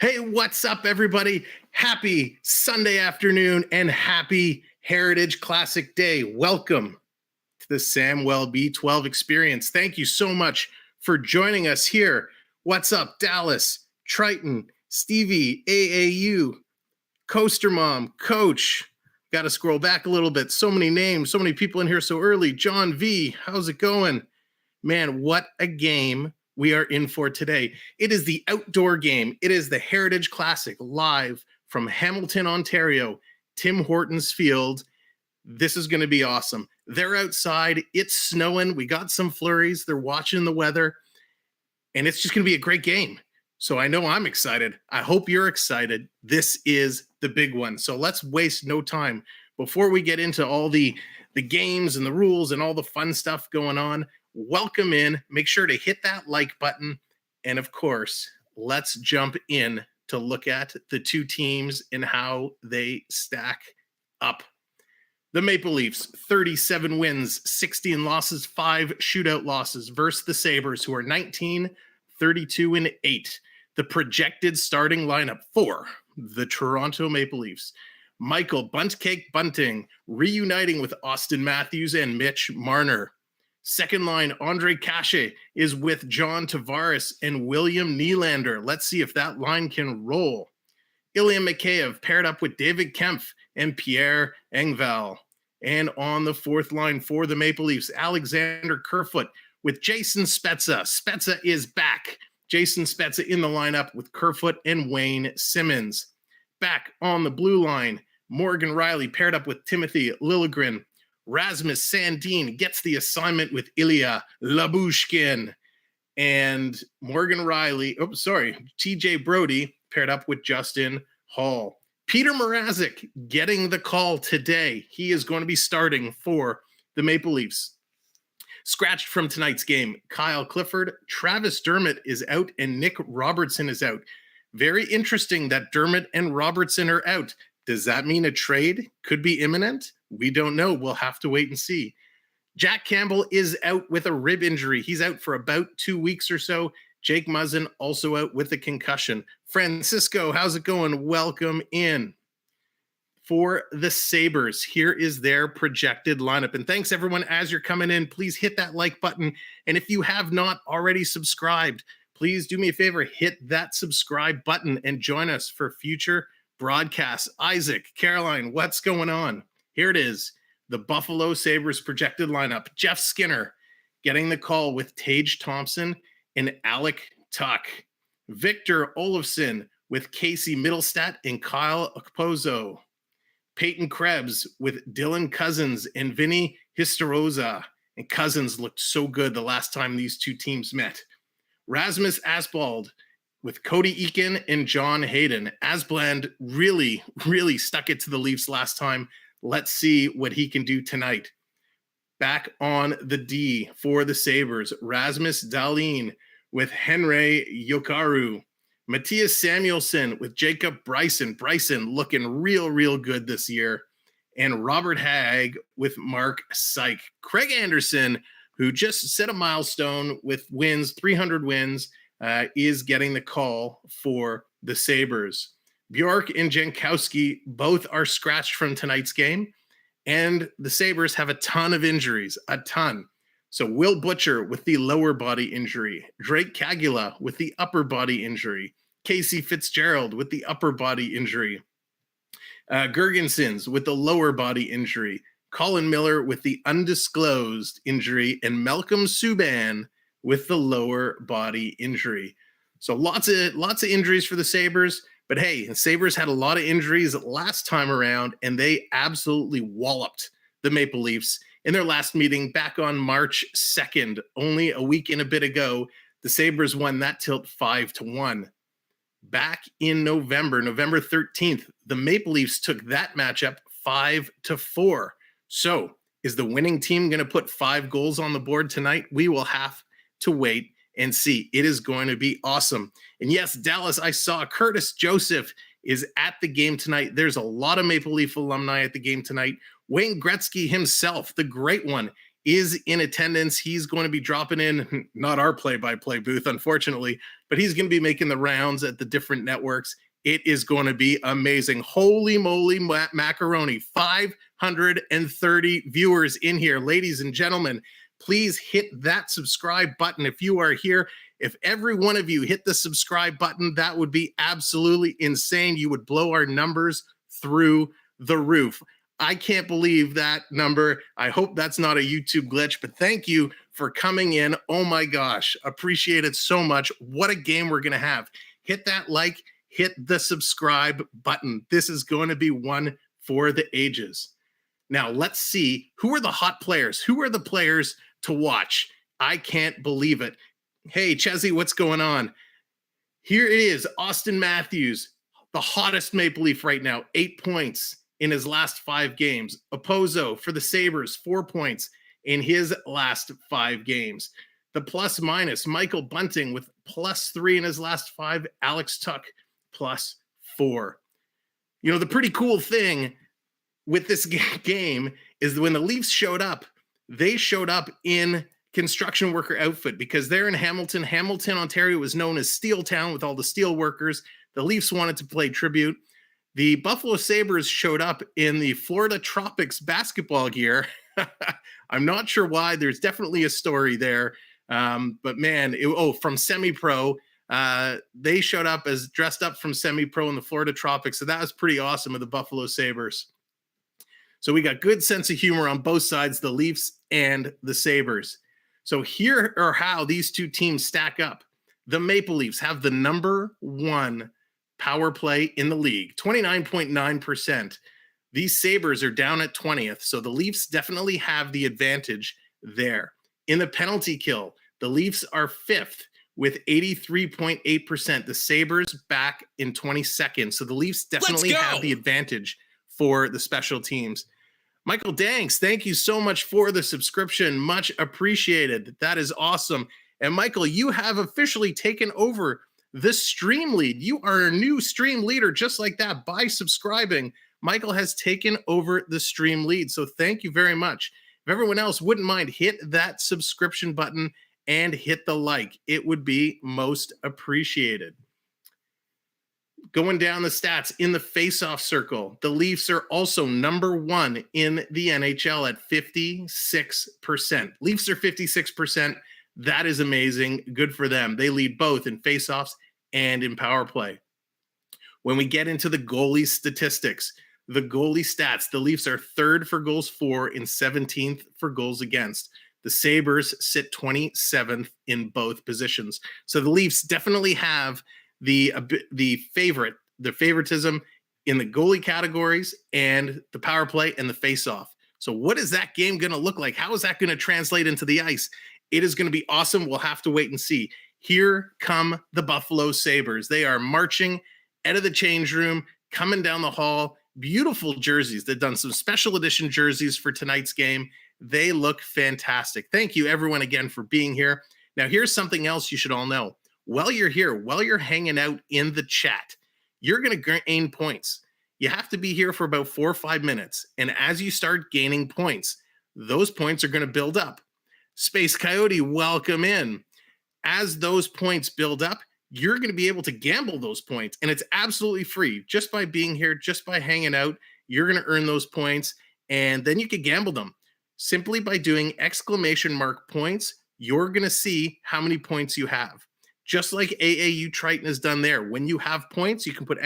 Hey, what's up, everybody? Happy Sunday afternoon and happy Heritage Classic Day. Welcome to the Samwelb12 Experience. Thank you so much for joining us here. What's up, Dallas, Triton, Stevie, AAU, Coaster Mom, Coach. Got to scroll back a little bit. So many names, so many people in here so early. John V, how's it going? Man, what a game we are in for today. It is the outdoor game. It is the Heritage Classic live from Hamilton, Ontario, Tim Horton's field. This is going to be awesome. They're outside. It's snowing. We got some flurries. They're watching the weather. And it's just going to be a great game. So I know I'm excited. I hope you're excited. This is the big one. So let's waste no time. Before we get into all the games and the rules and all the fun stuff going on, welcome in. Make sure to hit that like button. And of course, let's jump in to look at the two teams and how they stack up. The Maple Leafs, 37 wins, 16 losses, 5 shootout losses versus the Sabres, who are 19, 32, and 8. The projected starting lineup for the Toronto Maple Leafs: Michael Buntcake Bunting reuniting with Austin Matthews and Mitch Marner. Second line, Andre Kashe is with John Tavares and William Nylander. Let's see if that line can roll. Ilya Mikheyev paired up with David Kempf and Pierre Engvall. And on the fourth line for the Maple Leafs, Alexander Kerfoot with Jason Spezza. Spezza is back. Jason Spezza in the lineup with Kerfoot and Wayne Simmons. Back on the blue line, Morgan Rielly paired up with Timothy Liljegren. Rasmus Sandin gets the assignment with Ilya Labushkin. And Morgan Rielly, TJ Brody paired up with Justin Hall. Peter Mrazek getting the call today. He is going to be starting for the Maple Leafs. Scratched from tonight's game, Kyle Clifford, Travis Dermott is out, and Nick Robertson is out. Very interesting that Dermott and Robertson are out. Does that mean a trade could be imminent? We don't know. We'll have to wait and see. Jack Campbell is out with a rib injury. He's out for about 2 weeks or so. Jake Muzzin also out with a concussion. Francisco, how's it going? Welcome in. For the Sabres, here is their projected lineup. And thanks, everyone, as you're coming in. Please hit that like button. And if you have not already subscribed, please do me a favor, hit that subscribe button and join us for future broadcasts. Isaac, Caroline, what's going on? Here it is, the Buffalo Sabres projected lineup. Jeff Skinner getting the call with Tage Thompson and Alex Tuch. Victor Olofsson with Casey Middlestat and Kyle Okposo. Peyton Krebs with Dylan Cozens and Vinny Histaroza. And Cozens looked so good the last time these two teams met. Rasmus Asbald with Cody Eakin and John Hayden. Asbland really stuck it to the Leafs last time. Let's see what he can do tonight. Back on the D for the Sabres, Rasmus Dahlin with Henry Jokaru. Matthias Samuelsson with Jacob Bryson. Bryson looking real good this year. And Robert Hagg with Mark Syke. Craig Anderson, who just set a milestone with wins, 300 wins, is getting the call for the Sabres. Bjork and Jankowski both are scratched from tonight's game, and the Sabres have a ton of injuries, a ton. So Will Butcher with the lower body injury, Drake Kagula with the upper body injury, Casey Fitzgerald with the upper body injury, Gergensons with the lower body injury, Colin Miller with the undisclosed injury, and Malcolm Subban with the lower body injury. So lots of injuries for the Sabres. But hey, the Sabres had a lot of injuries last time around, and they absolutely walloped the Maple Leafs in their last meeting back on March 2nd, only a week and a bit ago. The Sabres won that tilt 5-1. Back in November 13th, the Maple Leafs took that matchup 5-4. So is the winning team going to put 5 goals on the board tonight? We will have to wait and see. It is going to be awesome. And yes, Dallas, I saw Curtis Joseph is at the game tonight. There's a lot of Maple Leaf alumni at the game tonight. Wayne Gretzky himself, the great one, is in attendance. He's going to be dropping in, not our play-by-play booth, unfortunately, but he's going to be making the rounds at the different networks. It is going to be amazing. Holy moly macaroni. 530 viewers in here. Ladies and gentlemen, please hit that subscribe button if you are here. If every one of you hit the subscribe button, that would be absolutely insane. You would blow our numbers through the roof. I can't believe that number. I hope that's not a YouTube glitch, but thank you for coming in. Oh my gosh, appreciate it so much. What a game we're going to have. Hit that like, hit the subscribe button. This is going to be one for the ages. Now, let's see, who are the hot players? Who are the players to watch? I can't believe it. Hey, Chezzy, what's going on? Here it is, Austin Matthews, the hottest Maple Leaf right now, 8 points in his last 5 games. Oppozo for the Sabres, 4 points in his last 5 games. The plus minus, Michael Bunting with +3 in his last 5. Alex Tuch, +4. You know, the pretty cool thing with this game is that when the Leafs showed up, they showed up in construction worker outfit because they're in Hamilton. Hamilton, Ontario was known as Steel Town with all the steel workers. The Leafs wanted to play tribute. The Buffalo Sabres showed up in the Florida Tropics basketball gear. I'm not sure why. There's definitely a story there. But man, from semi-pro, they showed up as dressed up from semi-pro in the Florida Tropics. So that was pretty awesome of the Buffalo Sabres. So we got good sense of humor on both sides, the Leafs and the Sabres. So here are how these two teams stack up. The Maple Leafs have the #1 power play in the league, 29.9%. These Sabres are down at 20th, so the Leafs definitely have the advantage there. In the penalty kill, the Leafs are 5th with 83.8%. The Sabres back in 22nd, so the Leafs definitely have the advantage for the special teams. Michael Danks, thank you so much for the subscription. Much appreciated. That is awesome. And Michael, you have officially taken over the stream lead. You are a new stream leader just like that by subscribing. Michael has taken over the stream lead. So thank you very much. If everyone else wouldn't mind, hit that subscription button and hit the like. It would be most appreciated. Going down the stats in the face-off circle, the Leafs are also #1 in the NHL at 56%. Leafs are 56%. That is amazing. Good for them. They lead both in face-offs and in power play. When we get into the goalie statistics, the goalie stats, the Leafs are 3rd for goals for and 17th for goals against. The Sabres sit 27th in both positions. So the Leafs definitely have the favoritism in the goalie categories and the power play and the face-off. So what is that game going to look like? How is that going to translate into the ice? It is going to be awesome. We'll have to wait and see. Here come the Buffalo Sabres. They are marching out of the change room, coming down the hall. Beautiful jerseys. They've done some special edition jerseys for tonight's game. They look fantastic. Thank you, everyone, again, for being here. Now, here's something else you should all know. While you're here, while you're hanging out in the chat, you're going to gain points. You have to be here for about 4 or 5 minutes. And as you start gaining points, those points are going to build up. Space Coyote, welcome in. As those points build up, you're going to be able to gamble those points. And it's absolutely free. Just by being here, just by hanging out, you're going to earn those points. And then you can gamble them. Simply by doing !points, you're going to see how many points you have. Just like AAU Triton has done there. When you have points, you can put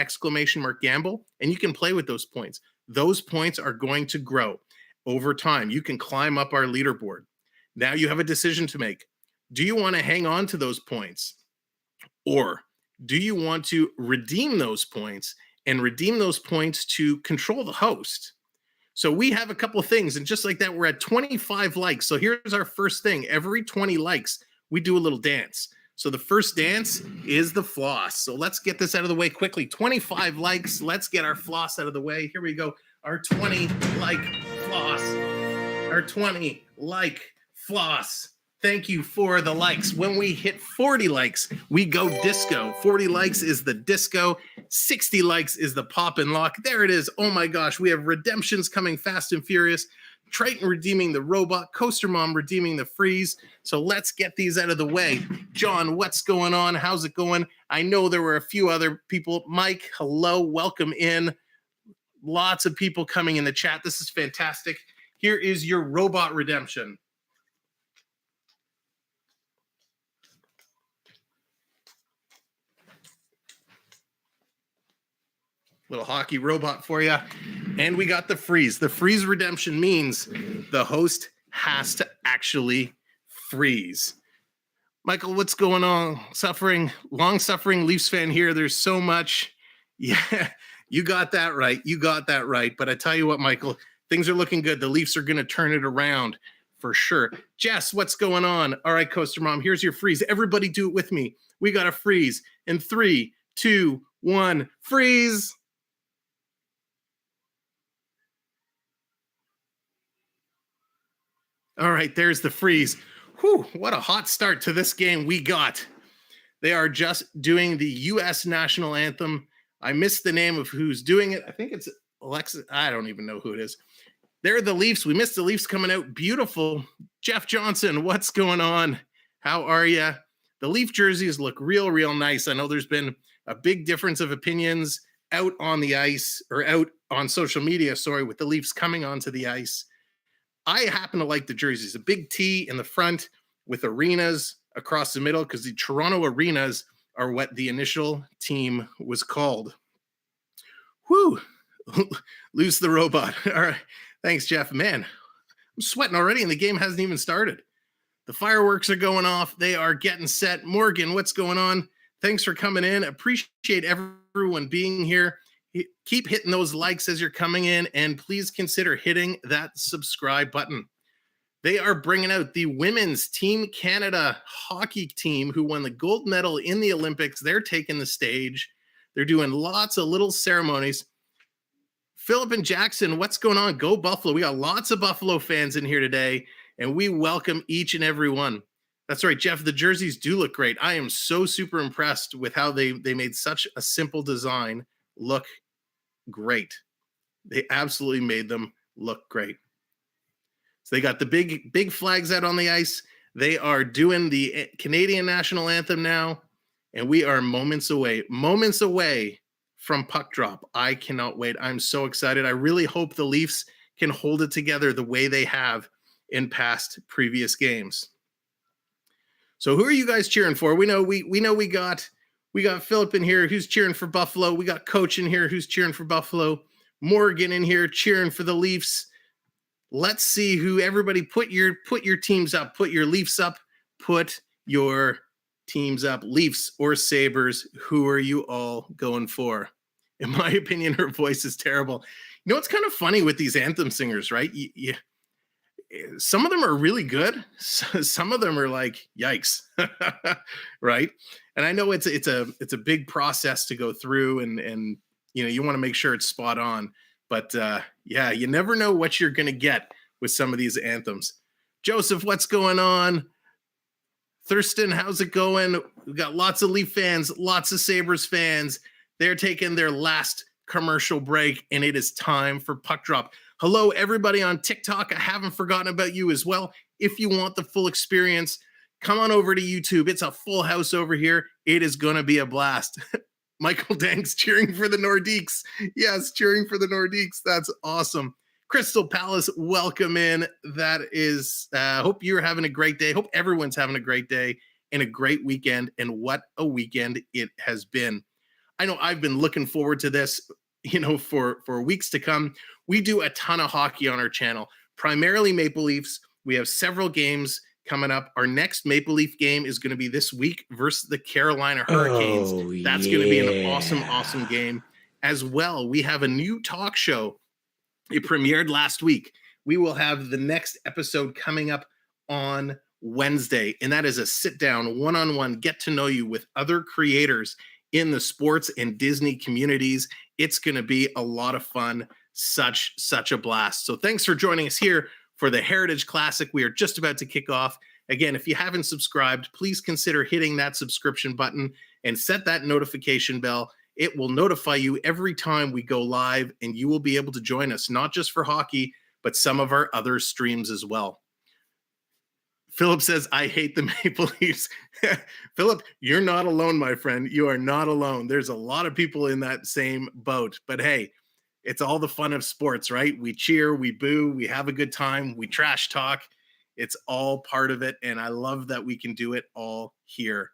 !gamble, and you can play with those points. Those points are going to grow over time. You can climb up our leaderboard. Now you have a decision to make. Do you want to hang on to those points? Or do you want to redeem those points and redeem those points to control the host? So we have a couple of things, and just like that, we're at 25 likes. So here's our first thing. Every 20 likes, we do a little dance. So the first dance is the floss. So let's get this out of the way quickly. 25 likes. Let's get our floss out of the way. Here we go. Our 20 like floss. Our 20 like floss. Thank you for the likes. When we hit 40 likes, we go disco. 40 likes is the disco. 60 likes is the pop and lock. There it is. Oh my gosh, we have redemptions coming fast and furious. Triton redeeming the robot, Coaster Mom redeeming the freeze. So let's get these out of the way. John, what's going on? How's it going? I know there were a few other people. Mike, hello, welcome in. Lots of people coming in the chat. This is fantastic. Here is your robot redemption. Little hockey robot for you. And we got the freeze. The freeze redemption means the host has to actually freeze. Michael, what's going on? Long-suffering Leafs fan here. There's so much. Yeah, you got that right. You got that right. But I tell you what, Michael, things are looking good. The Leafs are going to turn it around for sure. Jess, what's going on? All right, Coaster Mom, here's your freeze. Everybody do it with me. We got a freeze. In 3, 2, 1, freeze. All right, there's the freeze. Whew, what a hot start to this game we got. They are just doing the U.S. national anthem. I missed the name of who's doing it. I think it's Alexa. I don't even know who it is. They're the Leafs. We missed the Leafs coming out. Beautiful. Jeff Johnson, what's going on? How are you? The Leaf jerseys look real, real nice. I know there's been a big difference of opinions out on the ice, or out on social media, with the Leafs coming onto the ice. I happen to like the jerseys, a big T in the front with arenas across the middle, because the Toronto arenas are what the initial team was called. Whew, lose the robot. All right, thanks, Jeff. Man, I'm sweating already and the game hasn't even started. The fireworks are going off. They are getting set. Morgan, what's going on? Thanks for coming in. Appreciate everyone being here. Keep hitting those likes as you're coming in, and please consider hitting that subscribe button. They are bringing out the women's Team Canada hockey team who won the gold medal in the Olympics. They're taking the stage. They're doing lots of little ceremonies. Philip and Jackson, what's going on? Go Buffalo. We got lots of Buffalo fans in here today, and we welcome each and every one. That's right, Jeff. The jerseys do look great. I am so super impressed with how they made such a simple design look great. They absolutely made them look great. So they got the big flags out on the ice. They are doing the Canadian national anthem now, and we are moments away from puck drop. I cannot wait. I'm so excited. I really hope the Leafs can hold it together the way they have in past previous games. So who are you guys cheering for? We know we got Philip in here who's cheering for Buffalo. We got Coach in here who's cheering for Buffalo. Morgan in here cheering for the Leafs. Let's see who everybody put your teams up. Put your Leafs up. Put your teams up. Leafs or Sabres. Who are you all going for? In my opinion, her voice is terrible. You know what's kind of funny with these anthem singers, right? Some of them are really good. Some of them are like, yikes, right? And I know it's a big process to go through, and you want to make sure it's spot on. But yeah, you never know what you're going to get with some of these anthems. Joseph, what's going on? Thurston, how's it going? We've got lots of Leaf fans, lots of Sabres fans. They're taking their last commercial break, and it is time for Puck Drop. Hello, everybody on TikTok. I haven't forgotten about you as well. If you want the full experience, come on over to YouTube. It's a full house over here. It is going to be a blast. Michael Danks cheering for the Nordiques. Yes, cheering for the Nordiques. That's awesome. Crystal Palace, welcome in. That is, hope you're having a great day. Hope everyone's having a great day and a great weekend. And what a weekend it has been. I know I've been looking forward to this, for weeks to come. We do a ton of hockey on our channel, primarily Maple Leafs. We have several games coming up. Our next Maple Leaf game is going to be this week versus the Carolina Hurricanes. That's going to be an awesome, awesome game as well. We have a new talk show. It premiered last week. We will have the next episode coming up on Wednesday, and that is a sit-down, one-on-one, get-to-know-you with other creators in the sports and Disney communities. It's going to be a lot of fun. Such a blast. So thanks for joining us here for the Heritage Classic. We are just about to kick off. Again, if you haven't subscribed, please consider hitting that subscription button and set that notification bell. It will notify you every time we go live, and you will be able to join us, not just for hockey, but some of our other streams as well. Philip says, I hate the Maple Leafs. Philip, you're not alone, my friend. You are not alone. There's a lot of people in that same boat. But hey, it's all the fun of sports, right? We cheer, we boo, we have a good time, we trash talk. It's all part of it. And I love that we can do it all here.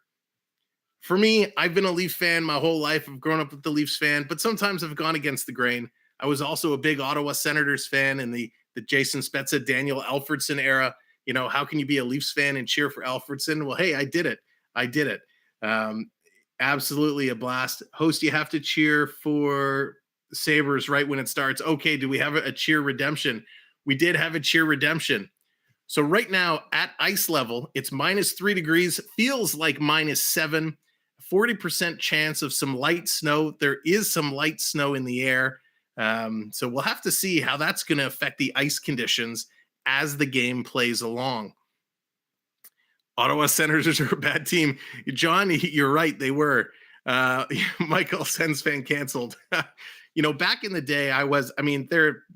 For me, I've been a Leaf fan my whole life. I've grown up with the Leafs fan, but sometimes I've gone against the grain. I was also a big Ottawa Senators fan in the Jason Spezza, Daniel Alfredsson era. You know, how can you be a Leafs fan and cheer for Alfredsson? Well, hey, I did it. Absolutely a blast. Host, you have to cheer for Sabres right when it starts. Okay, do we have a cheer redemption? We did have a cheer redemption. So right now at ice level, it's -3 degrees, feels like -7, 40% chance of some light snow. There is some light snow in the air. So we'll have to see how that's going to affect the ice conditions as the game plays along. Ottawa Senators are a bad team. John, you're right. They were. Michael, Sens fan canceled. You know, back in the day,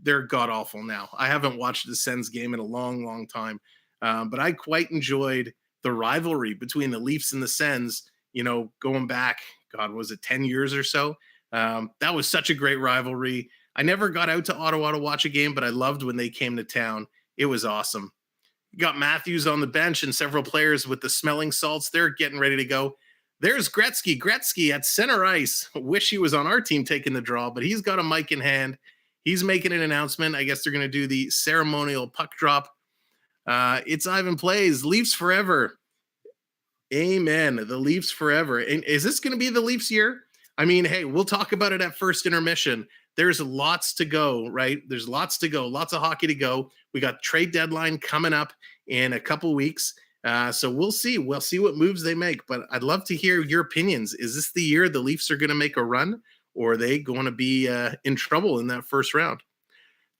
they're god awful now. I haven't watched the Sens game in a long, long time. But I quite enjoyed the rivalry between the Leafs and the Sens, you know, going back, God, was it 10 years or so? That was such a great rivalry. I never got out to Ottawa to watch a game, but I loved when they came to town. It was awesome. You got Matthews on the bench and several players with the smelling salts. They're getting ready to go. There's Gretzky. Gretzky at center ice. Wish he was on our team taking the draw, but he's got a mic in hand. He's making an announcement. I guess they're going to do the ceremonial puck drop. It's Ivan Plays. Leafs forever. Amen. The Leafs forever. And is this going to be the Leafs year? I mean, hey, we'll talk about it at first intermission. There's lots to go, right? There's lots to go. Lots of hockey to go. We got trade deadline coming up in a couple weeks. So we'll see. We'll see what moves they make. But I'd love to hear your opinions. Is this the year the Leafs are going to make a run, or are they going to be in trouble in that first round?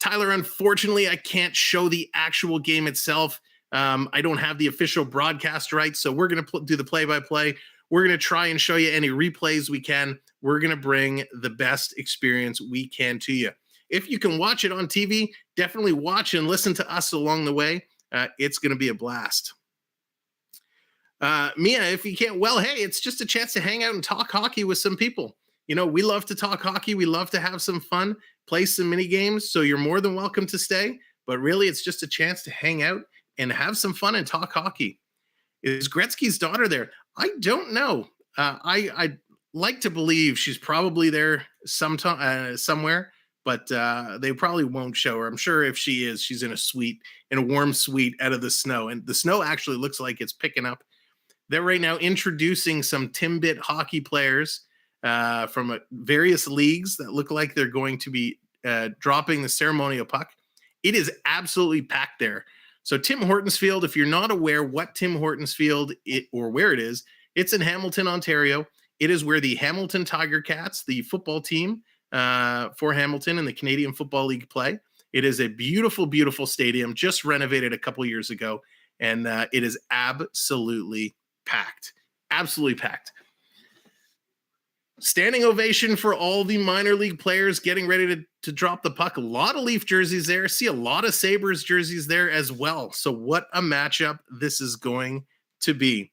Tyler, unfortunately, I can't show the actual game itself. I don't have the official broadcast rights, so we're going to do the play-by-play. We're going to try and show you any replays we can. We're going to bring the best experience we can to you. If you can watch it on TV, definitely watch and listen to us along the way. It's going to be a blast. Mia, if you can't, well, hey, it's just a chance to hang out and talk hockey with some people. You know, we love to talk hockey. We love to have some fun, play some mini games. So you're more than welcome to stay. But really, it's just a chance to hang out and have some fun and talk hockey. Is Gretzky's daughter there? I don't know. I'd like to believe she's probably there somewhere, but they probably won't show her. I'm sure if she is, she's in a warm suite out of the snow. And the snow actually looks like it's picking up. They're right now introducing some Timbit hockey players from various leagues that look like they're going to be dropping the ceremonial puck. It is absolutely packed there. So Tim Hortons Field, if you're not aware what Tim Hortons Field or where it is, it's in Hamilton, Ontario. It is where the Hamilton Tiger Cats, the football team for Hamilton and the Canadian Football League play. It is a beautiful, beautiful stadium, just renovated a couple years ago, and it is absolutely packed. Absolutely packed. Standing ovation for all the minor league players getting ready to drop the puck. A lot of Leaf jerseys there. See a lot of Sabres jerseys there as well. So what a matchup this is going to be.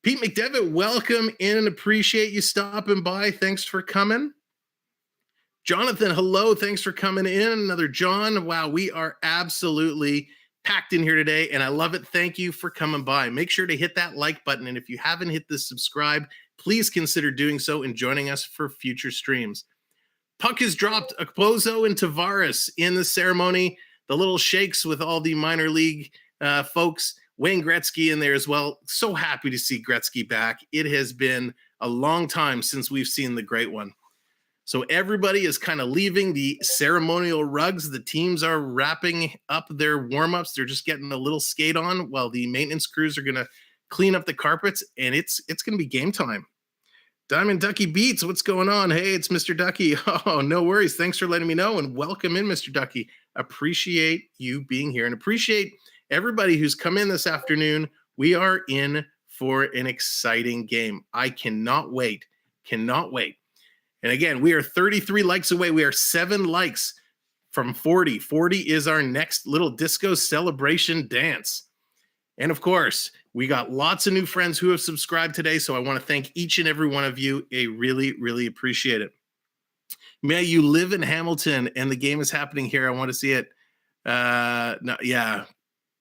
Pete McDevitt, welcome in. Appreciate you stopping by. Thanks for coming. Jonathan, hello. Thanks for coming in. Another John. Wow, we are absolutely packed in here today, and I love it. Thank you for coming by. Make sure to hit that like button, and if you haven't hit the subscribe, please consider doing so and joining us for future streams. Puck is dropped. Okposo and Tavares in the ceremony. The little shakes with all the minor league folks. Wayne Gretzky in there as well. So happy to see Gretzky back. It has been a long time since we've seen the great one. So everybody is kind of leaving the ceremonial rugs. The teams are wrapping up their warm-ups. They're just getting a little skate on while the maintenance crews are going to clean up the carpets, and it's going to be game time. Diamond Ducky Beats, what's going on? Hey, it's Mr. Ducky. Oh, no worries. Thanks for letting me know, and welcome in, Mr. Ducky. Appreciate you being here, and appreciate everybody who's come in this afternoon. We are in for an exciting game. I cannot wait. Cannot wait. And again, we are 33 likes away. We are 7 likes from 40. 40 is our next little disco celebration dance. And of course, we got lots of new friends who have subscribed today, so I want to thank each and every one of you. I really, really appreciate it. May you live in Hamilton and the game is happening here. I want to see it.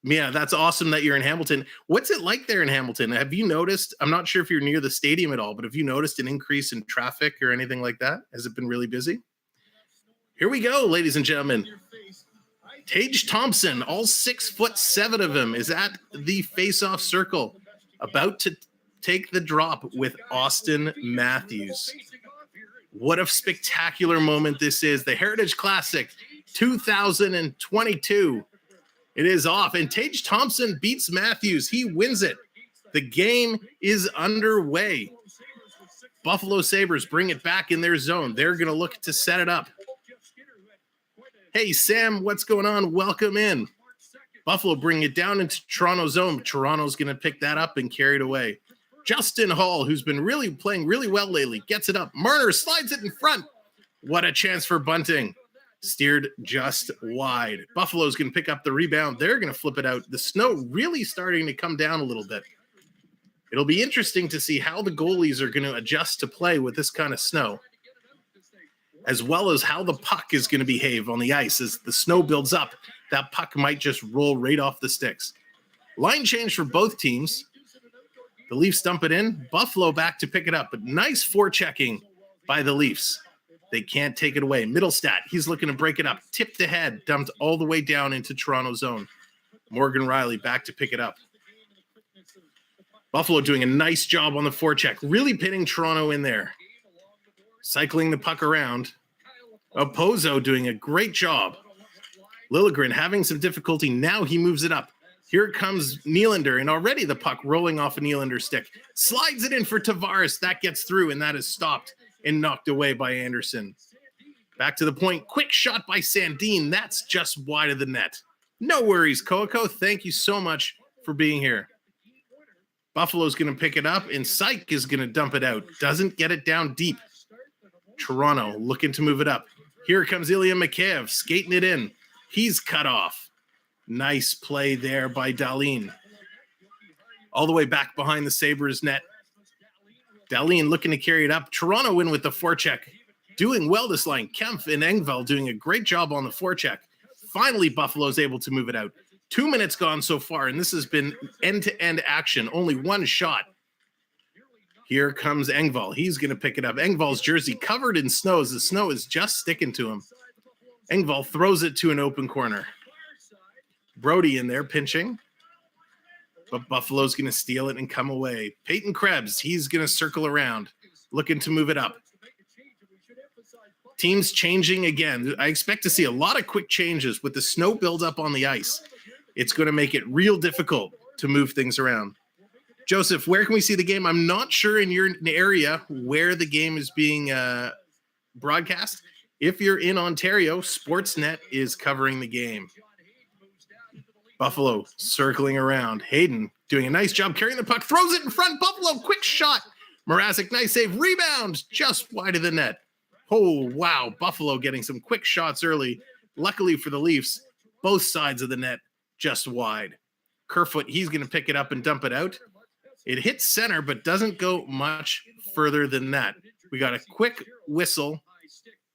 Yeah, that's awesome that you're in Hamilton. What's it like there in Hamilton? Have you noticed, I'm not sure if you're near the stadium at all, but have you noticed an increase in traffic or anything like that? Has it been really busy? Here we go, ladies and gentlemen. Tage Thompson, all 6'7" of him, is at the face-off circle, about to take the drop with Austin Matthews. What a spectacular moment this is. The Heritage Classic 2022. It is off, and Tage Thompson beats Matthews. He wins it. The game is underway. Buffalo Sabres bring it back in their zone. They're going to look to set it up. Hey, Sam, what's going on? Welcome in. Buffalo bring it down into Toronto zone. Toronto's going to pick that up and carry it away. Justin Hall, who's been playing really well lately, gets it up. Marner slides it in front. What a chance for Bunting. Steered just wide. Buffalo's going to pick up the rebound. They're going to flip it out. The snow really starting to come down a little bit. It'll be interesting to see how the goalies are going to adjust to play with this kind of snow, as well as how the puck is going to behave on the ice. As the snow builds up, that puck might just roll right off the sticks. Line change for both teams. The Leafs dump it in. Buffalo back to pick it up. But nice forechecking by the Leafs. They can't take it away. Middlestat, he's looking to break it up. Tipped ahead, dumped all the way down into Toronto zone. Morgan Riley back to pick it up. Buffalo doing a nice job on the forecheck. Really pinning Toronto in there. Cycling the puck around. Opozo doing a great job. Liljegren having some difficulty. Now he moves it up. Here comes Nylander, and already the puck rolling off a Nylander stick. Slides it in for Tavares. That gets through, and that is stopped and knocked away by Anderson. Back to the point. Quick shot by Sandin. That's just wide of the net. No worries, Coco. Thank you so much for being here. Buffalo's going to pick it up, and Syke is going to dump it out. Doesn't get it down deep. Toronto looking to move it up. Here comes Ilya Mikheyev skating it in. He's cut off. Nice play there by Dahlin. All the way back behind the Sabres net. Dahlin looking to carry it up. Toronto in with the forecheck. Doing well this line. Kempf and Engvall doing a great job on the forecheck. Finally, Buffalo's able to move it out. 2 minutes gone so far, and this has been end-to-end action. Only one shot. Here comes Engvall. He's going to pick it up. Engvall's jersey covered in snow. The snow is just sticking to him. Engvall throws it to an open corner. Brody in there pinching. But Buffalo's going to steal it and come away. Peyton Krebs, he's going to circle around, looking to move it up. Teams changing again. I expect to see a lot of quick changes with the snow buildup on the ice. It's going to make it real difficult to move things around. Joseph, where can we see the game? I'm not sure in your area where the game is being broadcast. If you're in Ontario, Sportsnet is covering the game. Buffalo circling around. Hayden doing a nice job carrying the puck. Throws it in front. Buffalo, quick shot. Mrazek, nice save. Rebound just wide of the net. Oh, wow. Buffalo getting some quick shots early. Luckily for the Leafs, both sides of the net just wide. Kerfoot, he's going to pick it up and dump it out. It hits center, but doesn't go much further than that. We got a quick whistle.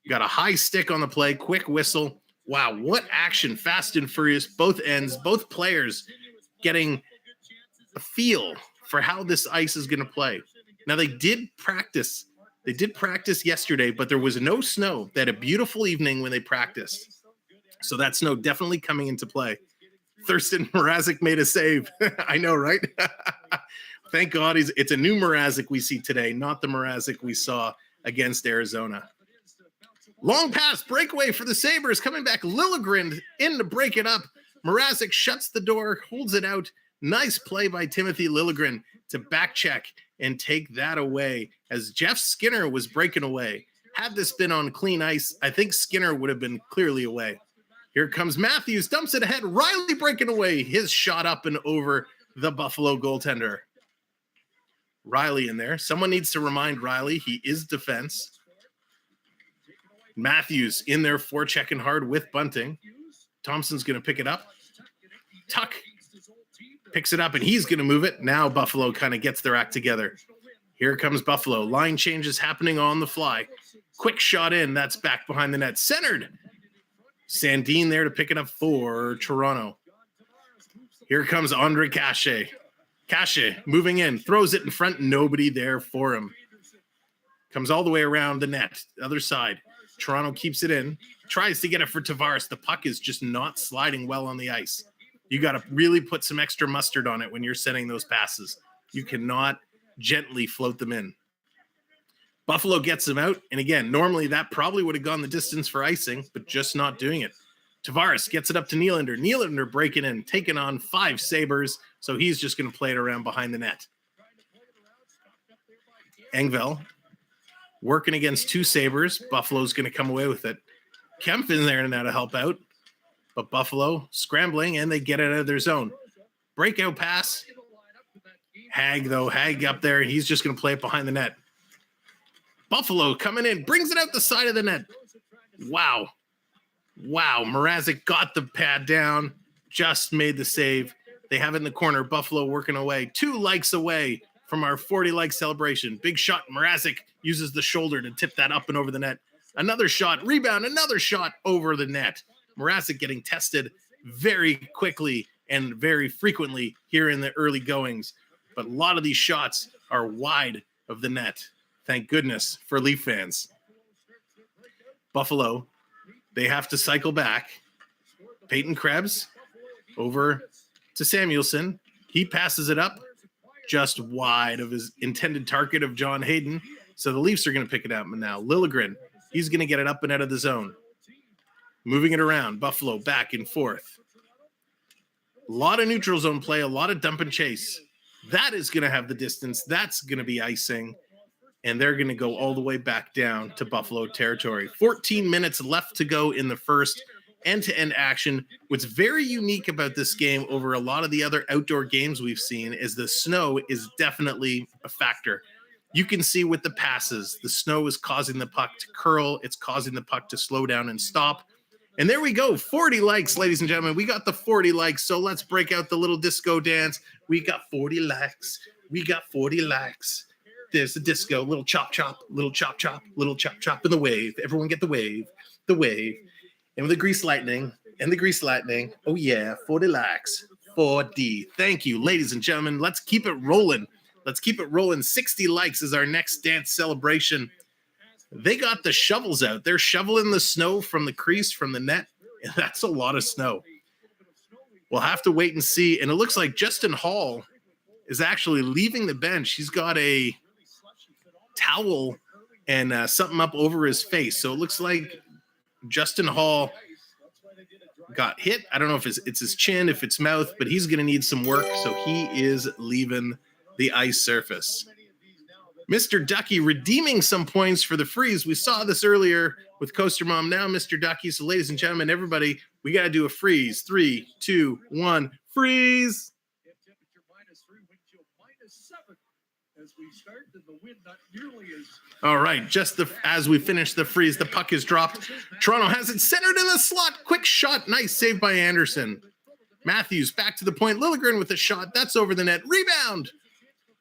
We got a high stick on the play. Quick whistle. Wow, what action. Fast and furious. Both ends, both players getting a feel for how this ice is going to play. Now, they did practice. They did practice yesterday, but there was no snow. They had a beautiful evening when they practiced. So that snow definitely coming into play. Thurston Mrazek made a save. I know, right? Thank God it's a new Mrazek we see today, not the Mrazek we saw against Arizona. Long pass, breakaway for the Sabres. Coming back, Liljegren in to break it up. Mrazek shuts the door, holds it out. Nice play by Timothy Liljegren to back check and take that away as Jeff Skinner was breaking away. Had this been on clean ice, I think Skinner would have been clearly away. Here comes Matthews, dumps it ahead. Riley breaking away. His shot up and over the Buffalo goaltender. Riley in there. Someone needs to remind Riley he is defense. Matthews in there forechecking hard with Bunting. Thompson's going to pick it up. Tuch picks it up, and he's going to move it. Now Buffalo kind of gets their act together. Here comes Buffalo. Line changes happening on the fly. Quick shot in. That's back behind the net. Centered. Sandin there to pick it up for Toronto. Here comes Andre Cache. Cache moving in. Throws it in front. Nobody there for him. Comes all the way around the net. The other side. Toronto keeps it in. Tries to get it for Tavares. The puck is just not sliding well on the ice. You got to really put some extra mustard on it when you're sending those passes. You cannot gently float them in. Buffalo gets them out. And again, normally that probably would have gone the distance for icing, but just not doing it. Tavares gets it up to Nylander. Nylander breaking in, taking on 5 Sabres. So he's just going to play it around behind the net. Engvall working against 2 Sabres. Buffalo's going to come away with it. Kemp in there now to help out. But Buffalo scrambling, and they get it out of their zone. Breakout pass. Hag, though. Hag up there. He's just going to play it behind the net. Buffalo coming in. Brings it out the side of the net. Wow. Wow. Mrazek got the pad down. Just made the save. They have it in the corner. Buffalo working away. 2 likes away from our 40-like celebration. Big shot. Mrazek uses the shoulder to tip that up and over the net. Another shot. Rebound. Another shot over the net. Mrazek getting tested very quickly and very frequently here in the early goings. But a lot of these shots are wide of the net. Thank goodness for Leaf fans. Buffalo, they have to cycle back. Peyton Krebs over to Samuelson. He passes it up just wide of his intended target of John Hayden. So the Leafs are going to pick it up now. Liljegren, he's going to get it up and out of the zone. Moving it around. Buffalo back and forth. A lot of neutral zone play, a lot of dump and chase. That is going to have the distance. That's going to be icing. And they're going to go all the way back down to Buffalo territory. 14 minutes left to go in the first. End-to-end action. What's very unique about this game over a lot of the other outdoor games we've seen is the snow is definitely a factor. You can see with the passes, the snow is causing the puck to curl. It's causing the puck to slow down and stop. And there we go. 40 likes, ladies and gentlemen. We got the 40 likes. So let's break out the little disco dance. We got 40 likes. We got 40 likes. There's the disco, little chop, chop, little chop, chop, little chop, chop, and the wave. Everyone get the wave, the wave. And with the grease lightning, and the grease lightning. Oh, yeah, 40 likes, 4D. Thank you, ladies and gentlemen. Let's keep it rolling. Let's keep it rolling. 60 likes is our next dance celebration. They got the shovels out. They're shoveling the snow from the crease, from the net. And that's a lot of snow. We'll have to wait and see. And it looks like Justin Hall is actually leaving the bench. He's got a towel and something up over his face. So it looks like Justin Hall got hit. I don't know if it's his chin, if it's mouth, but he's going to need some work. So he is leaving the ice surface. Mr. Ducky redeeming some points for the freeze. We saw this earlier with Coaster Mom. Now Mr. Ducky. So ladies and gentlemen, everybody, we got to do a freeze. 3, 2, 1, freeze. All right, just as we finish the freeze, the puck is dropped. Toronto has it centered in the slot. Quick shot. Nice save by Anderson. Matthews back to the point. Liljegren with a shot. That's over the net. Rebound.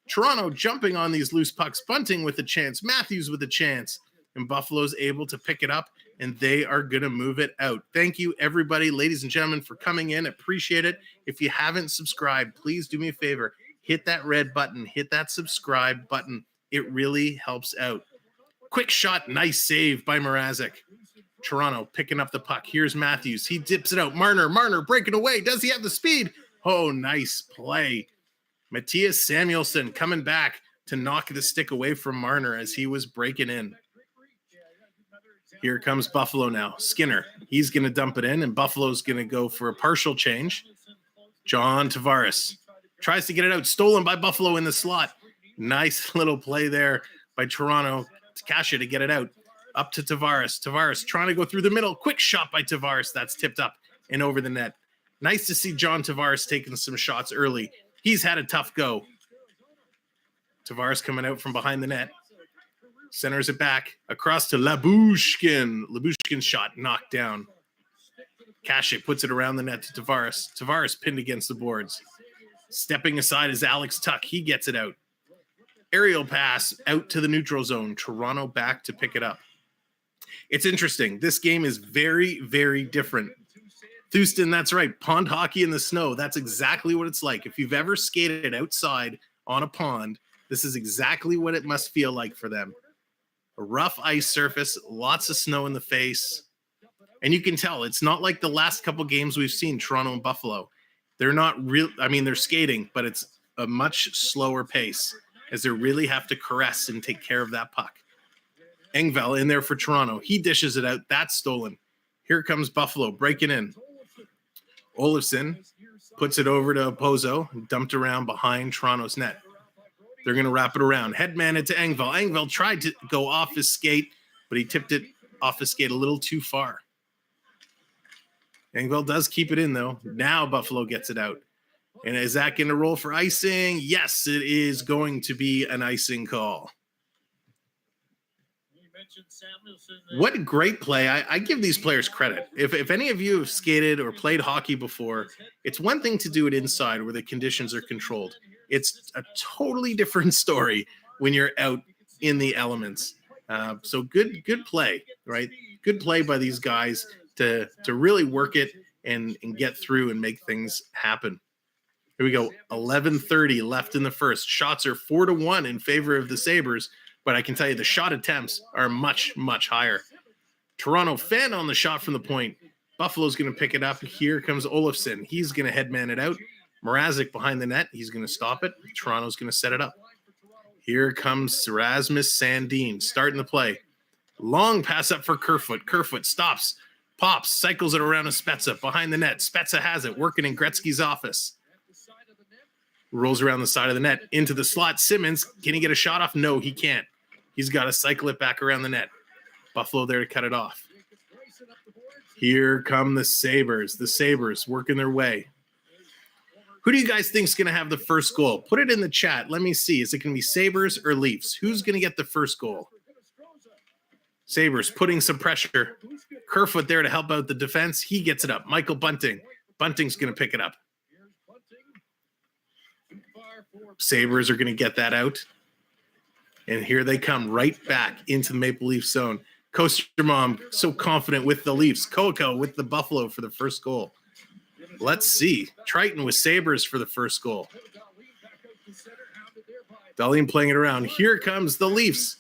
Toronto jumping on these loose pucks. Bunting with a chance. Matthews with a chance. And Buffalo's able to pick it up, and they are going to move it out. Thank you, everybody, ladies and gentlemen, for coming in. Appreciate it. If you haven't subscribed, please do me a favor. Hit that red button. Hit that subscribe button. It really helps out. Quick shot. Nice save by Mrazek. Toronto picking up the puck. Here's Matthews. He dips it out. Marner breaking away. Does he have the speed? Oh, nice play. Matthias Samuelson coming back to knock the stick away from Marner as he was breaking in. Here comes Buffalo now. Skinner. He's going to dump it in, and Buffalo's going to go for a partial change. John Tavares tries to get it out. Stolen by Buffalo in the slot. Nice little play there by Toronto. Kasha to get it out. Up to Tavares. Tavares trying to go through the middle. Quick shot by Tavares. That's tipped up and over the net. Nice to see John Tavares taking some shots early. He's had a tough go. Tavares coming out from behind the net. Centers it back across to Labushkin. Labushkin's shot knocked down. Kashe puts it around the net to Tavares. Tavares pinned against the boards. Stepping aside is Alex Tuch. He gets it out. Aerial pass out to the neutral zone. Toronto back to pick it up. It's interesting. This game is very, very different. Houston, that's right. Pond hockey in the snow. That's exactly what it's like. If you've ever skated outside on a pond, this is exactly what it must feel like for them. A rough ice surface, lots of snow in the face. And you can tell it's not like the last couple games we've seen, Toronto and Buffalo. They're not real. I mean, they're skating, but it's a much slower pace as they really have to caress and take care of that puck. Engvall in there for Toronto. He dishes it out. That's stolen. Here comes Buffalo breaking in. Olofsson puts it over to Pozo, dumped around behind Toronto's net. They're going to wrap it around. Headman it to Engvall. Engvall tried to go off his skate, but he tipped it off his skate a little too far. Engvall does keep it in, though. Now Buffalo gets it out. And is that going to roll for icing? Yes, it is going to be an icing call. What great play. I give these players credit. If any of you have skated or played hockey before, it's one thing to do it inside where the conditions are controlled. It's a totally different story when you're out in the elements. So good play, right? Good play by these guys to really work it and get through and make things happen. Here we go. 11:30 left in the first. Shots are 4-1 in favor of the Sabres, but I can tell you the shot attempts are much, much higher. Toronto fan on the shot from the point. Buffalo's going to pick it up. Here comes Olofsson. He's going to headman it out. Mrazek behind the net. He's going to stop it. Toronto's going to set it up. Here comes Rasmus Dahlin starting the play. Long pass up for Kerfoot. Kerfoot stops, pops, cycles it around to Spezza behind the net. Spezza has it, working in Gretzky's office. Rolls around the side of the net into the slot. Simmons, can he get a shot off? No, he can't. He's got to cycle it back around the net. Buffalo there to cut it off. Here come the Sabres. The Sabres working their way. Who do you guys think is going to have the first goal? Put it in the chat. Let me see. Is it going to be Sabres or Leafs? Who's going to get the first goal? Sabres putting some pressure. Kerfoot there to help out the defense. He gets it up. Michael Bunting. Bunting's going to pick it up. Sabres are going to get that out. And here they come right back into the Maple Leaf zone. Kostermom so confident with the Leafs. Coco with the Buffalo for the first goal. Let's see. Triton with Sabres for the first goal. Dahlin playing it around. Here comes the Leafs.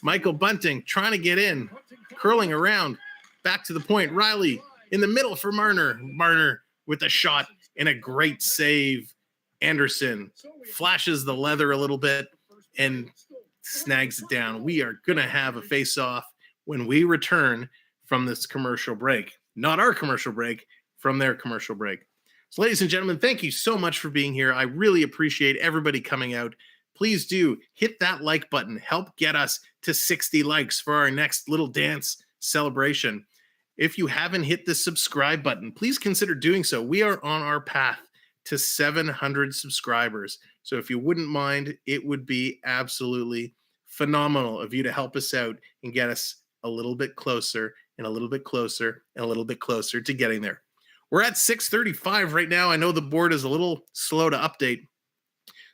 Michael Bunting trying to get in. Curling around. Back to the point. Riley in the middle for Marner. Marner with a shot and a great save. Anderson flashes the leather a little bit and snags it down. We are going to have a face-off when we return from this commercial break. Not our commercial break, from their commercial break. So, ladies and gentlemen, thank you so much for being here. I really appreciate everybody coming out. Please do hit that like button. Help get us to 60 likes for our next little dance celebration. If you haven't hit the subscribe button, please consider doing so. We are on our path to 700 subscribers. So if you wouldn't mind, it would be absolutely phenomenal of you to help us out and get us a little bit closer and a little bit closer and a little bit closer to getting there. We're at 635 right now. I know the board is a little slow to update.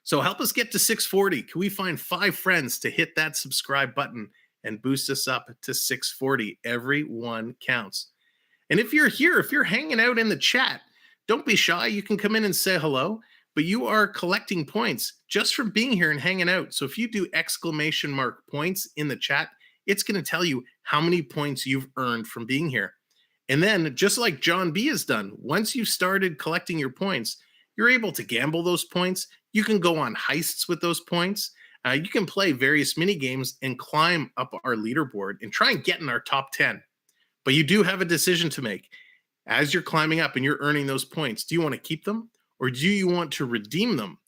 So help us get to 640. Can we find 5 friends to hit that subscribe button and boost us up to 640? Every one counts. And if you're here, if you're hanging out in the chat, don't be shy. You can come in and say hello, but you are collecting points just from being here and hanging out. So if you do ! points in the chat, it's going to tell you how many points you've earned from being here. And then just like John B has done, once you've started collecting your points, you're able to gamble those points. You can go on heists with those points. You can play various mini games and climb up our leaderboard and try and get in our top 10. But you do have a decision to make. As you're climbing up and you're earning those points, do you want to keep them or do you want to redeem them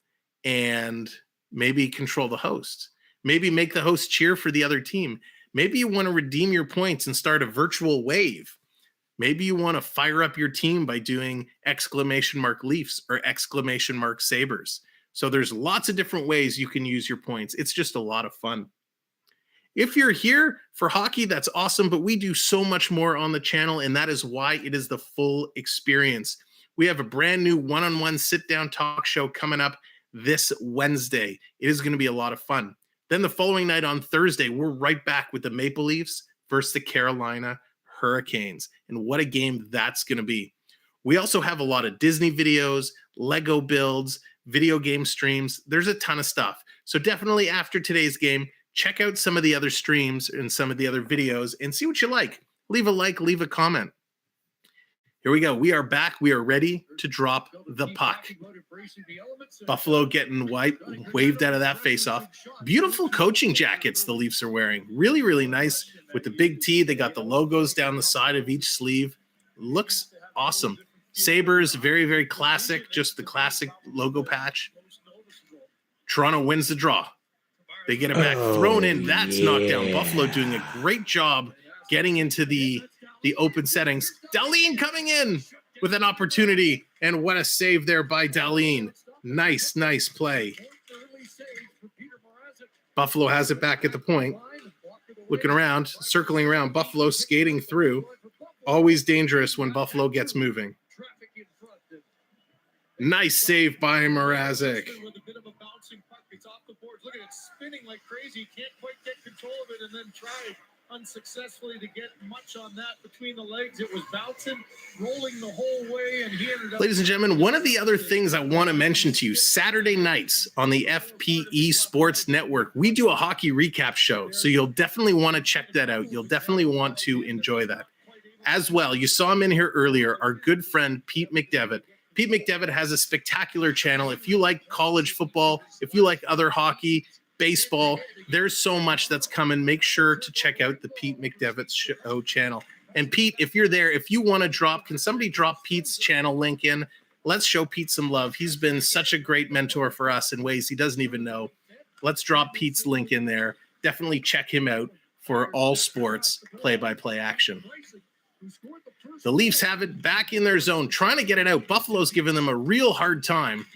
and maybe control the host? Maybe make the host cheer for the other team. Maybe you want to redeem your points and start a virtual wave. Maybe you want to fire up your team by doing !Leafs or !Sabres. So there's lots of different ways you can use your points. It's just a lot of fun. If you're here for hockey, that's awesome, but we do so much more on the channel, and that is why it is the full experience. We have a brand new one-on-one sit-down talk show coming up this Wednesday. It is going to be a lot of fun. Then the following night on Thursday, we're right back with the Maple Leafs versus the Carolina Hurricanes. And what a game that's going to be. We also have a lot of Disney videos, Lego builds, video game streams. There's a ton of stuff. So definitely after today's game, check out some of the other streams and some of the other videos and see what you like. Leave a like, leave a comment. Here we go. We are back. We are ready to drop the puck. Buffalo getting waved out of that faceoff. Beautiful coaching jackets the Leafs are wearing. Really, really nice with the big T. They got the logos down the side of each sleeve. Looks awesome. Sabres, very, very classic. Just the classic logo patch. Toronto wins the draw. They get it back, thrown in. That's knocked down. Buffalo doing a great job getting into the open settings. Dahlin coming in with an opportunity, and what a save there by Dahlin. Nice, nice play. Buffalo has it back at the point. Looking around, circling around. Buffalo skating through. Always dangerous when Buffalo gets moving. Nice save by Mrazek. Look at it spinning like crazy. Can't quite get control of it, and then tried unsuccessfully to get much on that between the legs. It was bouncing, rolling the whole way, and he ended up. Ladies and gentlemen, one of the other things I want to mention to you, Saturday nights on the FPE Sports Network, we do a hockey recap show, so you'll definitely want to check that out. You'll definitely want to enjoy that. As well, you saw him in here earlier, our good friend Pete McDevitt. Pete McDevitt has a spectacular channel. If you like college football, if you like other hockey, baseball, there's so much that's coming. Make sure to check out the Pete McDevitt Show channel. And Pete, if you're there, if you want to drop, can somebody drop Pete's channel link in? Let's show Pete some love. He's been such a great mentor for us in ways he doesn't even know. Let's drop Pete's link in there. Definitely check him out for all sports play-by-play action. The Leafs have it back in their zone, trying to get it out. Buffalo's giving them a real hard time.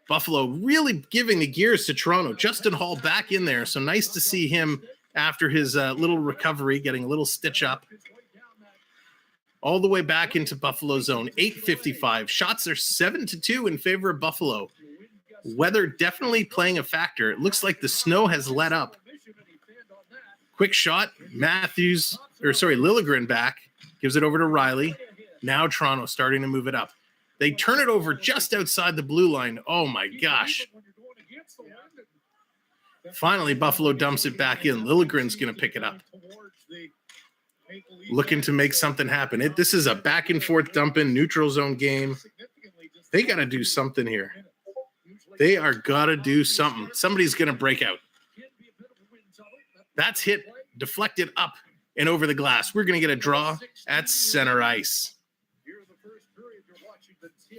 Buffalo really giving the gears to Toronto. Justin Hall back in there, so nice to see him after his little recovery, getting a little stitch up. All the way back into Buffalo zone, 8:55. Shots are 7-2 in favor of Buffalo. Weather definitely playing a factor. It looks like the snow has let up. Quick shot, Liljegren back, gives it over to Riley. Now Toronto starting to move it up. They turn it over just outside the blue line. Oh my gosh. Finally, Buffalo dumps it back in. Liljegren's going to pick it up. Looking to make something happen. This is a back and forth dumping neutral zone game. They got to do something here. They are got to do something. Somebody's going to break out. That's hit, deflected up and over the glass. We're going to get a draw at center ice.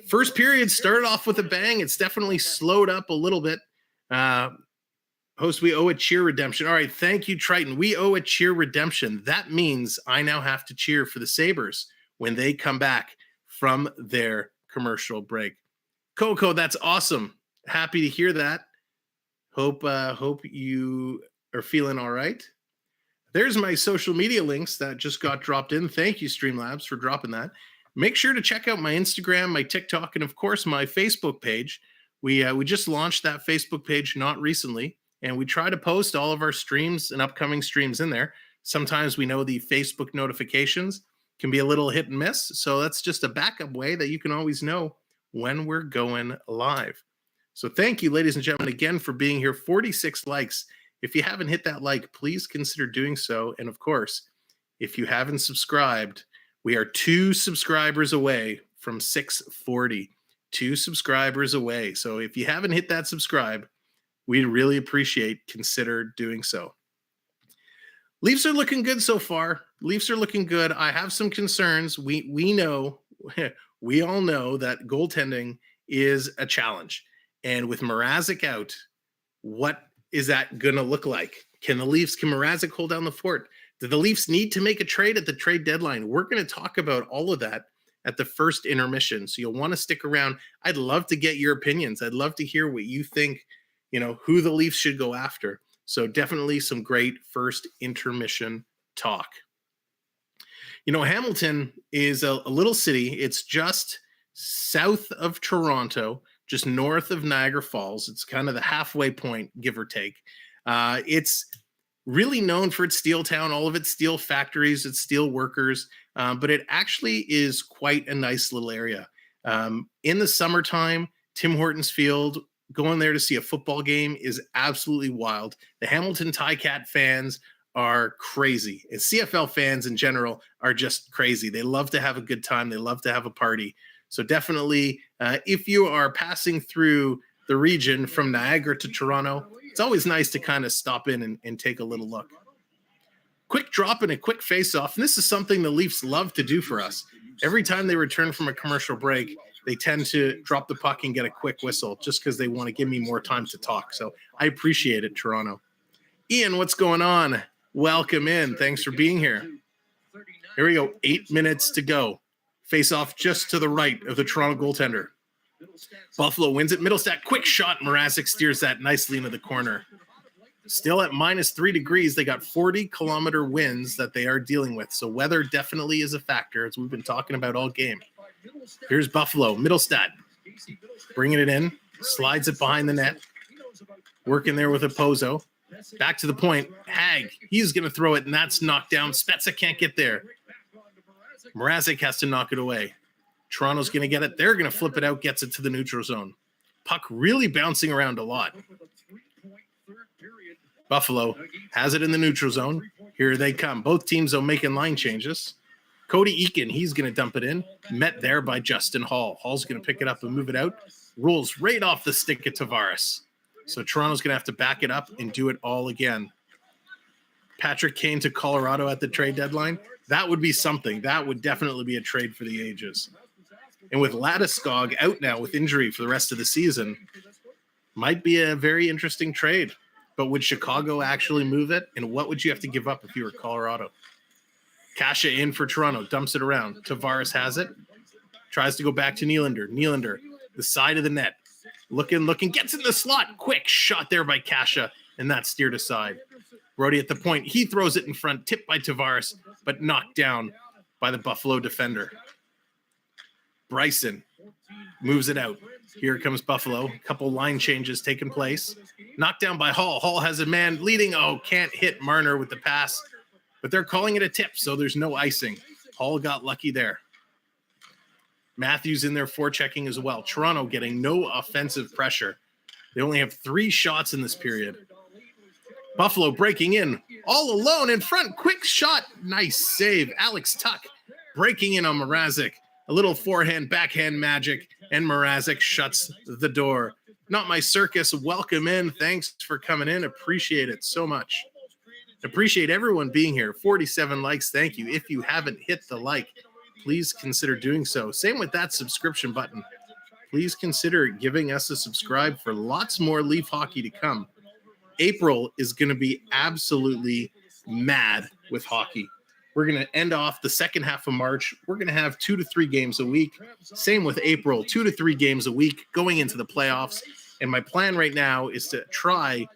First period started off with a bang. It's definitely slowed up a little bit. Host, we owe a cheer redemption. All right, thank you, Triton. We owe a cheer redemption. That means I now have to cheer for the Sabres when they come back from their commercial break. Coco, that's awesome. Happy to hear that. Hope you are feeling all right. There's my social media links that just got dropped in. Thank you, Streamlabs, for dropping that. Make sure to check out my Instagram, my TikTok, and of course my Facebook page. We just launched that Facebook page not recently, and we try to post all of our streams and upcoming streams in there. Sometimes we know the Facebook notifications can be a little hit and miss, so that's just a backup way that you can always know when we're going live. So thank you, ladies and gentlemen, again for being here. 46 likes. If you haven't hit that like, please consider doing so. And of course, if you haven't subscribed, we are 2 subscribers away from 640. 2 subscribers away. So if you haven't hit that subscribe, we'd really appreciate consider doing so. Leafs are looking good so far. Leafs are looking good. I have some concerns. We know, we all know that goaltending is a challenge. And with Mrazek out, what is that going to look like? Can Mrazek hold down the fort? Do the Leafs need to make a trade at the trade deadline? We're going to talk about all of that at the first intermission. So you'll want to stick around. I'd love to get your opinions. I'd love to hear what you think who the Leafs should go after. So definitely some great first intermission talk. Hamilton is a little city. It's just south of Toronto, just north of Niagara Falls. It's kind of the halfway point, give or take. It's really known for its steel town, all of its steel factories, its steel workers, but it actually is quite a nice little area. In the summertime, Tim Horton's field, going there to see a football game is absolutely wild. The Hamilton Ticat fans are crazy. And CFL fans in general are just crazy. They love to have a good time. They love to have a party. So definitely, if you are passing through the region from Niagara to Toronto, it's always nice to kind of stop in and take a little look. Quick drop and a quick face-off. And this is something the Leafs love to do for us. Every time they return from a commercial break, they tend to drop the puck and get a quick whistle just because they want to give me more time to talk. So I appreciate it, Toronto. Ian, what's going on? Welcome in. Thanks for being here. Here we go. 8 minutes to go. Face off just to the right of the Toronto goaltender. Buffalo wins it. Middlestat, quick shot. Mrazek steers that nicely into the corner. Still at -3 degrees. They got 40-kilometer winds that they are dealing with. So weather definitely is a factor, as we've been talking about all game. Here's Buffalo. Middlestat bringing it in. Slides it behind the net. Working there with Opozo. Back to the point. Hag, he's going to throw it, and that's knocked down. Spezza can't get there. Mrazek has to knock it away. Toronto's going to get it. They're going to flip it out, gets it to the neutral zone. Puck really bouncing around a lot. Buffalo has it in the neutral zone. Here they come. Both teams are making line changes. Cody Eakin, he's going to dump it in. Met there by Justin Hall. Hall's going to pick it up and move it out. Rolls right off the stick of Tavares. So Toronto's going to have to back it up and do it all again. Patrick Kane to Colorado at the trade deadline. That would be something. That would definitely be a trade for the ages. And with Landeskog out now with injury for the rest of the season, might be a very interesting trade. But would Chicago actually move it? And what would you have to give up if you were Colorado? Kasha in for Toronto, dumps it around. Tavares has it. Tries to go back to Nylander. Nylander, the side of the net. Looking, gets in the slot. Quick shot there by Kasha, and that's steered aside. Brody at the point. He throws it in front, tipped by Tavares, but knocked down by the Buffalo defender. Bryson moves it out. Here comes Buffalo. A couple line changes taking place. Knocked down by Hall. Hall has a man leading. Oh, can't hit Marner with the pass. But they're calling it a tip, so there's no icing. Hall got lucky there. Matthews in there forechecking as well. Toronto getting no offensive pressure. They only have 3 shots in this period. Buffalo breaking in. All alone in front. Quick shot. Nice save. Alex Tuch breaking in on Mrazek. A little forehand, backhand magic, and Mrazek shuts the door. Not my circus. Welcome in. Thanks for coming in. Appreciate it so much. Appreciate everyone being here. 47 likes. Thank you. If you haven't hit the like, please consider doing so. Same with that subscription button. Please consider giving us a subscribe for lots more Leaf hockey to come. April is going to be absolutely mad with hockey. We're going to end off the second half of March. We're going to have 2 to 3 games a week. Same with April, 2 to 3 games a week going into the playoffs. And my plan right now is to try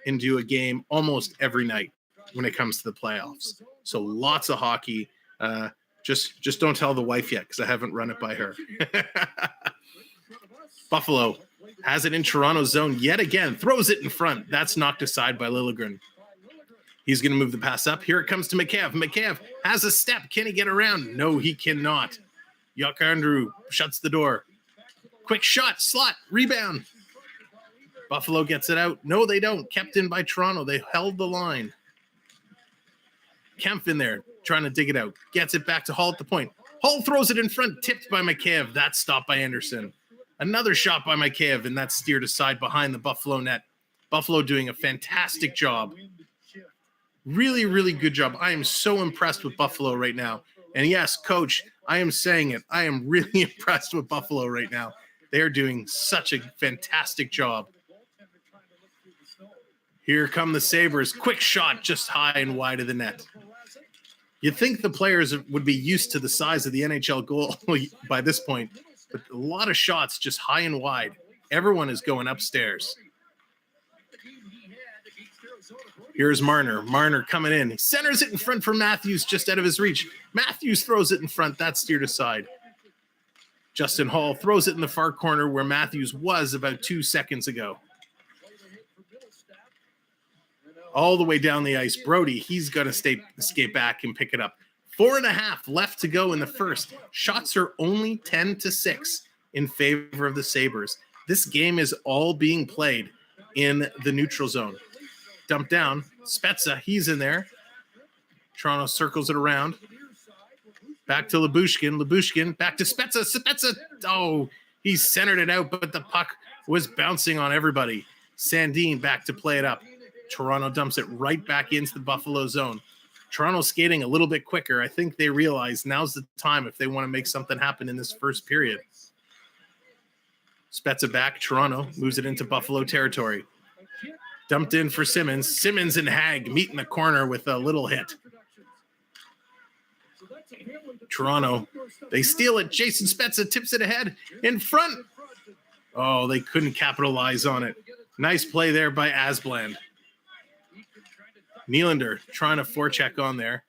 and do a game almost every night when it comes to the playoffs. So lots of hockey. Just don't tell the wife yet because I haven't run it by her. Buffalo has it in Toronto's zone yet again. Throws it in front. That's knocked aside by Liljegren. He's going to move the pass up. Here it comes to McCabe. McCabe has a step. Can he get around? No, he cannot. Andrew shuts the door. Quick shot. Slot. Rebound. Buffalo gets it out. No, they don't. Kept in by Toronto. They held the line. Kempf in there trying to dig it out. Gets it back to Hall at the point. Hall throws it in front. Tipped by McCabe. That's stopped by Anderson. Another shot by McCabe, and that's steered aside behind the Buffalo net. Buffalo doing a fantastic job. Really, really good job. I am so impressed with Buffalo right now. And yes, coach, I am saying it. I am really impressed with Buffalo right now. They are doing such a fantastic job. Here come the Sabres. Quick shot just high and wide of the net. You'd think the players would be used to the size of the NHL goal by this point, but a lot of shots just high and wide. Everyone is going upstairs. Here's Marner. Marner coming in. He centers it in front for Matthews, just out of his reach. Matthews throws it in front. That's steered aside. Justin Hall throws it in the far corner where Matthews was about 2 seconds ago. All the way down the ice. Brody, he's going to skate back and pick it up. 4.5 left to go in the first. Shots are only 10-6 in favor of the Sabres. This game is all being played in the neutral zone. Dump down. Spezza, he's in there. Toronto circles it around. Back to Lyubushkin. Lyubushkin, back to Spezza. Spezza, oh, he centered it out, but the puck was bouncing on everybody. Sandin back to play it up. Toronto dumps it right back into the Buffalo zone. Toronto skating a little bit quicker. I think they realize now's the time if they want to make something happen in this first period. Spezza back. Toronto moves it into Buffalo territory. Dumped in for Simmons. Simmons and Hag meet in the corner with a little hit. Toronto, they steal it. Jason Spezza tips it ahead in front. Oh, they couldn't capitalize on it. Nice play there by Asbland. Nylander trying to forecheck on there.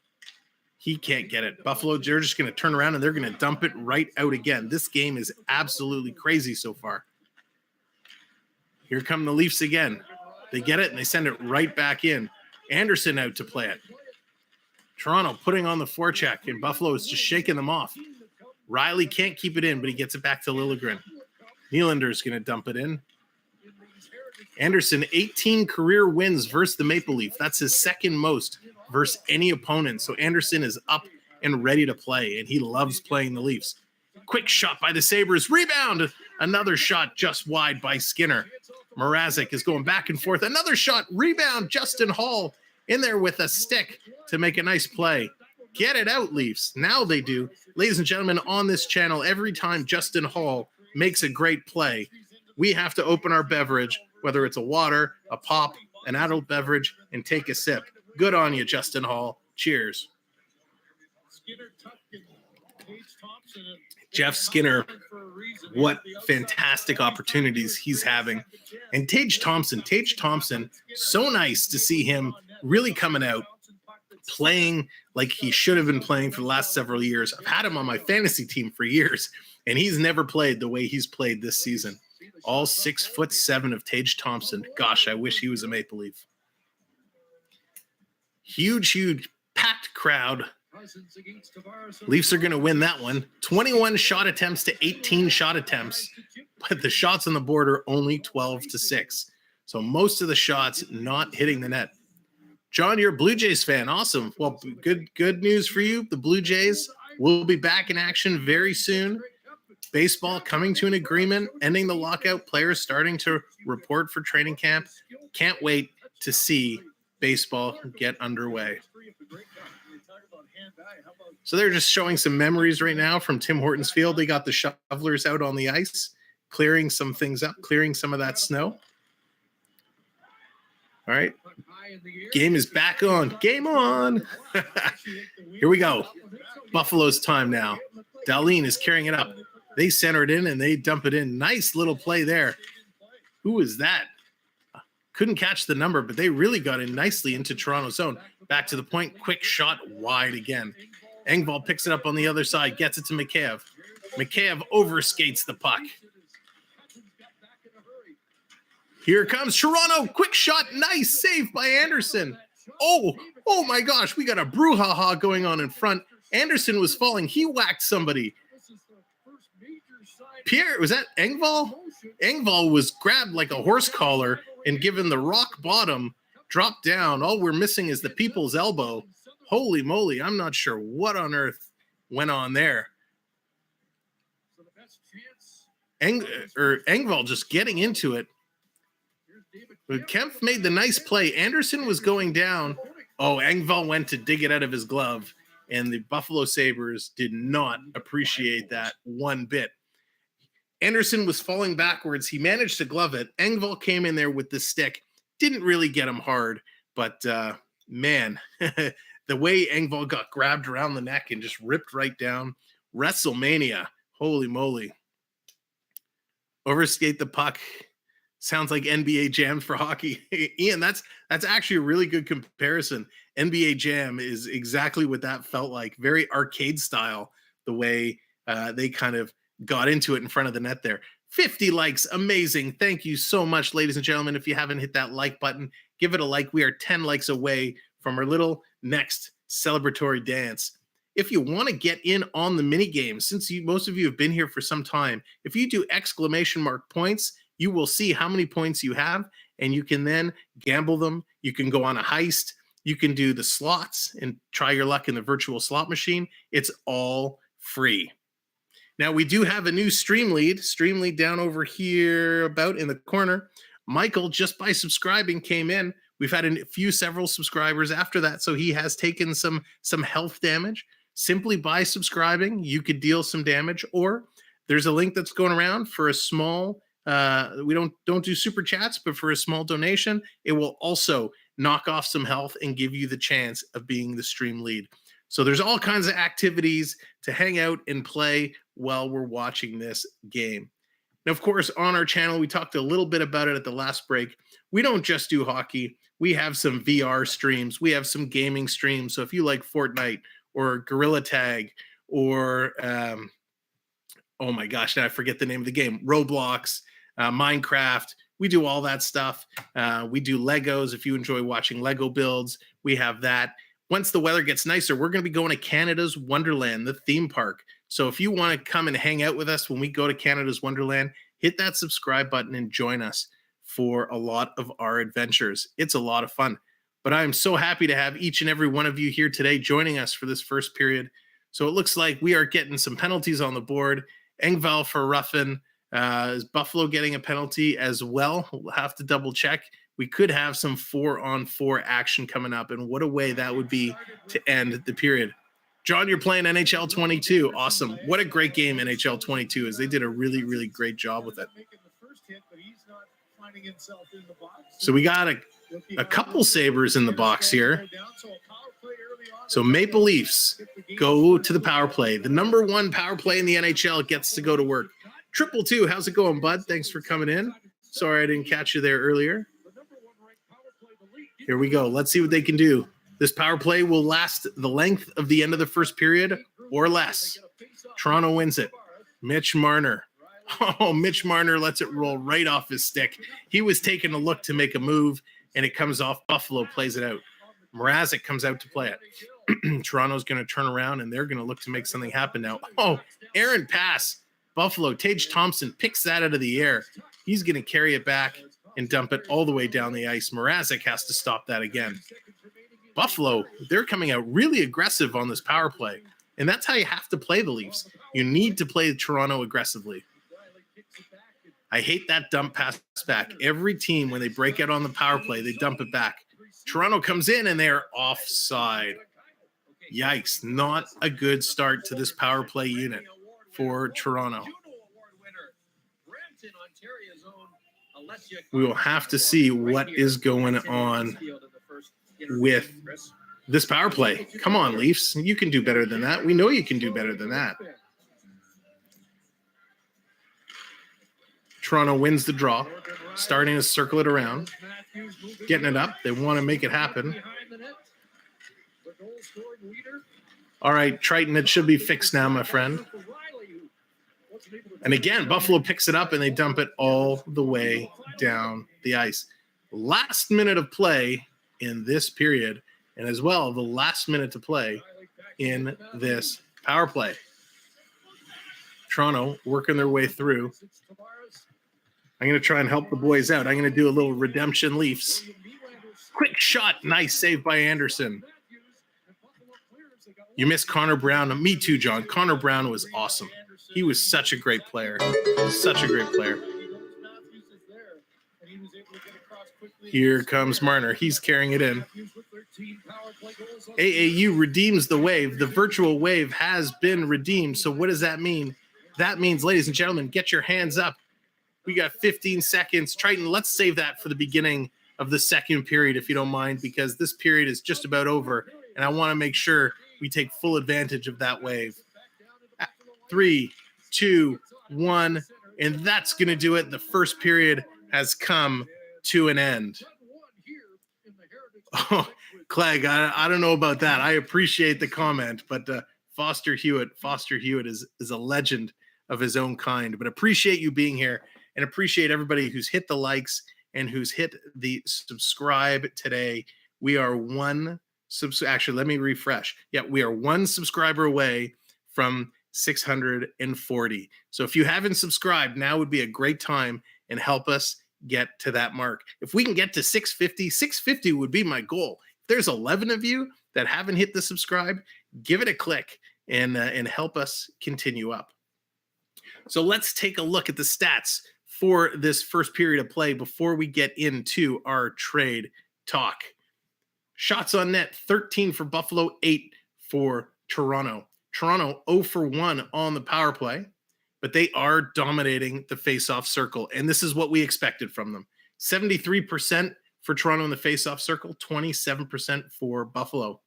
He can't get it. Buffalo, they're just going to turn around and they're going to dump it right out again. This game is absolutely crazy so far. Here come the Leafs again. They get it and they send it right back in. Anderson out to play it. Toronto putting on the forecheck, and Buffalo is just shaking them off. Riley can't keep it in, but he gets it back to Liljegren. Nylander's going to dump it in. Anderson, 18 career wins versus the Maple Leaf. That's his second most versus any opponent. So Anderson is up and ready to play, and he loves playing the Leafs. Quick shot by the Sabres. Rebound. Another shot just wide by Skinner. Mrazek is going back and forth. Another shot. Rebound. Justin Hall in there with a stick to make a nice play. Get it out, Leafs. Now they do. Ladies and gentlemen, on this channel, every time Justin Hall makes a great play, we have to open our beverage, whether it's a water, a pop, an adult beverage, and take a sip. Good on you, Justin Hall. Cheers. Jeff Skinner, what fantastic opportunities he's having. And Tage Thompson, so nice to see him really coming out, playing like he should have been playing for the last several years. I've had him on my fantasy team for years, and he's never played the way he's played this season. All 6'7" of Tage Thompson. Gosh, I wish he was a Maple Leaf. Huge, packed crowd. Leafs are going to win that one. 21 shot attempts to 18 shot attempts, but the shots on the board are only 12-6. So most of the shots not hitting the net. John, you're a Blue Jays fan. Awesome. Well, good news for you. The Blue Jays will be back in action very soon. Baseball coming to an agreement, ending the lockout. Players starting to report for training camp. Can't wait to see baseball get underway. So they're just showing some memories right now from Tim Horton's field. They got the shovelers out on the ice, clearing some things up, clearing some of that snow. All right. Game is back on. Game on. Here we go. Buffalo's time now. Dahlin is carrying it up. They center it in and they dump it in. Nice little play there. Who is that? Couldn't catch the number, but they really got in nicely into Toronto's zone. Back to the point. Quick shot wide again. Engvall picks it up on the other side. Gets it to Mikheyev. Mikheyev overskates the puck. Here comes Toronto. Quick shot. Nice save by Anderson. Oh my gosh. We got a brouhaha going on in front. Anderson was falling. He whacked somebody. Pierre, was that Engvall? Engvall was grabbed like a horse collar and given the rock bottom, dropped down. All we're missing is the people's elbow. Holy moly. I'm not sure what on earth went on there. Engvall just getting into it. But Kempf made the nice play. Anderson was going down. Oh, Engvall went to dig it out of his glove, and the Buffalo Sabres did not appreciate that one bit. Anderson was falling backwards. He managed to glove it. Engvall came in there with the stick. Didn't really get him hard, but man, the way Engvall got grabbed around the neck and just ripped right down. WrestleMania. Holy moly. Overskate the puck. Sounds like NBA Jam for hockey. Ian, that's actually a really good comparison. NBA Jam is exactly what that felt like. Very arcade style, the way they kind of got into it in front of the net there. 50 likes. Amazing. Thank you so much, ladies and gentlemen. If you haven't hit that like button, give it a like. We are 10 likes away from our little next celebratory dance. If you want to get in on the mini games, since most of you have been here for some time, if you do exclamation mark points, you will see how many points you have, and you can then gamble them. You can go on a heist. You can do the slots and try your luck in the virtual slot machine. It's all free. Now, we do have a new stream lead down over here about in the corner. Michael, just by subscribing, came in. We've had several subscribers after that, so he has taken some health damage. Simply by subscribing, you could deal some damage, or there's a link that's going around for a small, we don't do super chats, but for a small donation, it will also knock off some health and give you the chance of being the stream lead. So there's all kinds of activities to hang out and play while we're watching this game. Now, of course, on our channel, we talked a little bit about it at the last break. We don't just do hockey. We have some VR streams. We have some gaming streams. So if you like Fortnite or Gorilla Tag or, oh my gosh, now I forget the name of the game, Roblox, Minecraft, we do all that stuff. We do Legos. If you enjoy watching Lego builds, we have that. Once the weather gets nicer, we're going to be going to Canada's Wonderland, the theme park. So if you want to come and hang out with us when we go to Canada's Wonderland, hit that subscribe button and join us for a lot of our adventures. It's a lot of fun. But I'm so happy to have each and every one of you here today joining us for this first period. So it looks like we are getting some penalties on the board. Engvall for roughing. Is Buffalo getting a penalty as well? We'll have to double check. We could have some 4-on-4 action coming up, and what a way that would be to end the period. John, you're playing NHL 22. Awesome. What a great game NHL 22 is. They did a really, really great job with it. So we got a couple Sabres in the box here. So Maple Leafs go to the power play. The number one power play in the NHL gets to go to work. 222, how's it going, bud? Thanks for coming in. Sorry I didn't catch you there earlier. Here we go. Let's see what they can do. This power play will last the length of the end of the first period or less. Toronto wins it. Mitch Marner. Oh, Mitch Marner lets it roll right off his stick. He was taking a look to make a move, and it comes off. Buffalo plays it out. Mrazek comes out to play it. Toronto's going to turn around, and they're going to look to make something happen now. Oh, errant pass. Buffalo, Tage Thompson picks that out of the air. He's going to carry it back and dump it all the way down the ice. Mrazek has to stop that again. Buffalo, they're coming out really aggressive on this power play, and that's how you have to play the Leafs. You need to play Toronto aggressively. I hate that dump pass back. Every team, when they break out on the power play, they dump it back. Toronto comes in, and they're offside. Yikes, not a good start to this power play unit for Toronto. We will have to see what is going on with this power play. Come on, Leafs. You can do better than that. We know you can do better than that. Toronto wins the draw, starting to circle it around, getting it up. They want to make it happen. All right, Triton, it should be fixed now, my friend. And again, Buffalo picks it up, and they dump it all the way down the ice. Last minute of play in this period, and as well, the last minute to play in this power play. Toronto working their way through. I'm going to try and help the boys out. I'm going to do a little redemption Leafs. Quick shot. Nice save by Anderson. You missed Connor Brown. Me too, John. Connor Brown was awesome. He was such a great player. Such a great player. Here comes Marner. He's carrying it in. AAU redeems the wave. The virtual wave has been redeemed. So what does that mean? That means, ladies and gentlemen, get your hands up. We got 15 seconds. Triton, let's save that for the beginning of the second period, if you don't mind, because this period is just about over, and I want to make sure we take full advantage of that wave. 3, 2, 1, and that's going to do it. The first period has come to an end. Oh, Clegg, I don't know about that. I appreciate the comment, but Foster Hewitt is a legend of his own kind. But appreciate you being here, and appreciate everybody who's hit the likes and who's hit the subscribe today. We are actually, let me refresh. Yeah, we are one subscriber away from 640. So if you haven't subscribed, now would be a great time, and help us get to that mark. If we can get to 650 would be my goal. If there's 11 of you that haven't hit the subscribe, give it a click and help us continue up. So let's take a look at the stats for this first period of play before we get into our trade talk. Shots on net, 13 for Buffalo, 8 for Toronto. Toronto 0 for 1 on the power play, but they are dominating the face-off circle, and this is what we expected from them. 73% for Toronto in the face-off circle, 27% for Buffalo.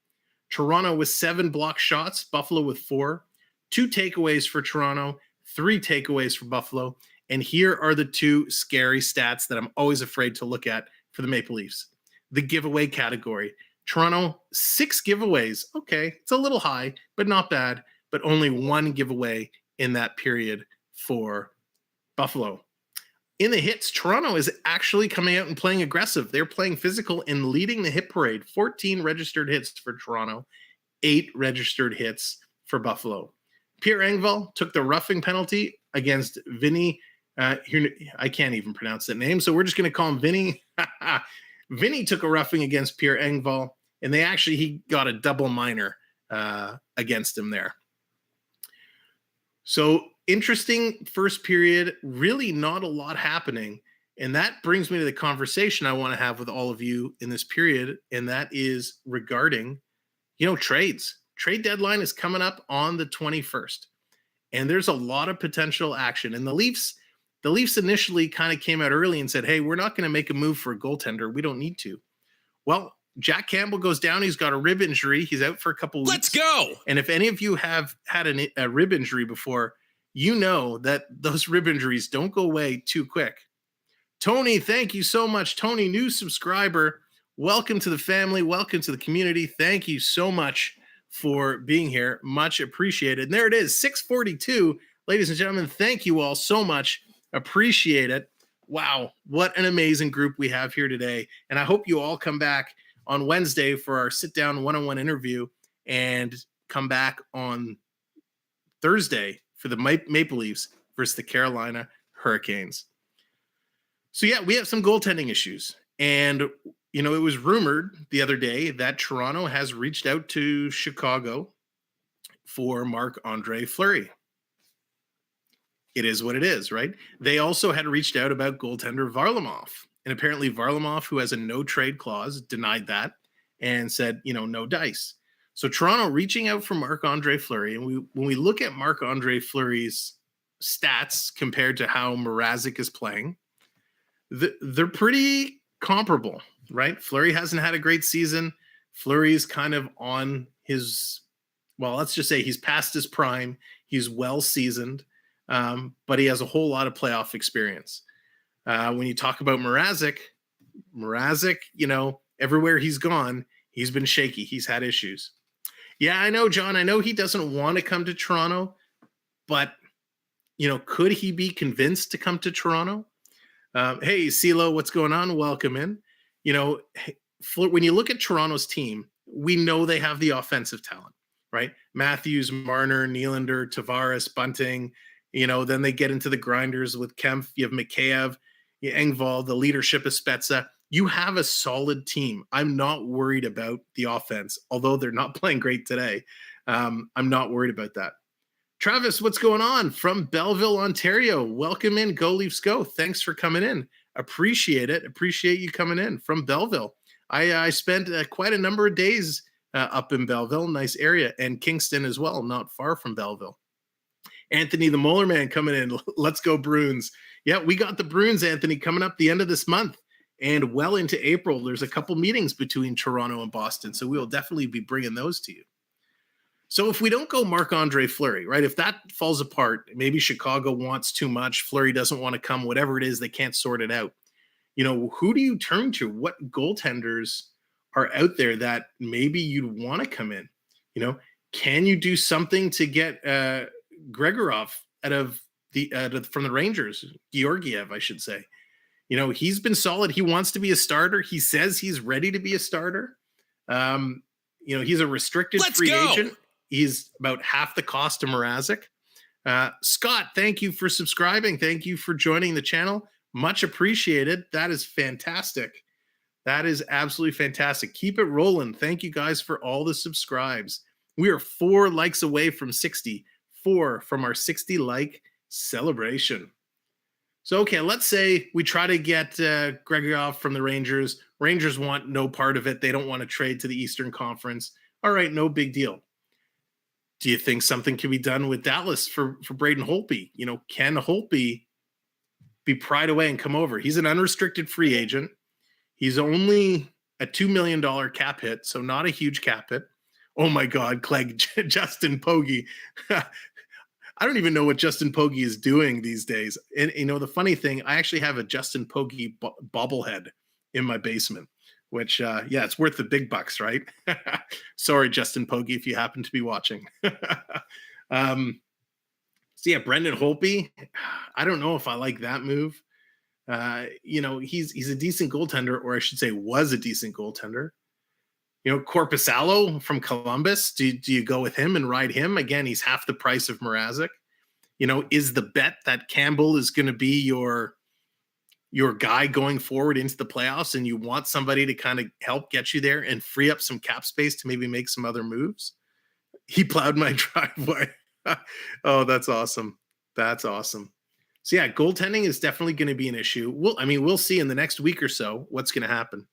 Toronto with 7 block shots, Buffalo with 4. 2 takeaways for Toronto, 3 takeaways for Buffalo, and here are the 2 scary stats that I'm always afraid to look at for the Maple Leafs. The giveaway category. Toronto, 6 giveaways. Okay, it's a little high, but not bad, but only 1 giveaway in that period for Buffalo. In the hits, Toronto is actually coming out and playing aggressive. They're playing physical and leading the hit parade. 14 registered hits for Toronto, 8 registered hits for Buffalo. Pierre Engvall took the roughing penalty against Vinny. I can't even pronounce that name, so we're just going to call him Vinny. Vinny took a roughing against Pierre Engvall, and he got a double minor against him there. So interesting first period, really not a lot happening. And that brings me to the conversation I want to have with all of you in this period. And that is regarding, trades. Trade deadline is coming up on the 21st. And there's a lot of potential action. And the Leafs initially kind of came out early and said, hey, we're not going to make a move for a goaltender. We don't need to. Well, Jack Campbell goes down. He's got a rib injury. He's out for a couple weeks. Let's go. And if any of you have had a rib injury before, you know that those rib injuries don't go away too quick. Tony, thank you so much. Tony, new subscriber. Welcome to the family. Welcome to the community. Thank you so much for being here. Much appreciated. And there it is, 642. Ladies and gentlemen, thank you all so much. Appreciate it. Wow, what an amazing group we have here today. And I hope you all come back on Wednesday for our sit-down one-on-one interview, and come back on Thursday for the Maple Leafs versus the Carolina Hurricanes. So yeah, we have some goaltending issues. And, it was rumored the other day that Toronto has reached out to Chicago for Marc-Andre Fleury. It is what it is, right? They also had reached out about goaltender Varlamov. And apparently Varlamov, who has a no-trade clause, denied that and said, no dice. So Toronto reaching out for Marc-Andre Fleury. And when we look at Marc-Andre Fleury's stats compared to how Mrazek is playing, they're pretty comparable, right? Fleury hasn't had a great season. Fleury's kind of on his, let's just say he's past his prime. He's well-seasoned, but he has a whole lot of playoff experience. When you talk about Mrazek, everywhere he's gone, he's been shaky. He's had issues. Yeah, I know, John. I know he doesn't want to come to Toronto, but, could he be convinced to come to Toronto? Hey, CeeLo, what's going on? Welcome in. When you look at Toronto's team, we know they have the offensive talent, right? Matthews, Marner, Nylander, Tavares, Bunting. Then they get into the grinders with Kempf. You have Mikheyev, Engvall, the leadership of Spezza. You have a solid team. I'm not worried about the offense, although they're not playing great today. I'm not worried about that. Travis, what's going on from Belleville, Ontario? Welcome in. Go Leafs Go. Thanks for coming in. Appreciate it. Appreciate you coming in from Belleville. I spent quite a number of days up in Belleville, nice area, and Kingston as well, not far from Belleville. Anthony, the Molar Man, coming in. Let's go Bruins. Yeah, we got the Bruins, Anthony, coming up the end of this month and well into April. There's a couple meetings between Toronto and Boston, so we'll definitely be bringing those to you. So if we don't go Marc-Andre Fleury, right, if that falls apart, maybe Chicago wants too much, Fleury doesn't want to come, whatever it is, they can't sort it out. who do you turn to? What goaltenders are out there that maybe you'd want to come in? Can you do something to get Gregorov from the Rangers? Georgiev, I should say. He's been solid. He wants to be a starter. He says he's ready to be a starter. He's a restricted free agent. He's about half the cost of Mrazek. Scott, thank you for subscribing. Thank you for joining the channel. Much appreciated. That is fantastic. That is absolutely fantastic. Keep it rolling. Thank you guys for all the subscribes. We are 4 likes away from 60. 4 from our 60 like celebration. So, okay, let's say we try to get Gregorov from the Rangers. Rangers want no part of it. They don't want to trade to the Eastern Conference. All right, no big deal. Do you think something can be done with Dallas for Braden Holtby? Can Holtby be pried away and come over? He's an unrestricted free agent. He's only a $2 million cap hit, so not a huge cap hit. Oh my God, Clegg, Justin Pogge. I don't even know what Justin Pogge is doing these days. And the funny thing, I actually have a Justin Pogge bobblehead in my basement, which, it's worth the big bucks, right? Sorry, Justin Pogge, if you happen to be watching. Brendan Holtby, I don't know if I like that move. He's a decent goaltender, or I should say was a decent goaltender. Korpisalo from Columbus, do you go with him and ride him? Again, he's half the price of Mrazek. Is the bet that Campbell is going to be your guy going forward into the playoffs, and you want somebody to kind of help get you there and free up some cap space to maybe make some other moves? He plowed my driveway. Oh, that's awesome. That's awesome. So yeah, goaltending is definitely going to be an issue. We'll see in the next week or so what's going to happen.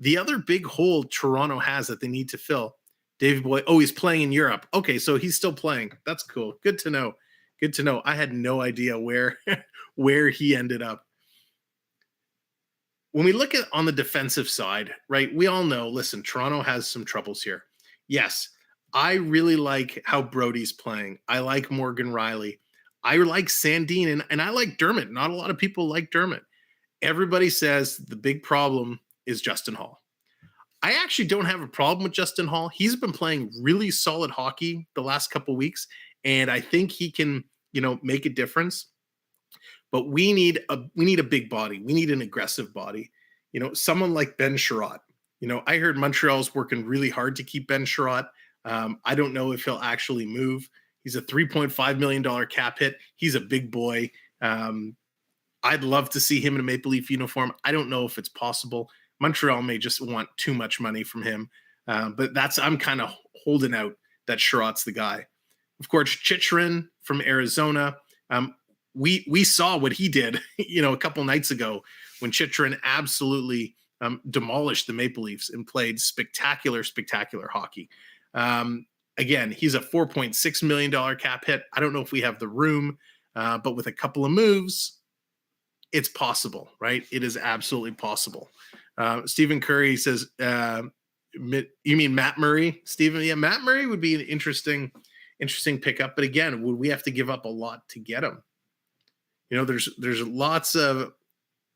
The other big hole Toronto has that they need to fill, David Boy. Oh, he's playing in Europe. Okay, so he's still playing. That's cool. Good to know. Good to know. I had no idea where he ended up. When we look at on the defensive side, right, we all know, listen, Toronto has some troubles here. Yes, I really like how Brody's playing. I like Morgan Rielly. I like Sandin, and I like Dermott. Not a lot of people like Dermott. Everybody says the big problem is Justin Hall. I actually don't have a problem with Justin Hall. He's been playing really solid hockey the last couple of weeks, and I think he can, make a difference. But we need a big body. We need an aggressive body. Someone like Ben Sherratt. I heard Montreal's working really hard to keep Ben Sherratt. I don't know if he'll actually move. He's a $3.5 million cap hit. He's a big boy. I'd love to see him in a Maple Leaf uniform. I don't know if it's possible. Montreal may just want too much money from him. But I'm kind of holding out that Sherratt's the guy. Of course, Chychrun from Arizona. We saw what he did, a couple nights ago when Chychrun absolutely demolished the Maple Leafs and played spectacular hockey. Again, he's a $4.6 million cap hit. I don't know if we have the room, but with a couple of moves, it's possible, right? It is absolutely possible. Stephen Curry says, you mean Matt Murray, Stephen? Yeah, Matt Murray would be an interesting pickup. But again, would we have to give up a lot to get him? There's lots of,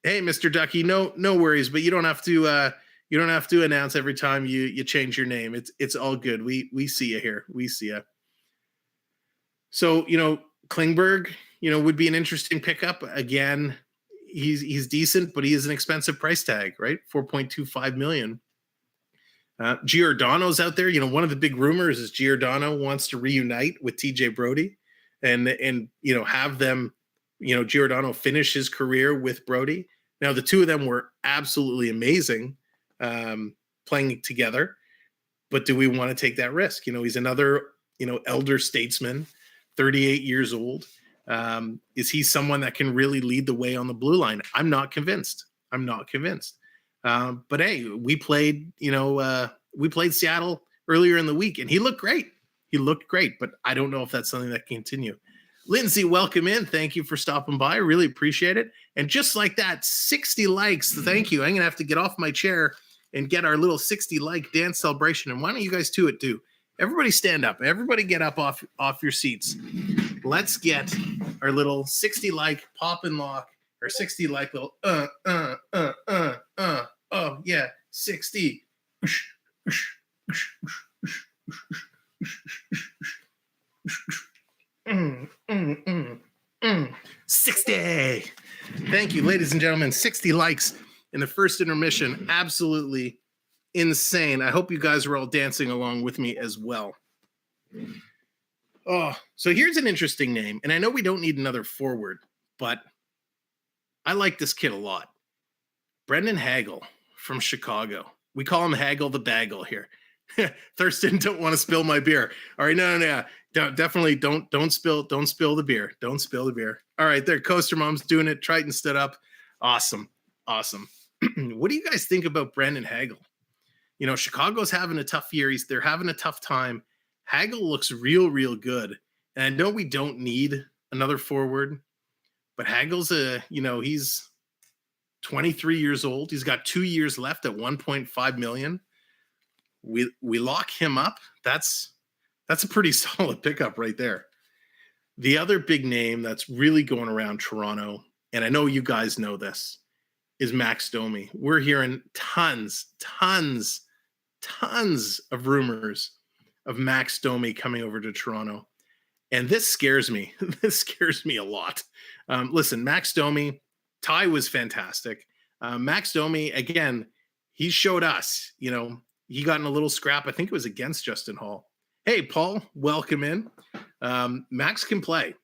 hey, Mr. Ducky, no worries, but you don't have to announce every time you change your name. It's all good. We see you here. We see you. So, Klingberg, would be an interesting pickup. Again, he's decent, but he is an expensive price tag, right? $4.25 million. Giordano's out there. One of the big rumors is Giordano wants to reunite with TJ Brody and have them, Giordano finish his career with Brody. Now, the two of them were absolutely amazing playing together, but do we want to take that risk? He's another, elder statesman, 38 years old. Is he someone that can really lead the way on the blue line? I'm not convinced. But hey, we played Seattle earlier in the week and he looked great. But I don't know if that's something that can continue. Lindsay, welcome in. Thank you for stopping by. I really appreciate it. And just like that, 60 likes. Thank you. I'm going to have to get off my chair and get our little 60 like dance celebration. And why don't you guys do it too? Everybody stand up. Everybody get up off your seats. Let's get our little 60 like pop and lock or 60 like little 60. 60. Thank you, ladies and gentlemen. 60 likes in the first intermission. Absolutely insane. I hope you guys are all dancing along with me as well. Oh, so here's an interesting name. And I know we don't need another forward, but I like this kid a lot. Brendan Hagel from Chicago. We call him Hagel the Bagel here. Thurston, don't want to spill my beer. All right, no. Definitely don't spill the beer. Don't spill the beer. All right, there, Coaster Mom's doing it. Triton stood up. Awesome. What do you guys think about Brendan Hagel? You know, Chicago's having a tough year. They're having a tough time. Hagel looks real good. And I know we don't need another forward, but Hagel's he's 23 years old. He's got 2 years left at $1.5 million. We lock him up. That's a pretty solid pickup right there. The other big name that's really going around Toronto, and I know you guys know this, is Max Domi. We're hearing tons of rumors of Max Domi coming over to Toronto. And this scares me. This scares me a lot. Listen, Max Domi, Ty was fantastic. Max Domi, again, he showed us, he got in a little scrap. I think it was against Justin Hall. Hey, Paul, welcome in. Max can play.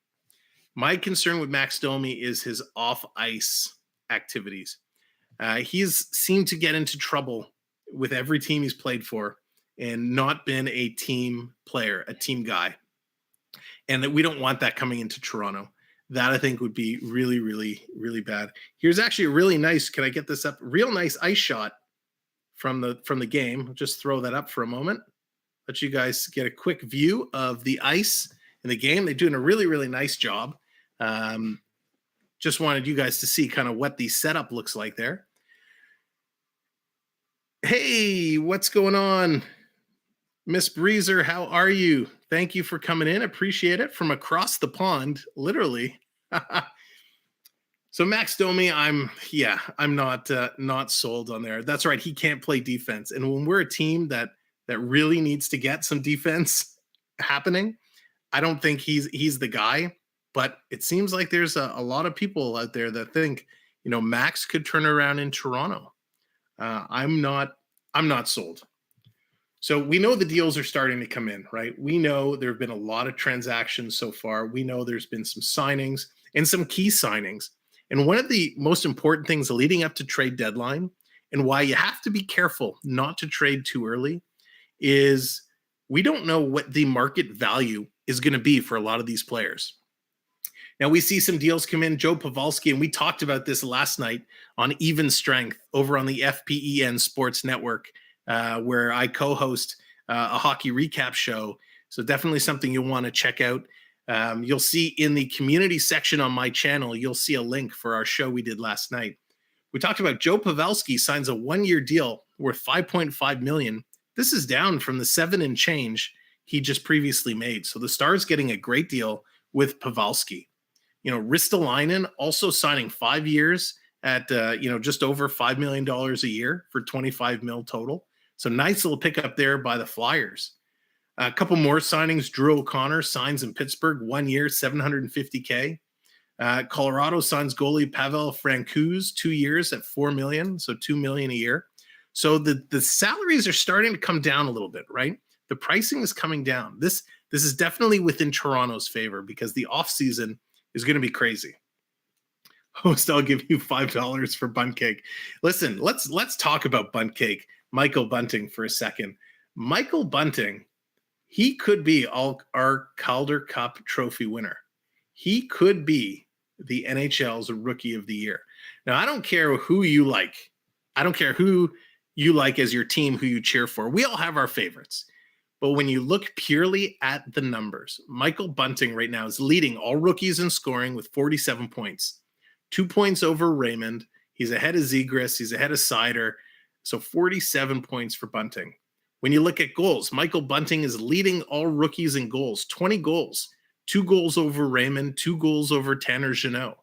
My concern with Max Domi is his off-ice activities. He's seemed to get into trouble with every team he's played for and not been a team player, a team guy. And that we don't want that coming into Toronto. That I think would be really bad. Here's actually a really nice, can I get this up? Real nice ice shot from the game. I'll just throw that up for a moment. Let you guys get a quick view of the ice in the game. They're doing a really nice job. Just wanted you guys to see kind of what the setup looks like there. Hey, what's going on? Miss Breezer, how are you? Thank you for coming in. Appreciate it. From across the pond, literally. So Max Domi, I'm not sold on there. That's right. He can't play defense. And when we're a team that really needs to get some defense happening, I don't think he's the guy. But it seems like there's a lot of people out there that think, Max could turn around in Toronto. I'm not sold. So we know the deals are starting to come in, right? We know there have been a lot of transactions so far. We know there's been some signings and some key signings. And one of the most important things leading up to trade deadline and why you have to be careful not to trade too early is we don't know what the market value is going to be for a lot of these players. Now we see some deals come in. Joe Pavelski, and we talked about this last night on Even Strength over on the FPEN Sports Network, where I co-host a hockey recap show. So definitely something you'll want to check out. You'll see in the community section on my channel, you'll see a link for our show we did last night. We talked about Joe Pavelski signs a 1-year deal worth $5.5 million. This is down from the 7 and change he just previously made. So the Stars getting a great deal with Pavelski. Ristolainen also signing 5 years at just over $5 million a year for $25 million total. So nice little pickup there by the Flyers. A couple more signings. Drew O'Connor signs in Pittsburgh, 1 year, $750K. Colorado signs goalie Pavel Francouz, 2 years at $4 million, so $2 million a year. So the salaries are starting to come down a little bit, right? The pricing is coming down. This is definitely within Toronto's favor because the offseason is going to be crazy. Host, I'll give you $5 for bunt cake. Listen, let's talk about bunt cake. Michael Bunting for a second. Michael Bunting, he could be our Calder Cup trophy winner. He could be the NHL's Rookie of the Year. Now, I don't care who you like. I don't care who you like as your team, who you cheer for. We all have our favorites. But when you look purely at the numbers, Michael Bunting right now is leading all rookies in scoring with 47 points. 2 points over Raymond. He's ahead of Zegras. He's ahead of Sider. So 47 points for Bunting. When you look at goals, Michael Bunting is leading all rookies in goals, 20 goals, 2 goals over Raymond, 2 goals over Tanner Jeannot.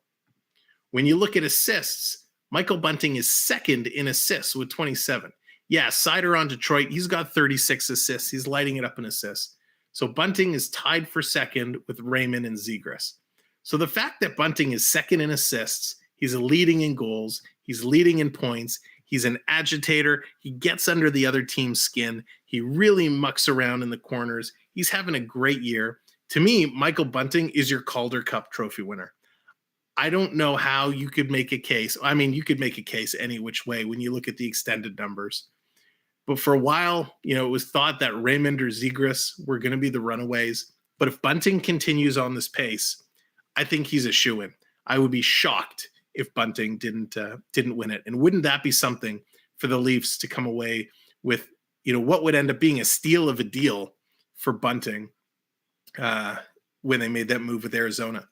When you look at assists, Michael Bunting is second in assists with 27. Yeah, Sider on Detroit. He's got 36 assists. He's lighting it up in assists. So Bunting is tied for second with Raymond and Zegras. So the fact that Bunting is second in assists, he's leading in goals, he's leading in points, he's an agitator, he gets under the other team's skin, he really mucks around in the corners, he's having a great year. To me, Michael Bunting is your Calder Cup trophy winner. I don't know how you could make a case. I mean, you could make a case any which way when you look at the extended numbers. But for a while, it was thought that Raymond or Zegras were going to be the runaways. But if Bunting continues on this pace, I think he's a shoo-in. I would be shocked if Bunting didn't win it. And wouldn't that be something for the Leafs to come away with, what would end up being a steal of a deal for Bunting when they made that move with Arizona.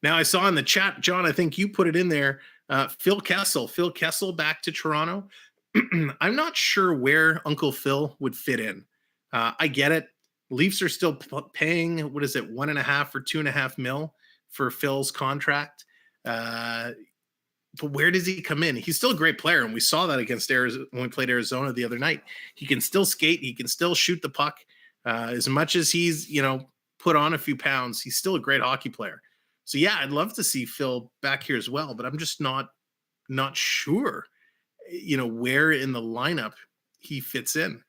Now, I saw in the chat, John, I think you put it in there, Phil Kessel back to Toronto. I'm not sure where Uncle Phil would fit in. I get it. Leafs are still paying, what is it, 1.5 or 2.5 mil for Phil's contract. But where does he come in? He's still a great player, and we saw that against Arizona when we played Arizona the other night. He can still skate. He can still shoot the puck. As much as he's, put on a few pounds, he's still a great hockey player. So, yeah, I'd love to see Phil back here as well, but I'm just not sure where in the lineup he fits in.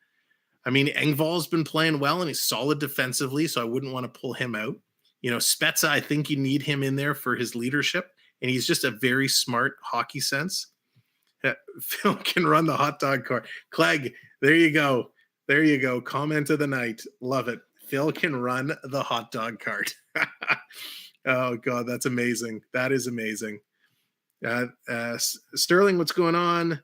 I mean, Engvall's been playing well and he's solid defensively, so I wouldn't want to pull him out. Spezza, I think you need him in there for his leadership, and he's just a very smart hockey sense. Phil can run the hot dog cart. Clegg, there you go. There you go. Comment of the night. Love it. Phil can run the hot dog cart. Oh, God, that's amazing. That is amazing. Sterling, what's going on?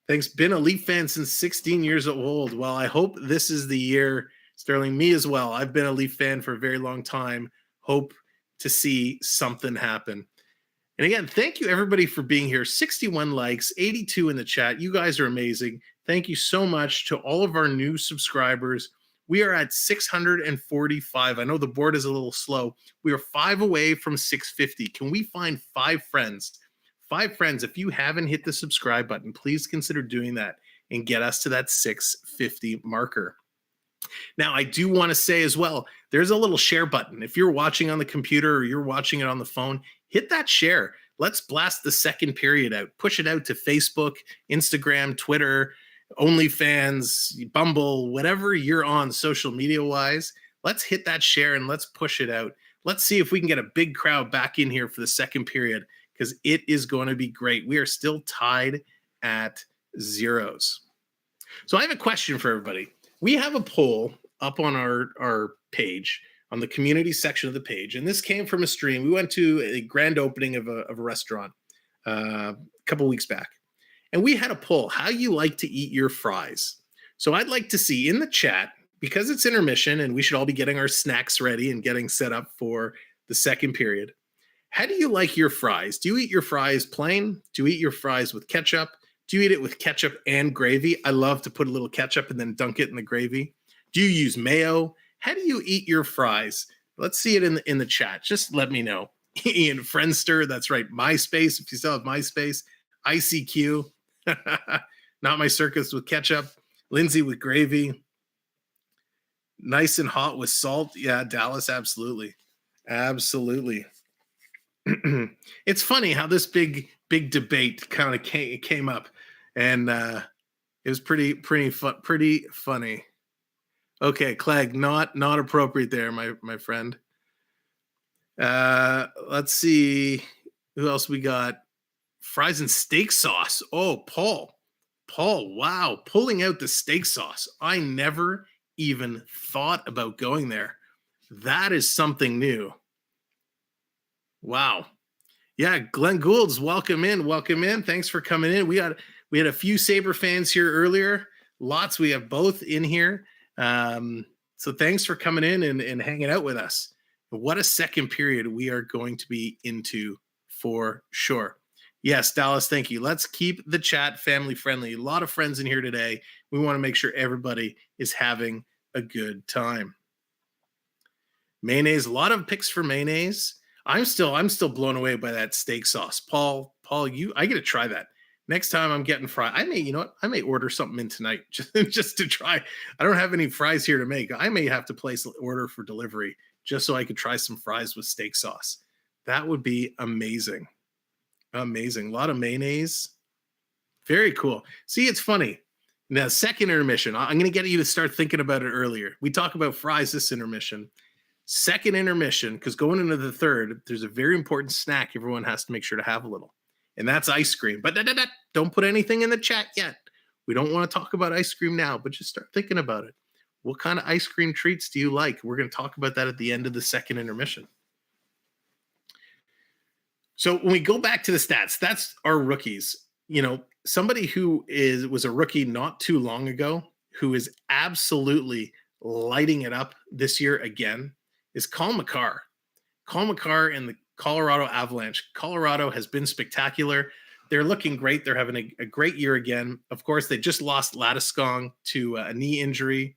Thanks. Been a Leaf fan since 16 years old. Well, I hope this is the year, Sterling. Me as well. I've been a Leaf fan for a very long time. Hope to see something happen. And again, thank you everybody for being here. 61 likes, 82 in the chat. You guys are amazing. Thank you so much to all of our new subscribers. We are at 645. I know the board is a little slow. We are 5 away from 650. Can we find 5 friends? 5 friends. If you haven't hit the subscribe button, please consider doing that and get us to that 650 marker. Now, I do want to say as well, there's a little share button. If you're watching on the computer or you're watching it on the phone, hit that share. Let's blast the second period out. Push it out to Facebook, Instagram, Twitter, OnlyFans, Bumble, whatever you're on social media-wise. Let's hit that share and let's push it out. Let's see if we can get a big crowd back in here for the second period, because it is going to be great. We are still tied at 0s. So I have a question for everybody. We have a poll up on our page, on the community section of the page, and this came from a stream. We went to a grand opening of a restaurant a couple weeks back, and we had a poll, how you like to eat your fries. So I'd like to see in the chat, because it's intermission and we should all be getting our snacks ready and getting set up for the second period, how do you like your fries? Do you eat your fries plain? Do you eat your fries with ketchup? Do you eat it with ketchup and gravy? I love to put a little ketchup and then dunk it in the gravy. Do you use mayo? How do you eat your fries? Let's see it in the chat. Just let me know. Ian Friendster, that's right. MySpace, if you still have MySpace. ICQ, Not My Circus with ketchup. Lindsay with gravy. Nice and hot with salt. Yeah, Dallas, absolutely. Absolutely. It's funny how this big debate kind of came up, and it was pretty funny. Okay, Clegg, not appropriate there, my friend. Let's see who else we got. Fries and steak sauce. Oh, Paul, wow, pulling out the steak sauce. I never even thought about going there. That is something new. Wow. Yeah, Glenn Gould's welcome in. Thanks for coming in. We had a few Sabre fans here earlier. Lots. We have both in here. So thanks for coming in and hanging out with us. What a second period we are going to be into for sure. Yes, Dallas, thank you. Let's keep the chat family friendly. A lot of friends in here today. We want to make sure everybody is having a good time. Mayonnaise, a lot of picks for mayonnaise. I'm still blown away by that steak sauce. Paul, I got to try that. Next time I'm getting fries, I may order something in tonight just to try. I don't have any fries here to make. I may have to place an order for delivery just so I could try some fries with steak sauce. That would be amazing. Amazing. A lot of mayonnaise. Very cool. See, it's funny. Now, second intermission, I'm going to get you to start thinking about it earlier. We talk about fries this intermission. Second intermission, because going into the third, there's a very important snack everyone has to make sure to have a little, and that's ice cream. But don't put anything in the chat yet. We don't want to talk about ice cream now, but just start thinking about it. What kind of ice cream treats do you like? We're going to talk about that at the end of the second intermission. So when we go back to the stats, that's our rookies. Somebody who was a rookie not too long ago, who is absolutely lighting it up this year again, is Cale Makar. Cale Makar and the Colorado Avalanche. Colorado has been spectacular. They're looking great. They're having a great year again. Of course, they just lost Landeskog to a knee injury,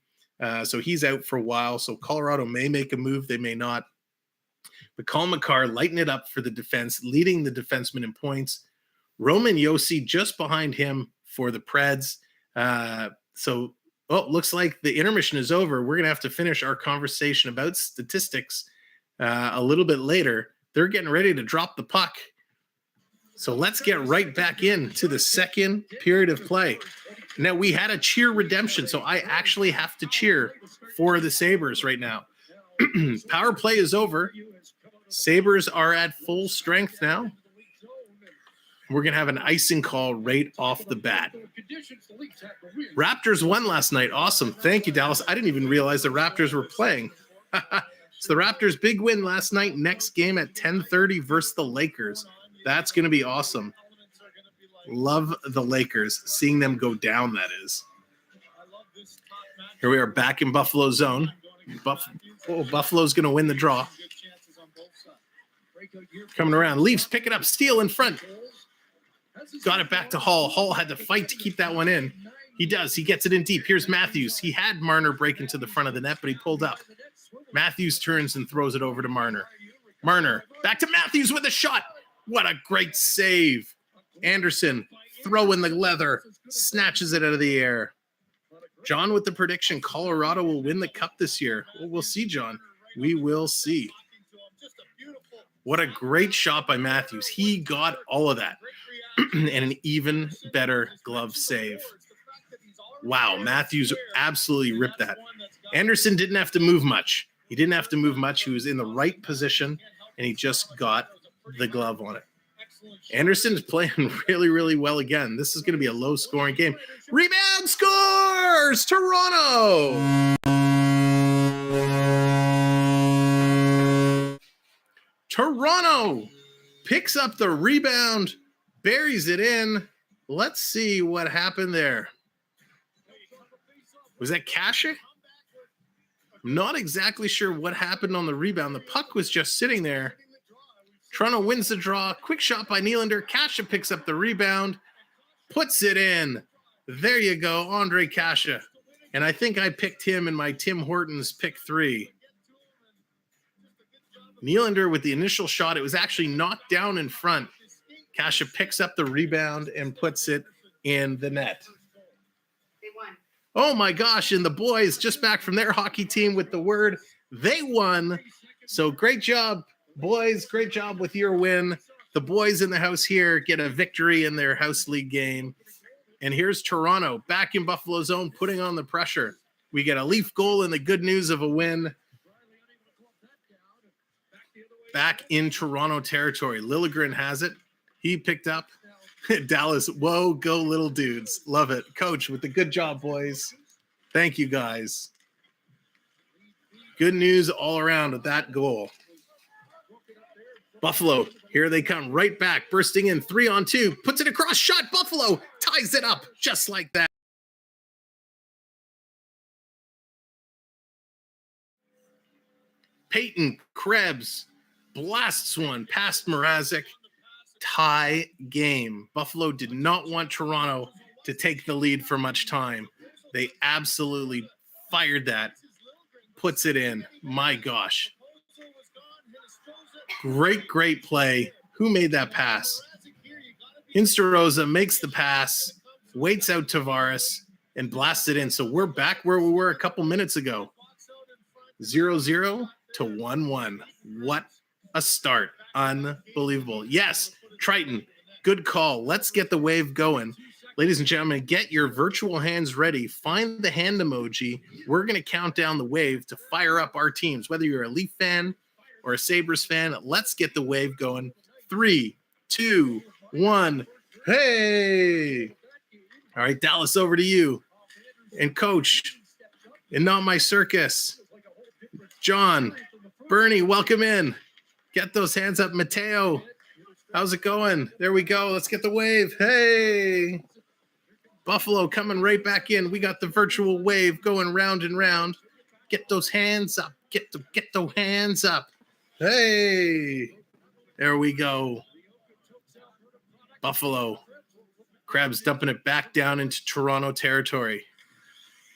so he's out for a while. So Colorado may make a move. They may not. But Cale Makar lighting it up for the defense, leading the defenseman in points. Roman Josi just behind him for the Preds. Looks like the intermission is over. We're going to have to finish our conversation about statistics a little bit later. They're getting ready to drop the puck. So let's get right back into the second period of play. Now, we had a cheer redemption, so I actually have to cheer for the Sabres right now. Power play is over. Sabres are at full strength now. We're going to have an icing call right off the bat. Raptors won last night. Awesome. Thank you, Dallas. I didn't even realize the Raptors were playing. So the Raptors' big win last night. Next game at 10:30 versus the Lakers. That's going to be awesome. Love the Lakers. Seeing them go down, that is. Here we are back in Buffalo zone. Buffalo's going to win the draw. Coming around. Leafs pick it up. Steal in front. Got it back to Hall. Hall had to fight to keep that one in. He does. He gets it in deep. Here's Matthews. He had Marner break into the front of the net, but he pulled up. Matthews turns and throws it over to Marner. Marner back to Matthews with a shot. What a great save. Anderson throwing the leather. Snatches it out of the air. John with the prediction. Colorado will win the cup this year. Well, we'll see, John. We will see. What a great shot by Matthews. He got all of that. And an even better glove save. Wow, Matthews absolutely ripped that. Anderson didn't have to move much. He didn't have to move much. He was in the right position, and he just got the glove on it. Anderson's playing really, really well again. This is going to be a low-scoring game. Rebound scores! Toronto! Toronto picks up the rebound, buries it in. Let's see what happened there. Was that Kasha? I'm not exactly sure what happened on the rebound. The puck was just sitting there. Toronto wins the draw. Quick shot by Nylander. Kasha picks up the rebound, puts it in. There you go, Andre Kasha. And I think I picked him in my Tim Hortons pick 3. Nylander with the initial shot. It was actually knocked down in front. Kasha picks up the rebound and puts it in the net. They won. Oh my gosh, and the boys just back from their hockey team with the word they won. So great job, boys. Great job with your win. The boys in the house here get a victory in their house league game. And here's Toronto back in Buffalo zone, putting on the pressure. We get a Leaf goal and the good news of a win. Back in Toronto territory. Liljegren has it. He picked up. Dallas, whoa, go little dudes. Love it. Coach with the good job, boys. Thank you, guys. Good news all around with that goal. Buffalo, here they come right back, bursting in 3-on-2. Puts it across, shot. Buffalo ties it up just like that. Peyton Krebs blasts one past Mrazek. Tie game. Buffalo did not want Toronto to take the lead for much time. They absolutely fired that. Puts it in. My gosh. Great, great play. Who made that pass? Instarosa makes the pass, waits out Tavares, and blasts it in. So we're back where we were a couple minutes ago. 0-0 to 1-1. What a start. Unbelievable. Yes, Triton, good call. Let's get the wave going. Ladies and gentlemen, get your virtual hands ready. Find the hand emoji. We're going to count down the wave to fire up our teams. Whether you're a Leaf fan or a Sabres fan, let's get the wave going. 3, 2, 1. Hey! All right, Dallas, over to you. And Coach, and not my circus. John, Bernie, welcome in. Get those hands up. Mateo, how's it going? There we go. Let's get the wave. Hey! Buffalo coming right back in. We got the virtual wave going round and round. Get those hands up. Get those hands up. Hey! There we go. Buffalo. Crabs dumping it back down into Toronto territory.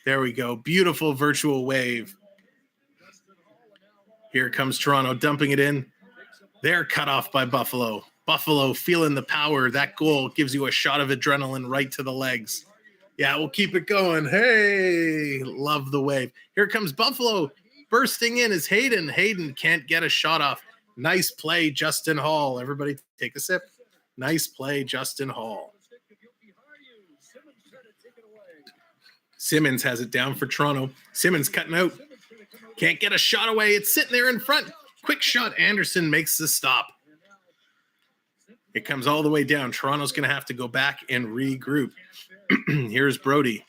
There we go. Beautiful virtual wave. Here comes Toronto dumping it in. They're cut off by Buffalo. Buffalo feeling the power. That goal gives you a shot of adrenaline right to the legs. Yeah, we'll keep it going. Hey, love the wave. Here comes Buffalo. Bursting in is Hayden. Hayden can't get a shot off. Nice play, Justin Hall. Everybody take a sip. Nice play, Justin Hall. Simmons has it down for Toronto. Simmons cutting out. Can't get a shot away. It's sitting there in front. Quick shot. Anderson makes the stop. It comes all the way down. Toronto's going to have to go back and regroup. Here's Brody.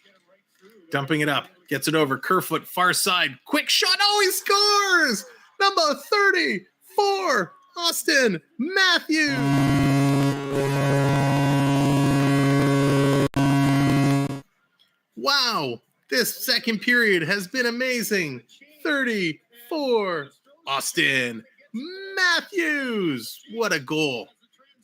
Dumping it up. Gets it over. Kerfoot, far side. Quick shot. Oh, he scores! Number 34, Austin Matthews. Wow, this second period has been amazing. 34, Austin Matthews. What a goal.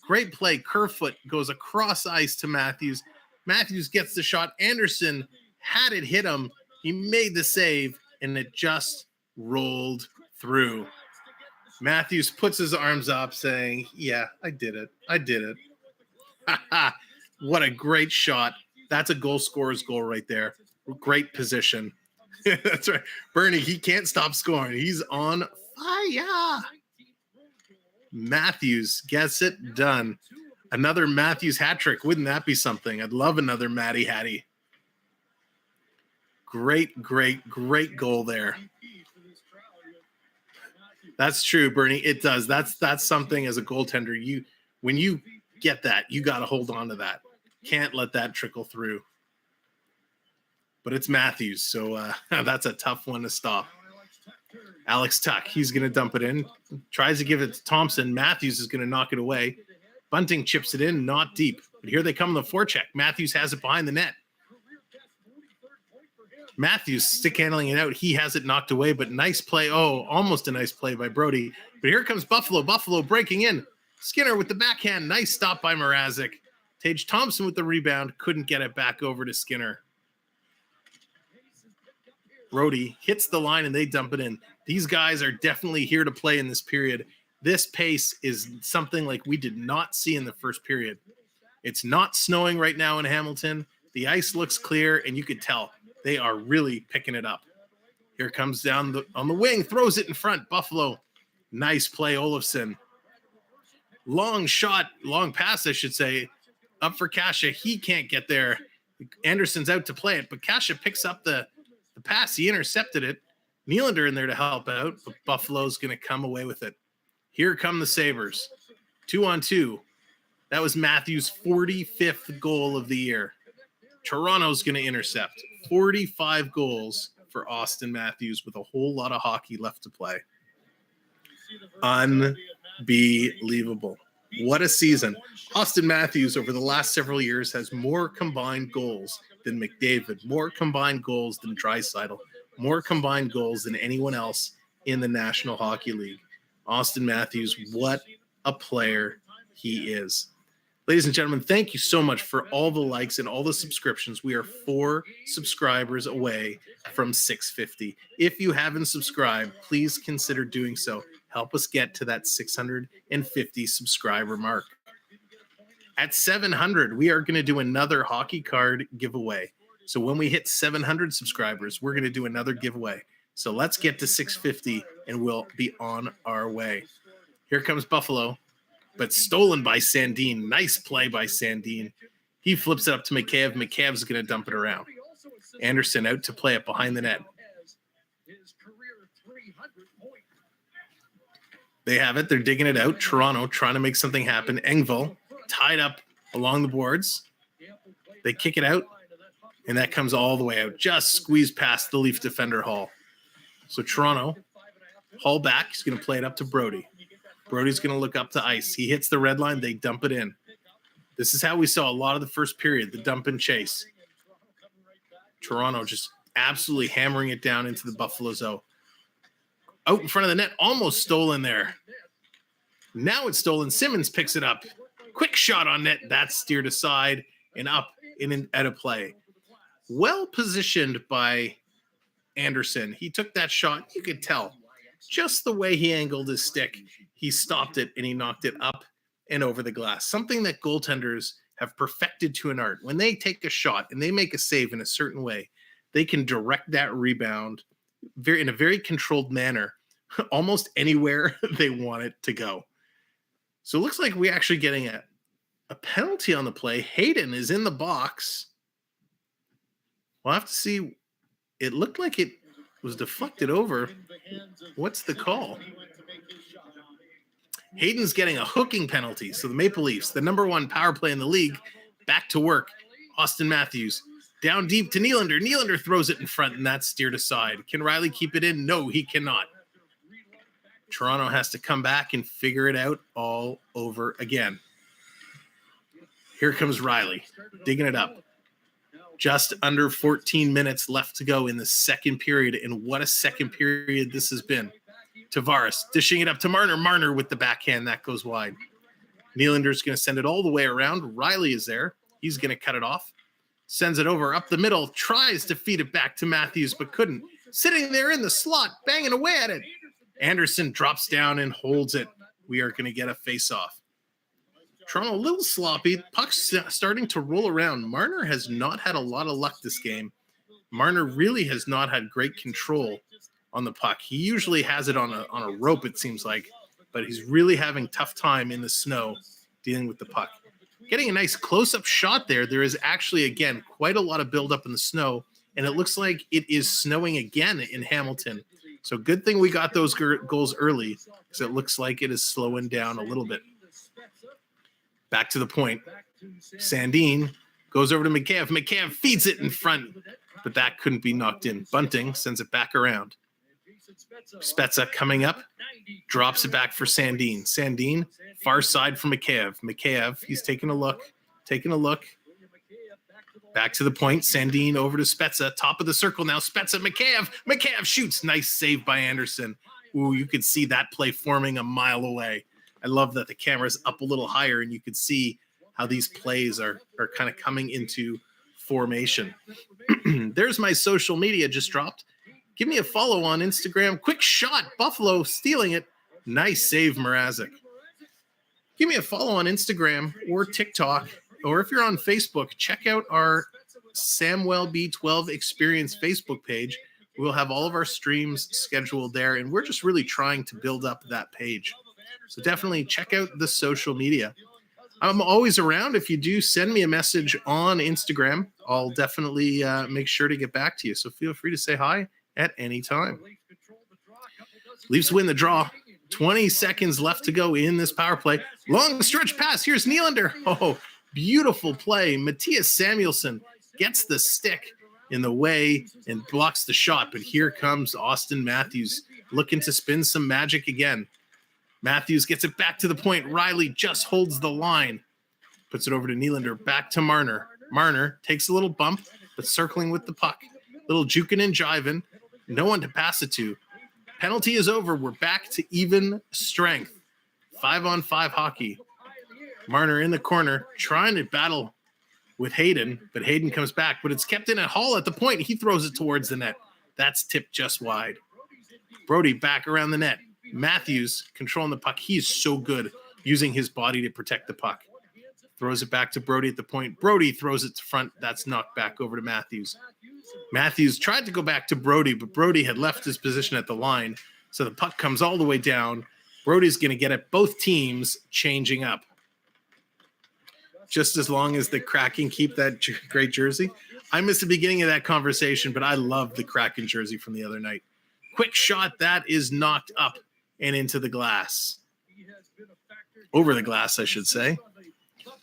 Great play. Kerfoot goes across ice to Matthews. Matthews gets the shot. Anderson had it hit him. He made the save, and it just rolled through. Matthews puts his arms up saying, yeah, I did it. I did it. What a great shot. That's a goal scorer's goal right there. Great position. That's right. Bernie, he can't stop scoring. He's on fire. Matthews gets it done. Another Matthews hat trick. Wouldn't that be something? I'd love another Matty Hattie. Great, great, great goal there. That's true, Bernie. It does. That's something as a goaltender. When you get that, you got to hold on to that. Can't let that trickle through. But it's Matthews, so that's a tough one to stop. Alex Tuch, he's going to dump it in. Tries to give it to Thompson. Matthews is going to knock it away. Bunting chips it in, not deep. But here they come on the forecheck. Matthews has it behind the net. Matthews stick handling it out. He has it knocked away, but nice play. Oh, almost a nice play by Brody. But here comes Buffalo. Buffalo breaking in. Skinner with the backhand. Nice stop by Mrazek. Tage Thompson with the rebound. Couldn't get it back over to Skinner. Brody hits the line and they dump it in. These guys are definitely here to play in this period. This pace is something like we did not see in the first period. It's not snowing right now in Hamilton. The ice looks clear, and you could tell they are really picking it up. Here comes down on the wing, throws it in front. Buffalo. Nice play, Olofsson. Long shot, long pass, I should say. Up for Kasha. He can't get there. Anderson's out to play it, but Kasha picks up the pass. He intercepted it. Nylander in there to help out, but Buffalo's going to come away with it. Here come the Sabres. 2-on-2. That was Matthews' 45th goal of the year. Toronto's going to intercept. 45 goals for Austin Matthews with a whole lot of hockey left to play. Unbelievable. What a season. Austin Matthews over the last several years has more combined goals than McDavid, more combined goals than Draisaitl, more combined goals than anyone else in the National Hockey League. Austin Matthews, what a player he is. Ladies and gentlemen, thank you so much for all the likes and all the subscriptions. We are 4 subscribers away from 650. If you haven't subscribed, please consider doing so. Help us get to that 650 subscriber mark. At 700, we are going to do another hockey card giveaway. So when we hit 700 subscribers, we're going to do another giveaway. So let's get to 650 and we'll be on our way. Here comes Buffalo, but stolen by Sandin. Nice play by Sandin. He flips it up to Mikheyev. Mikheyev's going to dump it around. Anderson out to play it behind the net. They have it. They're digging it out. Toronto trying to make something happen. Engvall tied up along the boards. They kick it out, and that comes all the way out. Just squeezed past the Leaf defender, Hall. So Toronto, Hall back. He's going to play it up to Brody. Brody's going to look up to ice. He hits the red line. They dump it in. This is how we saw a lot of the first period, the dump and chase. Toronto just absolutely hammering it down into the Buffalo zone. Out in front of the net, almost stolen there. Now it's stolen. Simmons picks it up. Quick shot on net. That's steered aside and up in out of play. Well positioned by Anderson. He took that shot. You could tell just the way he angled his stick. He stopped it and he knocked it up and over the glass. Something that goaltenders have perfected to an art. When they take a shot and they make a save in a certain way, they can direct that rebound in a very controlled manner, almost anywhere they want it to go. So it looks like we're actually getting a penalty on the play. Hayden is in the box. We'll have to see. It looked like it was deflected over. What's the call? Hayden's getting a hooking penalty. So the Maple Leafs, the number one power play in the league, back to work. Austin Matthews down deep to Nylander. Nylander throws it in front, and that's steered aside. Can Riley keep it in? No, he cannot. Toronto has to come back and figure it out all over again. Here comes Riley, digging it up. Just under 14 minutes left to go in the second period, and what a second period this has been. Tavares dishing it up to Marner. Marner with the backhand. That goes wide. Nylander's going to send it all the way around. Riley is there. He's going to cut it off. Sends it over up the middle. Tries to feed it back to Matthews, but couldn't. Sitting there in the slot, banging away at it. Anderson drops down and holds it. We are going to get a face-off. Toronto a little sloppy. Puck's starting to roll around. Marner has not had a lot of luck this game. Marner really has not had great control on the puck. He usually has it on a rope, it seems like, but he's really having tough time in the snow dealing with the puck. Getting a nice close-up shot there. There is actually, again, quite a lot of buildup in the snow, and it looks like it is snowing again in Hamilton. So good thing we got those goals early, because it looks like it is slowing down a little bit. Back to the point. Sandin goes over to Mikheyev. Mikheyev feeds it in front, but that couldn't be knocked in. Bunting sends it back around. Spezza coming up, drops it back for Sandin. Sandin, far side for Mikheyev. Mikheyev, he's taking a look. Back to the point. Sandin over to Spezza. Top of the circle now. Spezza, Mikheyev. Mikheyev shoots. Nice save by Anderson. Ooh, you could see that play forming a mile away. I love that the camera's up a little higher and you can see how these plays are kind of coming into formation. There's my social media just dropped. Give me a follow on Instagram. Quick shot. Buffalo stealing it. Nice save, Mrazek. Give me a follow on Instagram or TikTok, or if you're on Facebook, check out our Samwelb12 Experience Facebook page. We'll have all of our streams scheduled there, and we're just really trying to build up that page. So definitely check out the social media. I'm always around. If you do send me a message on Instagram, I'll definitely make sure to get back to you. So feel free to say hi at any time. Leafs win the draw. 20 seconds left to go in this power play. Long stretch pass. Here's Nylander. Oh, beautiful play. Matthias Samuelsson gets the stick in the way and blocks the shot. But here comes Austin Matthews looking to spin some magic again. Matthews gets it back to the point. Riley just holds the line. Puts it over to Nylander. Back to Marner. Marner takes a little bump, but circling with the puck. Little juking and jiving. No one to pass it to. Penalty is over. We're back to even strength. 5-on-5 hockey. Marner in the corner trying to battle with Hayden, but Hayden comes back. But it's kept in at Hall at the point. He throws it towards the net. That's tipped just wide. Brody back around the net. Matthews controlling the puck. He is so good using his body to protect the puck. Throws it back to Brody at the point. Brody throws it to front. That's knocked back over to Matthews. Matthews tried to go back to Brody, but Brody had left his position at the line. So the puck comes all the way down. Brody's going to get it. Both teams changing up. Just as long as the Kraken keep that great jersey. I missed the beginning of that conversation, but I love the Kraken jersey from the other night. Quick shot. That is knocked up and into the glass. Over the glass, I should say.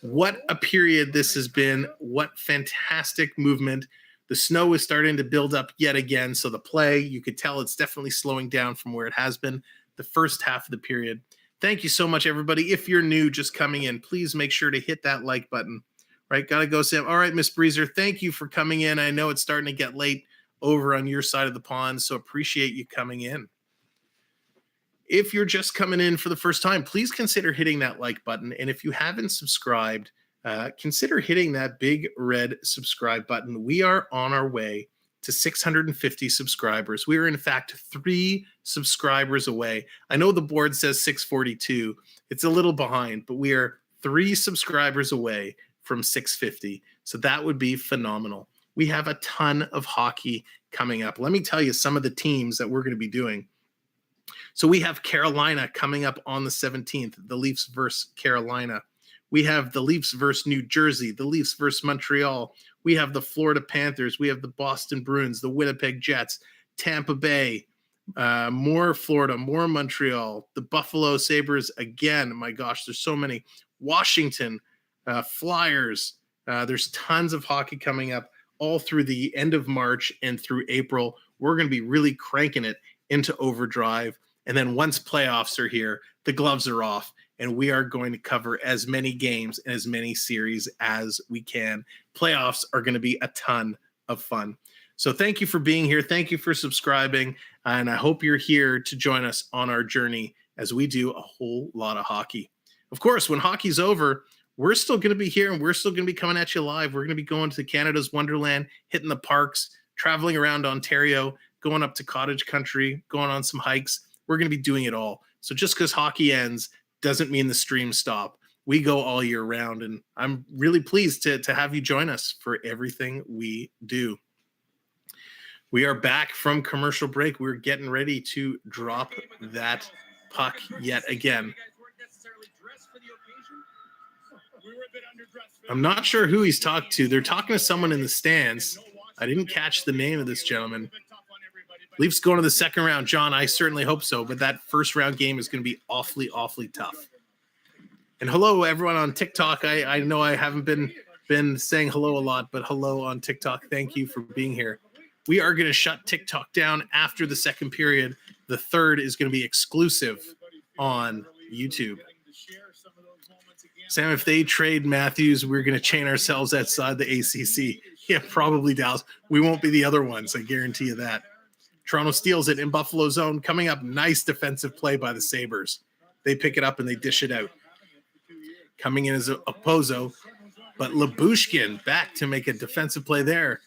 What a period this has been. What fantastic movement. The snow is starting to build up yet again. So the play, you could tell it's definitely slowing down from where it has been the first half of the period. Thank you so much, everybody. If you're new, just coming in, please make sure to hit that like button. Right? Got to go, Sam. All right, Miss Breezer, thank you for coming in. I know it's starting to get late over on your side of the pond, so appreciate you coming in. If you're just coming in for the first time, please consider hitting that like button. And if you haven't subscribed, consider hitting that big red subscribe button. We are on our way to 650 subscribers. We are, in fact, 3 subscribers away. I know the board says 642. It's a little behind, but we are 3 subscribers away from 650. So that would be phenomenal. We have a ton of hockey coming up. Let me tell you some of the teams that we're going to be doing. So we have Carolina coming up on the 17th, the Leafs versus Carolina. We have the Leafs versus New Jersey, the Leafs versus Montreal. We have the Florida Panthers. We have the Boston Bruins, the Winnipeg Jets, Tampa Bay, more Florida, more Montreal, the Buffalo Sabres again. My gosh, there's so many. Washington, Flyers. There's tons of hockey coming up all through the end of March and through April. We're going to be really cranking it into overdrive. And then once playoffs are here, the gloves are off, and we are going to cover as many games and as many series as we can. Playoffs are going to be a ton of fun. So thank you for being here. Thank you for subscribing. And I hope you're here to join us on our journey as we do a whole lot of hockey. Of course, when hockey's over, we're still going to be here, and we're still going to be coming at you live. We're going to be going to Canada's Wonderland, hitting the parks, traveling around Ontario, going up to cottage country, going on some hikes. We're going to be doing it all. So just because hockey ends doesn't mean the streams stop. We go all year round, and I'm really pleased to have you join us for everything we do. We are back from commercial break. We're getting ready to drop that puck yet again. I'm not sure who he's talked to. They're talking to someone in the stands. I didn't catch the name of this gentleman. Leafs going to the second round. John, I certainly hope so, but that first round game is going to be awfully, awfully tough. And hello, everyone on TikTok. I know I haven't been saying hello a lot, but hello on TikTok. Thank you for being here. We are going to shut TikTok down after the second period. The third is going to be exclusive on YouTube. Sam, if they trade Matthews, we're going to chain ourselves outside the ACC. Yeah, probably Dallas. We won't be the other ones. I guarantee you that. Toronto steals it in Buffalo zone. Coming up, nice defensive play by the Sabres. They pick it up and they dish it out. Coming in as a Pozo, but Lyubushkin back to make a defensive play there.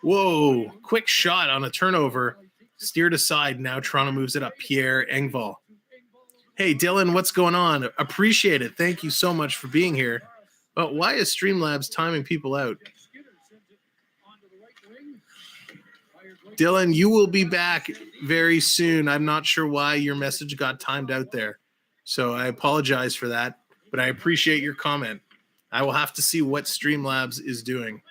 Whoa, quick shot on a turnover. Steered aside. Now Toronto moves it up. Pierre Engvall. Hey, Dylan, what's going on? Appreciate it. Thank you so much for being here. But why is Streamlabs timing people out? Dylan, you will be back very soon. I'm not sure why your message got timed out there. So I apologize for that, but I appreciate your comment. I will have to see what Streamlabs is doing.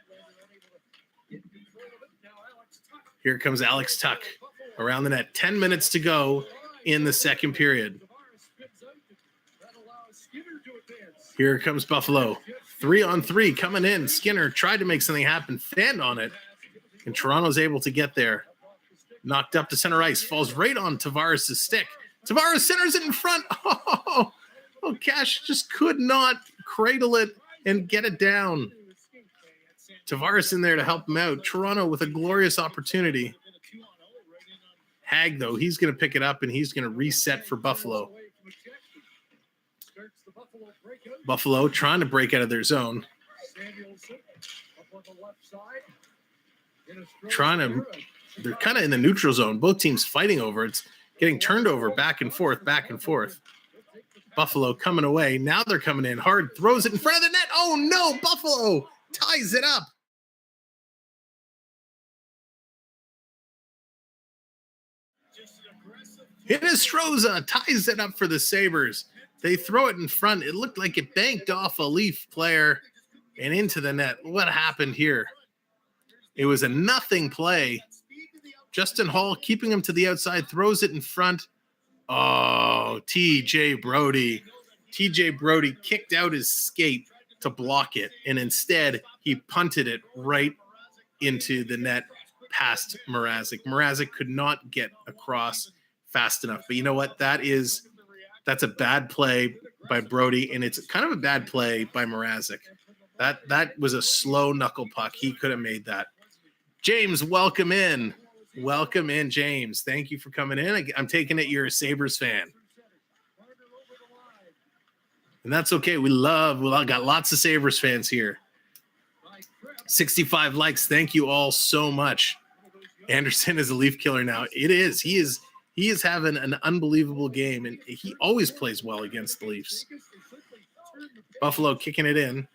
Here comes Alex Tuch around the net. 10 minutes to go in the second period. Here comes Buffalo. 3-on-3 coming in. Skinner tried to make something happen, fanned on it. And Toronto's able to get there. Knocked up to center ice. Falls right on Tavares' stick. Tavares centers it in front. Oh, Cash just could not cradle it and get it down. Tavares in there to help him out. Toronto with a glorious opportunity. Hag, though, he's going to pick it up and he's going to reset for Buffalo. Buffalo trying to break out of their zone. They're kind of in the neutral zone. Both teams fighting over it. It's getting turned over back and forth, back and forth. Buffalo coming away. Now they're coming in hard. Throws it in front of the net. Oh, no. Buffalo ties it up. Hinostroza ties it up for the Sabres. They throw it in front. It looked like it banked off a Leaf player and into the net. What happened here? It was a nothing play. Justin Hall keeping him to the outside, throws it in front. Oh, TJ Brody. TJ Brody kicked out his skate to block it, and instead he punted it right into the net past Mrazek. Mrazek could not get across fast enough. But you know what? That's a bad play by Brody, and it's kind of a bad play by Mrazek. That was a slow knuckle puck. He could have made that. James, welcome in. Welcome in, James. Thank you for coming in. I'm taking it you're a Sabres fan. And that's okay. We got lots of Sabres fans here. 65 likes. Thank you all so much. Anderson is a Leaf killer now. It is. He is having an unbelievable game, and he always plays well against the Leafs. Buffalo kicking it in.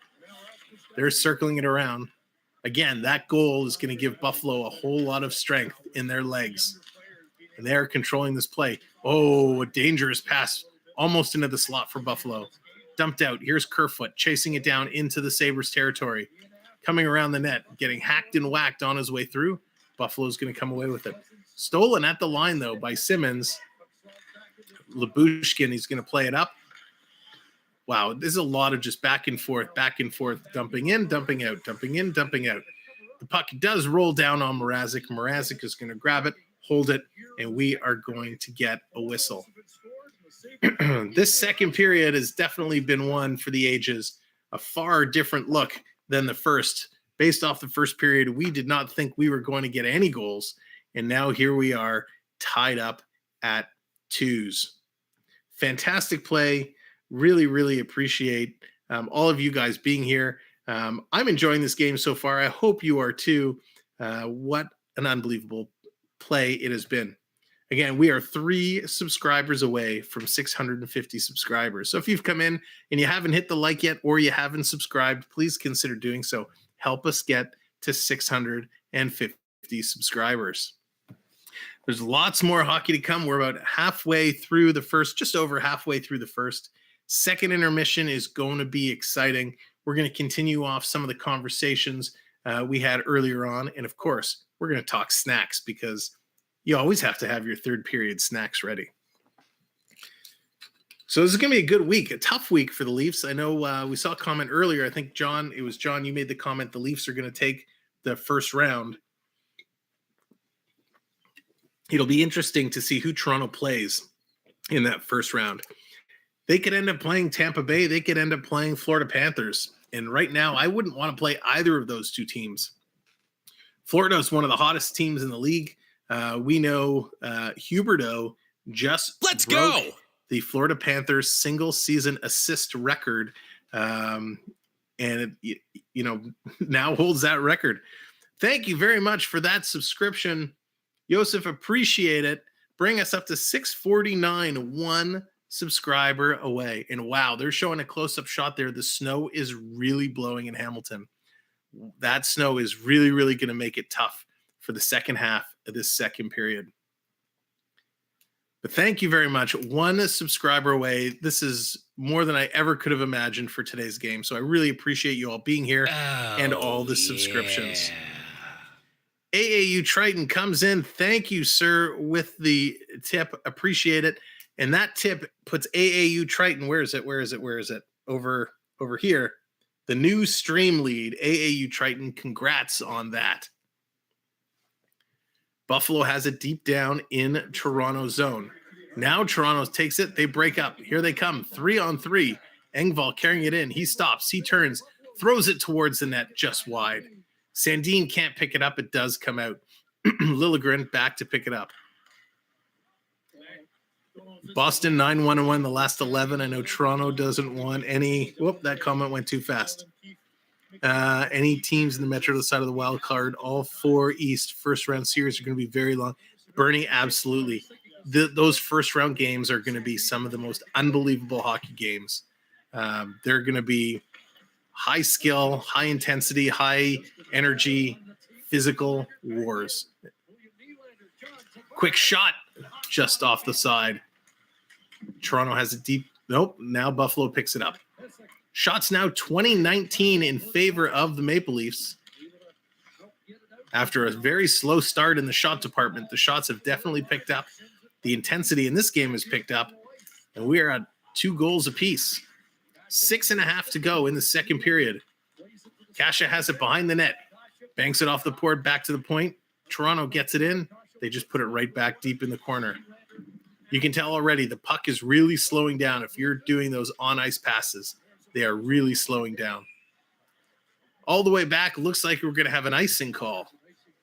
They're circling it around. Again, that goal is going to give Buffalo a whole lot of strength in their legs. And they're controlling this play. Oh, a dangerous pass almost into the slot for Buffalo. Dumped out. Here's Kerfoot chasing it down into the Sabres territory. Coming around the net, getting hacked and whacked on his way through. Buffalo's going to come away with it. Stolen at the line, though, by Simmons. Lyubushkin, he's going to play it up. Wow, there's a lot of just back and forth, dumping in, dumping out, dumping in, dumping out. The puck does roll down on Mrazek. Mrazek is going to grab it, hold it, and we are going to get a whistle. This second period has definitely been one for the ages. A far different look than the first. Based off the first period, we did not think we were going to get any goals, and now here we are tied up at 2s. Fantastic play. Really, really appreciate all of you guys being here. I'm enjoying this game so far. I hope you are too. What an unbelievable play it has been. Again, we are 3 subscribers away from 650 subscribers. So if you've come in and you haven't hit the like yet or you haven't subscribed, please consider doing so. Help us get to 650 subscribers. There's lots more hockey to come. We're about halfway through the first, just over halfway through the first. Second intermission is going to be exciting. We're going to continue off some of the conversations we had earlier on. And of course, we're going to talk snacks because you always have to have your third period snacks ready. So this is going to be a good week, a tough week for the Leafs. I know we saw a comment earlier. I think, John, you made the comment the Leafs are going to take the first round. It'll be interesting to see who Toronto plays in that first round. They could end up playing Tampa Bay. They could end up playing Florida Panthers. And right now, I wouldn't want to play either of those two teams. Florida is one of the hottest teams in the league. We know Huberdeau just broke the Florida Panthers single season assist record. And it, now holds that record. Thank you very much for that subscription. Joseph, appreciate it. Bring us up to 649, one subscriber away. And wow, they're showing a close-up shot there. The snow is really blowing in Hamilton. That snow is really, really going to make it tough for the second half of this second period. But thank you very much. One subscriber away. This is more than I ever could have imagined for today's game. So I really appreciate you all being here and all the subscriptions. AAU Triton comes in. Thank you, sir, with the tip. Appreciate it. And that tip puts AAU Triton. Where is it? Over here. The new stream lead, AAU Triton. Congrats on that. Buffalo has it deep down in Toronto zone. Now Toronto takes it. They break up. Here they come. 3-on-3. Engvall carrying it in. He stops. He turns. Throws it towards the net just wide. Sandin can't pick it up. It does come out. Liljegren back to pick it up. Boston 9-1-1 the last 11. I know Toronto doesn't want any. Whoop, that comment went too fast. Any teams in the Metro side of the wild card, all 4 East first round series are going to be very long. Bernie, absolutely. those first round games are going to be some of the most unbelievable hockey games. They're going to be high skill, high intensity, high energy, physical wars. Quick shot just off the side. Toronto has a deep. Nope. Now Buffalo picks it up. Shots now 2019 in favor of the Maple Leafs. After a very slow start in the shot department, the shots have definitely picked up. The intensity in this game has picked up, and we are at 2 goals apiece. 6.5 to go in the second period. Kasha has it behind the net. Banks it off the board back to the point. Toronto gets it in. They just put it right back deep in the corner. You can tell already the puck is really slowing down. If you're doing those on-ice passes, they are really slowing down. All the way back, looks like we're going to have an icing call.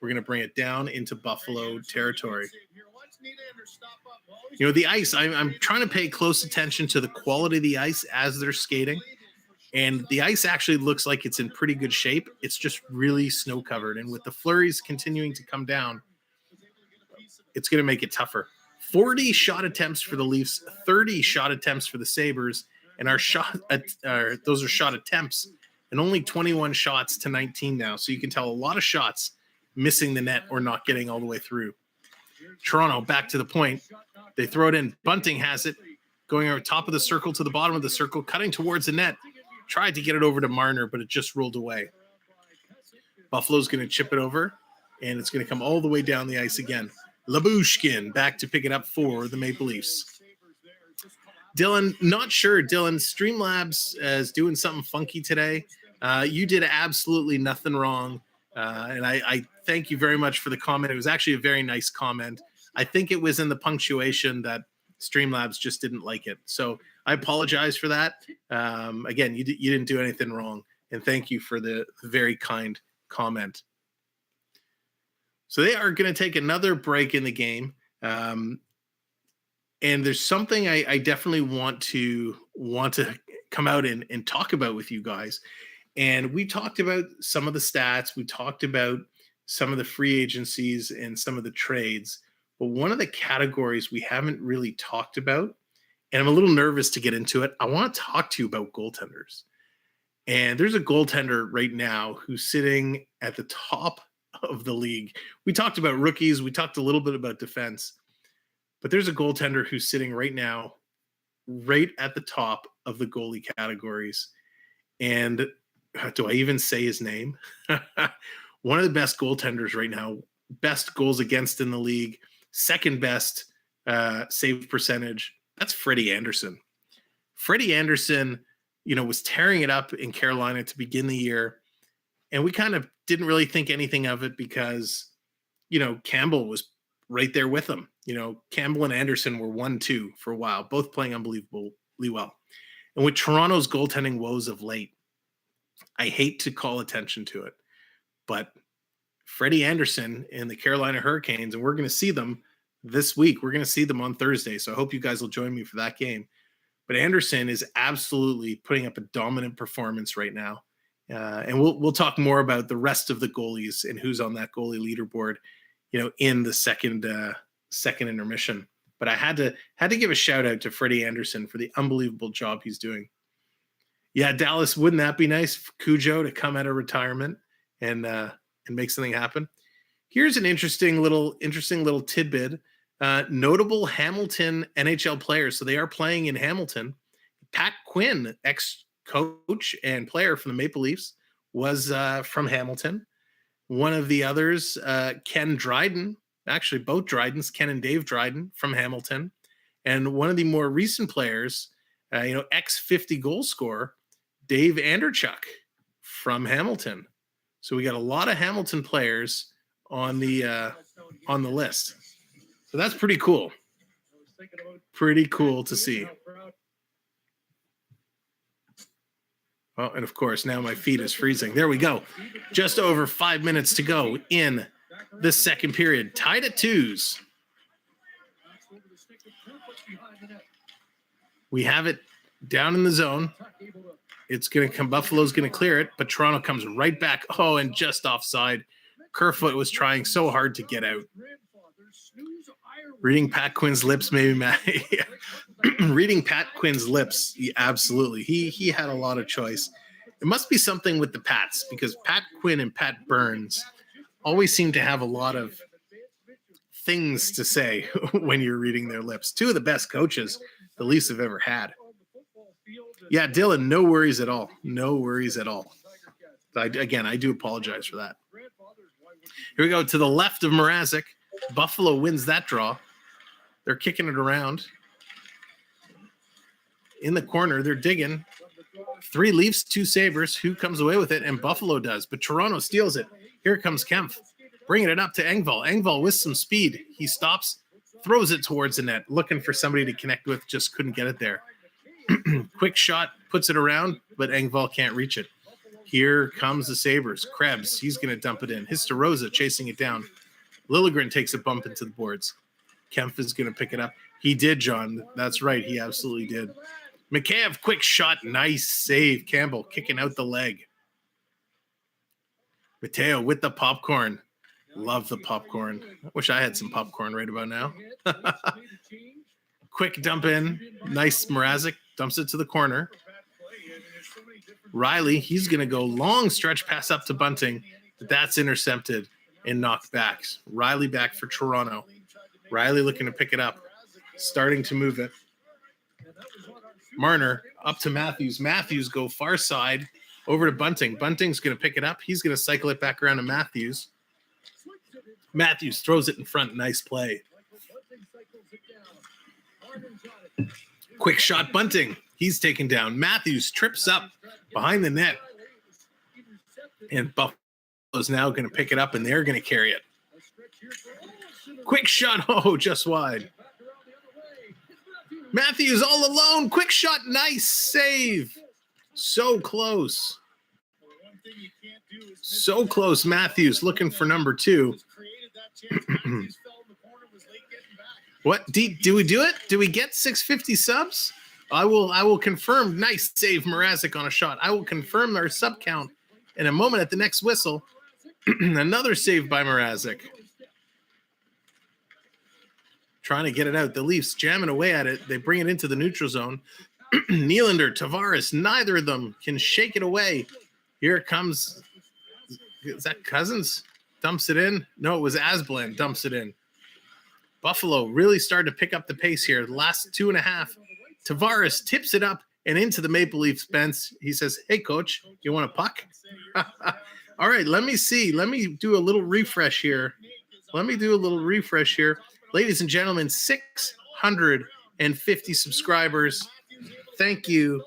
We're going to bring it down into Buffalo territory. You know, the ice, I'm trying to pay close attention to the quality of the ice as they're skating. And the ice actually looks like it's in pretty good shape. It's just really snow covered. And with the flurries continuing to come down, it's going to make it tougher. 40 shot attempts for the Leafs, 30 shot attempts for the Sabres. And those are shot attempts. And only 21 shots to 19 now. So you can tell a lot of shots missing the net or not getting all the way through. Toronto back to the point. They throw it in. Bunting has it. Going over top of the circle to the bottom of the circle. Cutting towards the net. Tried to get it over to Marner, but it just rolled away. Buffalo's going to chip it over. And it's going to come all the way down the ice again. Labushkin back to pick it up for the Maple Leafs. Dylan, not sure. Dylan, Streamlabs is doing something funky today. You did absolutely nothing wrong. And I thank you very much for the comment. It was actually a very nice comment. I think it was in the punctuation that Streamlabs just didn't like it. So I apologize for that. Again, you didn't do anything wrong. And thank you for the very kind comment. So they are going to take another break in the game. And there's something I definitely want to come out and talk about with you guys. And we talked about some of the stats. We talked about some of the free agencies and some of the trades. But one of the categories we haven't really talked about, and I'm a little nervous to get into it, I want to talk to you about goaltenders. And there's a goaltender right now who's sitting at the top of the league. We talked about rookies. We talked a little bit about defense. But there's a goaltender who's sitting right now right at the top of the goalie categories. And do I even say his name? One of the best goaltenders right now, best goals against in the league, second best save percentage. That's Freddie Anderson. Freddie Anderson, was tearing it up in Carolina to begin the year. And we kind of didn't really think anything of it because, Campbell was right there with him. Campbell and Anderson were 1-2 for a while, both playing unbelievably well. And with Toronto's goaltending woes of late, I hate to call attention to it, but Freddie Anderson and the Carolina Hurricanes, and we're going to see them this week. We're going to see them on Thursday, so I hope you guys will join me for that game. But Anderson is absolutely putting up a dominant performance right now. And we'll talk more about the rest of the goalies and who's on that goalie leaderboard, in the second intermission. But I had to give a shout out to Freddie Anderson for the unbelievable job he's doing. Yeah, Dallas, wouldn't that be nice for Cujo to come out of retirement and make something happen? Here's an interesting little tidbit. Notable Hamilton NHL players. So they are playing in Hamilton. Pat Quinn, ex-coach and player from the Maple Leafs, was from Hamilton. One of the others, Ken Dryden, actually both Drydens, Ken and Dave Dryden from Hamilton. And one of the more recent players, ex-50 goal scorer, Dave Anderchuk from Hamilton. So we got a lot of Hamilton players on the list. So that's pretty cool. Pretty cool to see. Oh, and of course, now my feet is freezing. There we go. Just over 5 minutes to go in the second period. Tied at 2s. We have it down in the zone. It's going to come. Buffalo's going to clear it, but Toronto comes right back. Oh, and just offside. Kerfoot was trying so hard to get out. Reading Pat Quinn's lips, maybe Matt. Yeah. Reading Pat Quinn's lips, absolutely. He had a lot of choice. It must be something with the Pats because Pat Quinn and Pat Burns always seem to have a lot of things to say when you're reading their lips. Two of the best coaches the Leafs have ever had. Yeah, Dylan, no worries at all. No worries at all. I do apologize for that. Here we go to the left of Mrazek. Buffalo wins that draw. They're kicking it around. In the corner, they're digging. 3 Leafs, 2 Sabres. Who comes away with it? And Buffalo does. But Toronto steals it. Here comes Kempf. Bringing it up to Engvall. Engvall with some speed. He stops, throws it towards the net. Looking for somebody to connect with. Just couldn't get it there. Quick shot. Puts it around. But Engvall can't reach it. Here comes the Sabres. Krebs. He's going to dump it in. Histarosa chasing it down. Liljegren takes a bump into the boards. Kempf is going to pick it up. He did, John. That's right. He absolutely did. Mikheyev, quick shot. Nice save. Campbell kicking out the leg. Mateo with the popcorn. Love the popcorn. I wish I had some popcorn right about now. Quick dump in. Nice Mrazek. Dumps it to the corner. Riley, he's going to go long stretch pass up to Bunting. But that's intercepted and knocked back. Riley back for Toronto. Riley looking to pick it up. Starting to move it. Marner up to Matthews. Matthews go far side over to Bunting. Bunting's going to pick it up. He's going to cycle it back around to Matthews. Matthews throws it in front. Nice play. Quick shot. Bunting. He's taken down. Matthews trips up behind the net. And Buffalo's now going to pick it up, and they're going to carry it. Quick shot. Oh, just wide. Matthews all alone. Quick shot. Nice save. So close. So close. Matthews looking for number 2. What? Do we do it? Do we get 650 subs? I will confirm. Nice save, Mrazek on a shot. I will confirm our sub count in a moment at the next whistle. Another save by Mrazek. Trying to get it out. The Leafs jamming away at it. They bring it into the neutral zone. Nylander, Tavares, neither of them can shake it away. Here it comes. Is that Cozens? Dumps it in. No, it was Asplund. Dumps it in. Buffalo really started to pick up the pace here. The last 2.5. Tavares tips it up and into the Maple Leafs bench. He says, hey, coach, you want a puck? All right, let me see. Let me do a little refresh here. Ladies and gentlemen, 650 subscribers. Thank you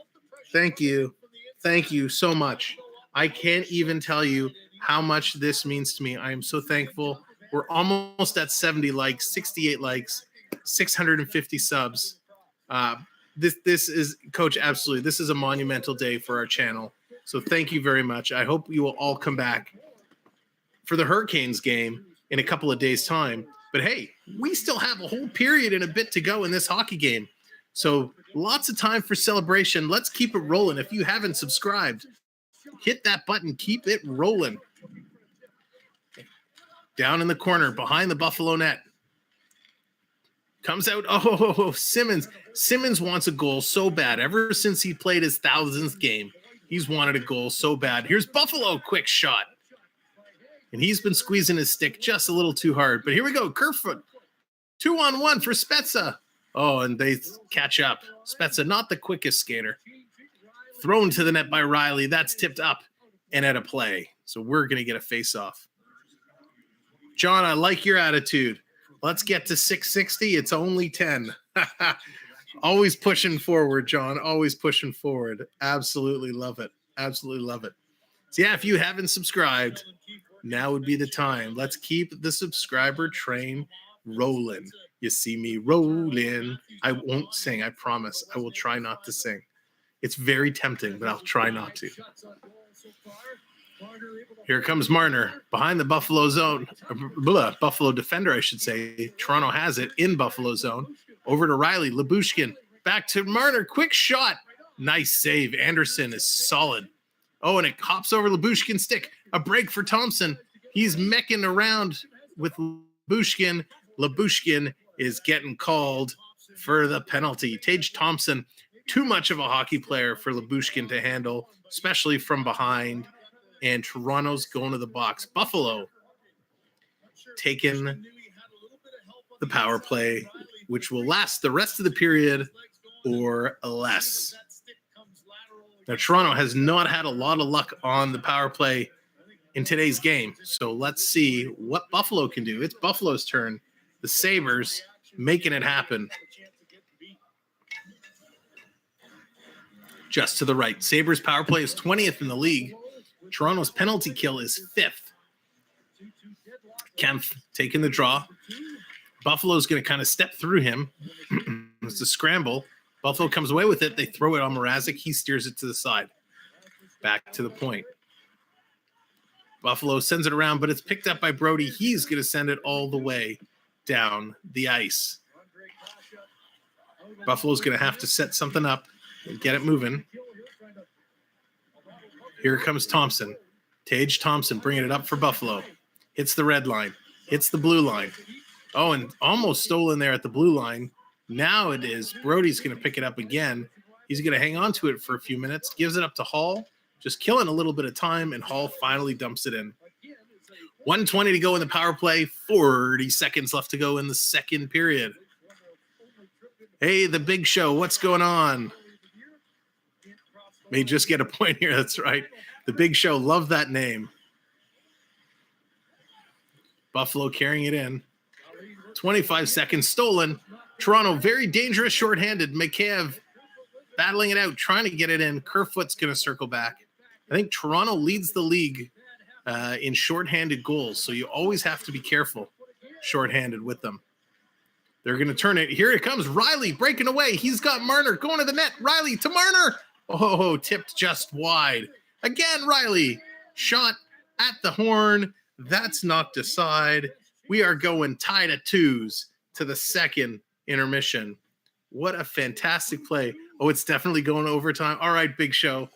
so much. I can't even tell you how much this means to me. I am so thankful. We're almost at 70 likes, 68 likes, 650 subs. This is, Coach, absolutely. This is a monumental day for our channel. So thank you very much. I hope you will all come back for the Hurricanes game in a couple of days' time. But hey, we still have a whole period and a bit to go in this hockey game. So lots of time for celebration. Let's keep it rolling. If you haven't subscribed, hit that button. Keep it rolling. Down in the corner, behind the Buffalo net. Comes out. Oh, Simmons. Simmons wants a goal so bad. Ever since he played his 1000th game, he's wanted a goal so bad. Here's Buffalo. Quick shot. And he's been squeezing his stick just a little too hard. But here we go. Kerfoot. 2-on-1 for Spezza. Oh, and they catch up. Spezza, not the quickest skater. Thrown to the net by Riley. That's tipped up and at a play. So we're going to get a face-off. John, I like your attitude. Let's get to 660. It's only 10. Always pushing forward, John. Always pushing forward. Absolutely love it. Absolutely love it. So yeah, if you haven't subscribed, now would be the time. Let's keep the subscriber train rolling. You see me rolling. I won't sing. I promise. I will try not to sing. It's very tempting, but I'll try not to. Here comes Marner behind the Buffalo zone. Buffalo defender, I should say. Toronto has it in Buffalo zone. Over to Riley. Lyubushkin. Back to Marner. Quick shot. Nice save. Anderson is solid. Oh, and it hops over Lyubushkin's stick. A break for Thompson. He's mecking around with Lyubushkin. Lyubushkin is getting called for the penalty. Tage Thompson, too much of a hockey player for Lyubushkin to handle, especially from behind. And Toronto's going to the box. Buffalo taking the power play, which will last the rest of the period or less. Now, Toronto has not had a lot of luck on the power play in today's game. So let's see what Buffalo can do. It's Buffalo's turn. The Sabres making it happen. Just to the right. Sabres power play is 20th in the league. Toronto's penalty kill is 5th. Kempf taking the draw. Buffalo's going to kind of step through him. It's a scramble. Buffalo comes away with it. They throw it on Mrazek. He steers it to the side. Back to the point. Buffalo sends it around, but it's picked up by Brody. He's going to send it all the way down the ice. Buffalo's going to have to set something up and get it moving. Here comes Thompson. Tage Thompson bringing it up for Buffalo. Hits the red line. Hits the blue line. Oh, and almost stolen there at the blue line. Now it is. Brody's going to pick it up again. He's going to hang on to it for a few minutes. Gives it up to Hall. Just killing a little bit of time, and Hall finally dumps it in. 1:20 to go in the power play. 40 seconds left to go in the second period. Hey, the Big Show. What's going on? May just get a point here. That's right. The Big Show. Love that name. Buffalo carrying it in. 25 seconds stolen. Toronto very dangerous shorthanded. Mikheyev battling it out, trying to get it in. Kerfoot's going to circle back. I think Toronto leads the league in shorthanded goals, so you always have to be careful shorthanded with them. They're going to turn it. Here it comes. Riley breaking away. He's got Marner going to the net. Riley to Marner. Oh, tipped just wide. Again, Riley. Shot at the horn. That's knocked aside. We are going tied at 2s to the second intermission. What a fantastic play. Oh, it's definitely going overtime. All right, Big Show.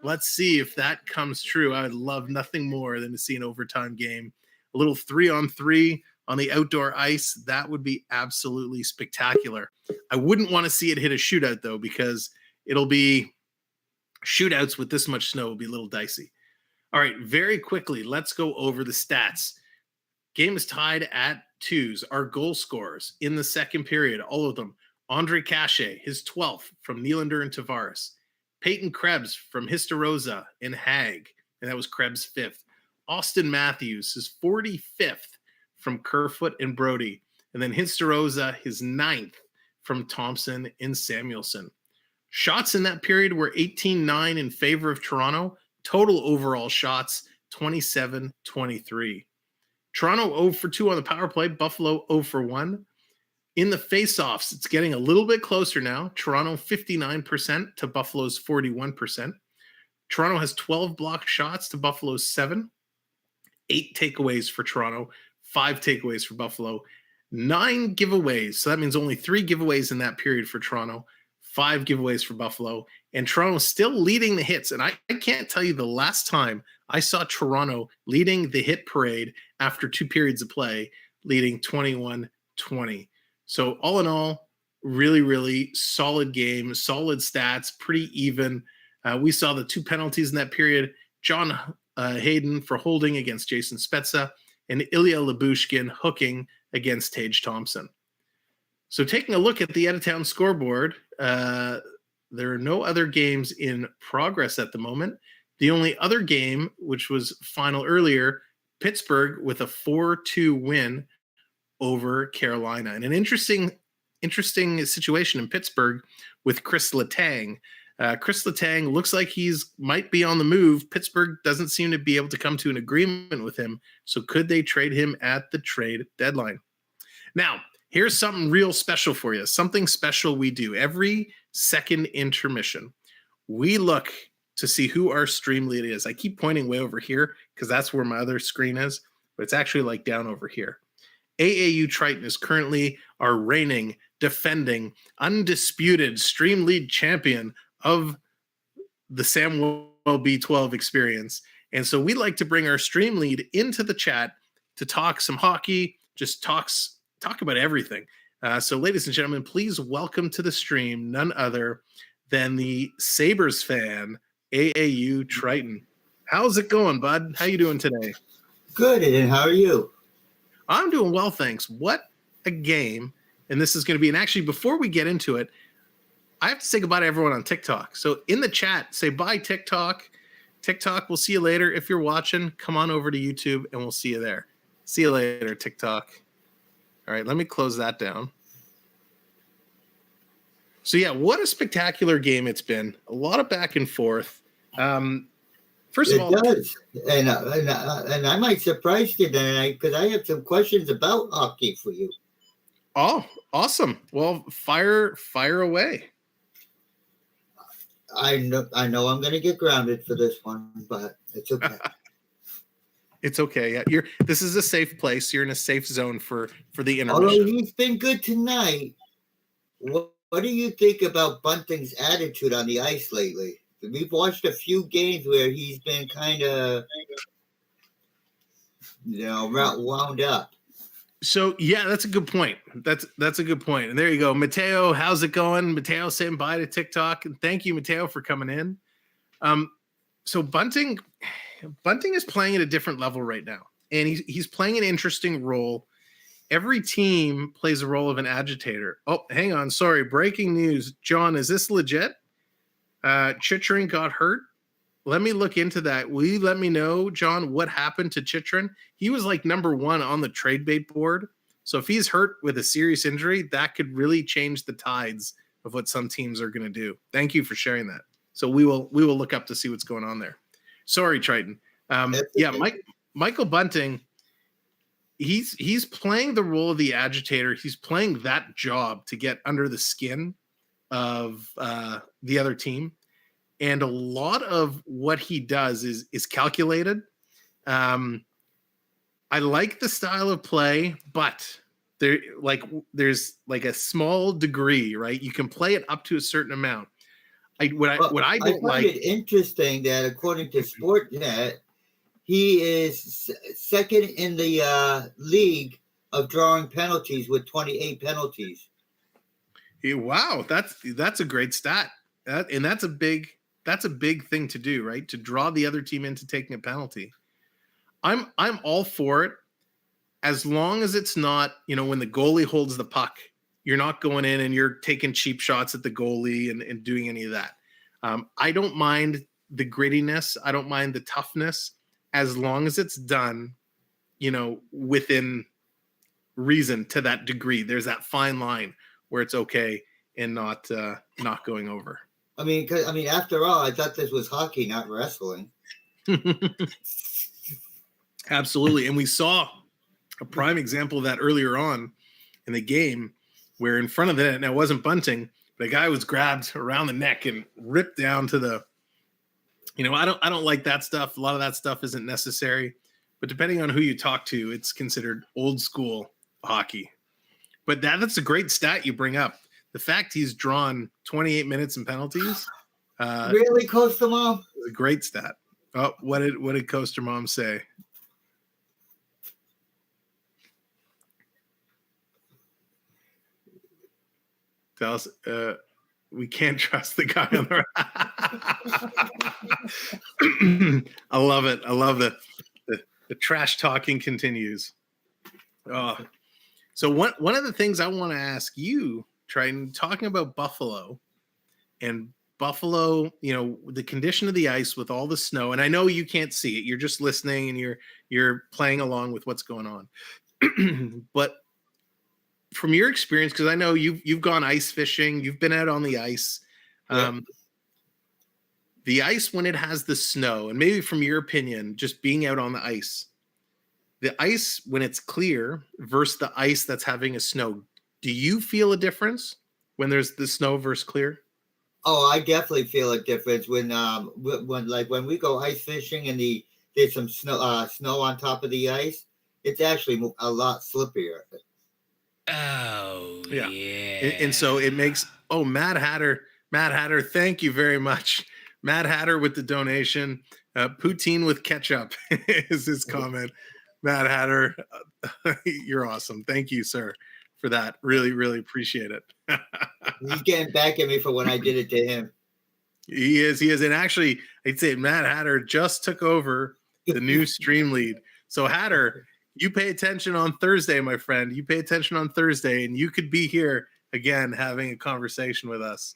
Let's see if that comes true. I would love nothing more than to see an overtime game. A little 3-on-3 on the outdoor ice. That would be absolutely spectacular. I wouldn't want to see it hit a shootout, though, because it'll be shootouts with this much snow will be a little dicey. All right, very quickly, let's go over the stats. Game is tied at 2s. Our goal scorers in the second period, all of them. Andre Cachet, his 12th from Nylander and Tavares. Peyton Krebs from Histarosa and Hag, and that was Krebs' 5th. Austin Matthews, his 45th from Kerfoot and Brody. And then Histarosa, his 9th from Thompson and Samuelson. Shots in that period were 18-9 in favor of Toronto. Total overall shots, 27-23. Toronto 0 for 2 on the power play. Buffalo 0 for 1. In the faceoffs, it's getting a little bit closer now. Toronto 59% to Buffalo's 41%. Toronto has 12 blocked shots to Buffalo's 7. 8 takeaways for Toronto. 5 takeaways for Buffalo. 9 giveaways. So that means only 3 giveaways in that period for Toronto. 5 giveaways for Buffalo. And Toronto still leading the hits. And I can't tell you the last time I saw Toronto leading the hit parade after 2 periods of play, leading 21-20. So all in all, really, really solid game, solid stats, pretty even. We saw the 2 penalties in that period. John Hayden for holding against Jason Spezza and Ilya Lyubushkin hooking against Tage Thompson. So taking a look at the out-of-town scoreboard, there are no other games in progress at the moment. The only other game, which was final earlier, Pittsburgh with a 4-2 win over Carolina. And an interesting situation in Pittsburgh with Chris Letang. Chris Letang looks like might be on the move. Pittsburgh doesn't seem to be able to come to an agreement with him. So could they trade him at the trade deadline? Now, here's something real special for you. Something special we do every second intermission. We look to see who our stream lead is. I keep pointing way over here because that's where my other screen is, but it's actually like down over here. AAU Triton is currently our reigning, defending, undisputed stream lead champion of the Samwelb12 Experience. And so we like to bring our stream lead into the chat to talk some hockey, just talks talk about everything. So, ladies and gentlemen, please welcome to the stream none other than the Sabres fan, AAU Triton. How's it going, bud? How you doing today? Good, and how are you? I'm doing well, thanks. What a game. And this is going to be, and actually, before we get into it, I have to say goodbye to everyone on TikTok. So in the chat, say bye, TikTok. TikTok, we'll see you later. If you're watching, come on over to YouTube, and we'll see you there. See you later, TikTok. All right, let me close that down. So, yeah, what a spectacular game it's been. A lot of back and forth. First of all, it does, and I might surprise you tonight because I have some questions about hockey for you. Oh, awesome! Well, fire away. I know I'm going to get grounded for this one, but it's okay. It's okay. Yeah, this is a safe place. You're in a safe zone for the intermission. Although he's been good tonight, what do you think about Bunting's attitude on the ice lately? We've watched a few games where he's been kind of, wound up. So, yeah, that's a good point. That's a good point. And there you go. Mateo, how's it going? Mateo saying bye to TikTok. And thank you, Mateo, for coming in. So Bunting is playing at a different level right now. And he's playing an interesting role. Every team plays a role of an agitator. Oh, hang on. Sorry. Breaking news. John, is this legit? Chychrun got hurt. Let me look into that. Will you let me know, John, what happened to Chychrun? He was like number one on the trade bait board. So if he's hurt with a serious injury, that could really change the tides of what some teams are going to do. Thank you for sharing that. So we will look up to see what's going on there. Sorry, Triton. Michael Bunting, he's playing the role of the agitator. He's playing that job to get under the skin of the other team. And a lot of what he does is calculated. I like the style of play, but there's like a small degree, right? You can play it up to a certain amount. I find it interesting that according to Sportnet, he is second in the league of drawing penalties with 28 penalties. Wow, that's a great stat, and that's a big thing to do, right? To draw the other team into taking a penalty. I'm all for it, as long as it's not, when the goalie holds the puck, you're not going in and you're taking cheap shots at the goalie and doing any of that. I don't mind the grittiness. I don't mind the toughness, as long as it's done, within reason to that degree. There's that fine line where it's okay and not going over. After all, I thought this was hockey, not wrestling. Absolutely. And we saw a prime example of that earlier on in the game, where in front of the net, now it wasn't Bunting, but a guy was grabbed around the neck and ripped down to the, I don't like that stuff. A lot of that stuff isn't necessary, but depending on who you talk to, it's considered old school hockey. But that's a great stat you bring up. The fact he's drawn 28 minutes in penalties. Really, Coaster Mom? A great stat. Oh, what did Coaster Mom say? Tell us, we can't trust the guy on the. I love it. I love the trash talking continues. Oh, so one of the things I want to ask you, Triton, talking about Buffalo, the condition of the ice with all the snow, and I know you can't see it. You're just listening and you're playing along with what's going on. But from your experience, because I know you've gone ice fishing, you've been out on the ice. Yeah. The ice when it has the snow, and maybe from your opinion, just being out on the ice when it's clear versus the ice that's having a snow, do you feel a difference when there's the snow versus clear? Oh, I definitely feel a difference when we go ice fishing and there's some snow on top of the ice. It's actually a lot slippier. Oh yeah. And so it makes Matt Hatter, thank you very much. Matt Hatter with the donation. Poutine with ketchup is his comment. Matt Hatter, you're awesome. Thank you, sir, for that. Really, really appreciate it. He's getting back at me for when I did it to him. He is. And actually, I'd say Matt Hatter just took over the new stream lead. So Hatter, you pay attention on Thursday, my friend. You pay attention on Thursday, and you could be here again having a conversation with us.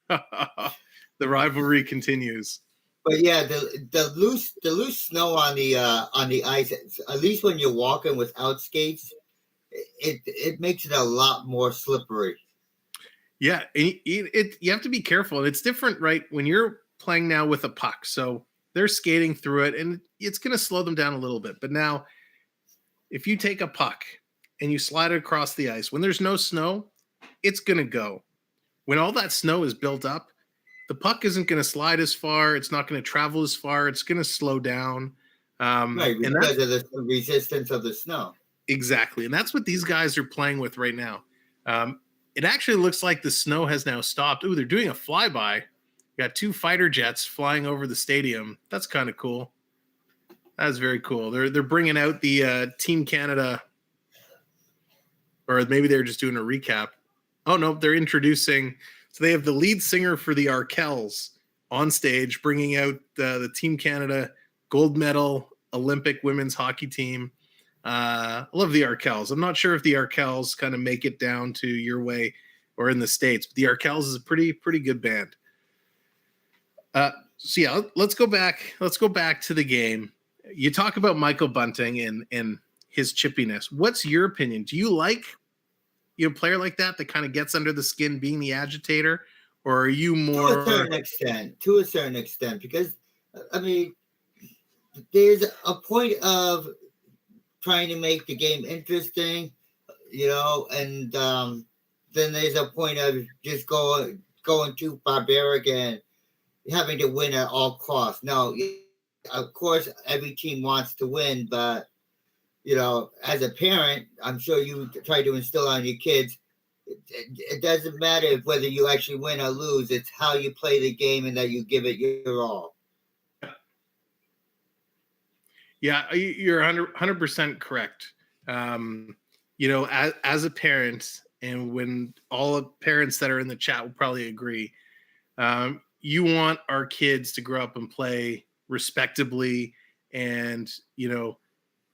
The rivalry continues. But yeah, the loose snow on the ice, at least when you're walking without skates, it makes it a lot more slippery. Yeah, you have to be careful, and it's different, right? When you're playing now with a puck, so they're skating through it, and it's going to slow them down a little bit. But now, if you take a puck and you slide it across the ice, when there's no snow, it's going to go. When all that snow is built up, the puck isn't going to slide as far. It's not going to travel as far. It's going to slow down. Right, because of the resistance of the snow. Exactly, and that's what these guys are playing with right now. It actually looks like the snow has now stopped. Ooh, they're doing a flyby. You got 2 fighter jets flying over the stadium. That's kind of cool. That's very cool. They're bringing out the Team Canada, or maybe they're just doing a recap. Oh, no, they're introducing. So they have the lead singer for the Arkells on stage, bringing out the Team Canada gold medal Olympic women's hockey team. I love the Arkells. I'm not sure if the Arkells kind of make it down to your way or in the States, but the Arkells is a pretty good band. So yeah, let's go back to the game. You talk about Michael Bunting and his chippiness. What's your opinion? Do you like a player like that kind of gets under the skin, being the agitator, or are you more to a certain extent, because I mean, there's a point of trying to make the game interesting, and then there's a point of just going too barbaric and having to win at all costs. Now, of course, every team wants to win, but as a parent, I'm sure you try to instill on your kids. It doesn't matter whether you actually win or lose. It's how you play the game and that you give it your all. Yeah, you're 100% correct. As a parent, and when all the parents that are in the chat will probably agree, you want our kids to grow up and play respectably and,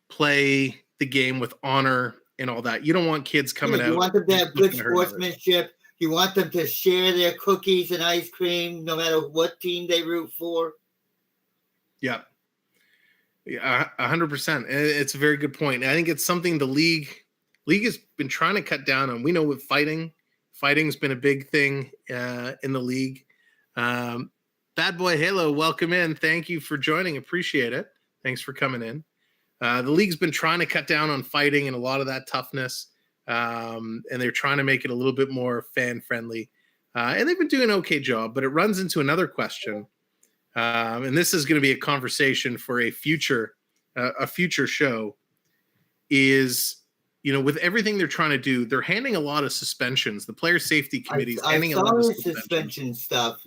play the game with honor and all that. You don't want kids coming out. You want them to have good sportsmanship. You want them to share their cookies and ice cream no matter what team they root for. Yeah. Yeah, 100%. It's a very good point. I think it's something the league has been trying to cut down on. We know with fighting's been a big thing in the league. Bad Boy Halo, welcome in. Thank you for joining. Appreciate it. Thanks for coming in. The league's been trying to cut down on fighting and a lot of that toughness, and they're trying to make it a little bit more fan-friendly. And they've been doing an okay job, but it runs into another question. And this is going to be a conversation for a future show, is, with everything they're trying to do, they're handing a lot of suspensions. The player safety committee is handing a lot of suspension stuff.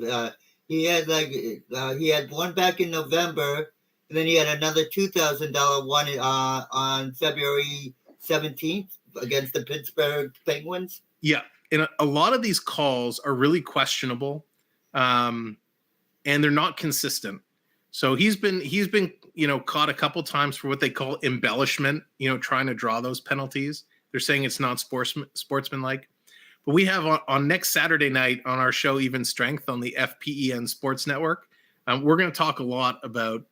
He had one back in November, and then he had another $2,000 one on February 17th against the Pittsburgh Penguins. Yeah, and a lot of these calls are really questionable. And they're not consistent. So he's been caught a couple times for what they call embellishment, trying to draw those penalties. They're saying it's not sportsmanlike. But we have on next Saturday night on our show, Even Strength, on the FPEN Sports Network, we're going to talk a lot about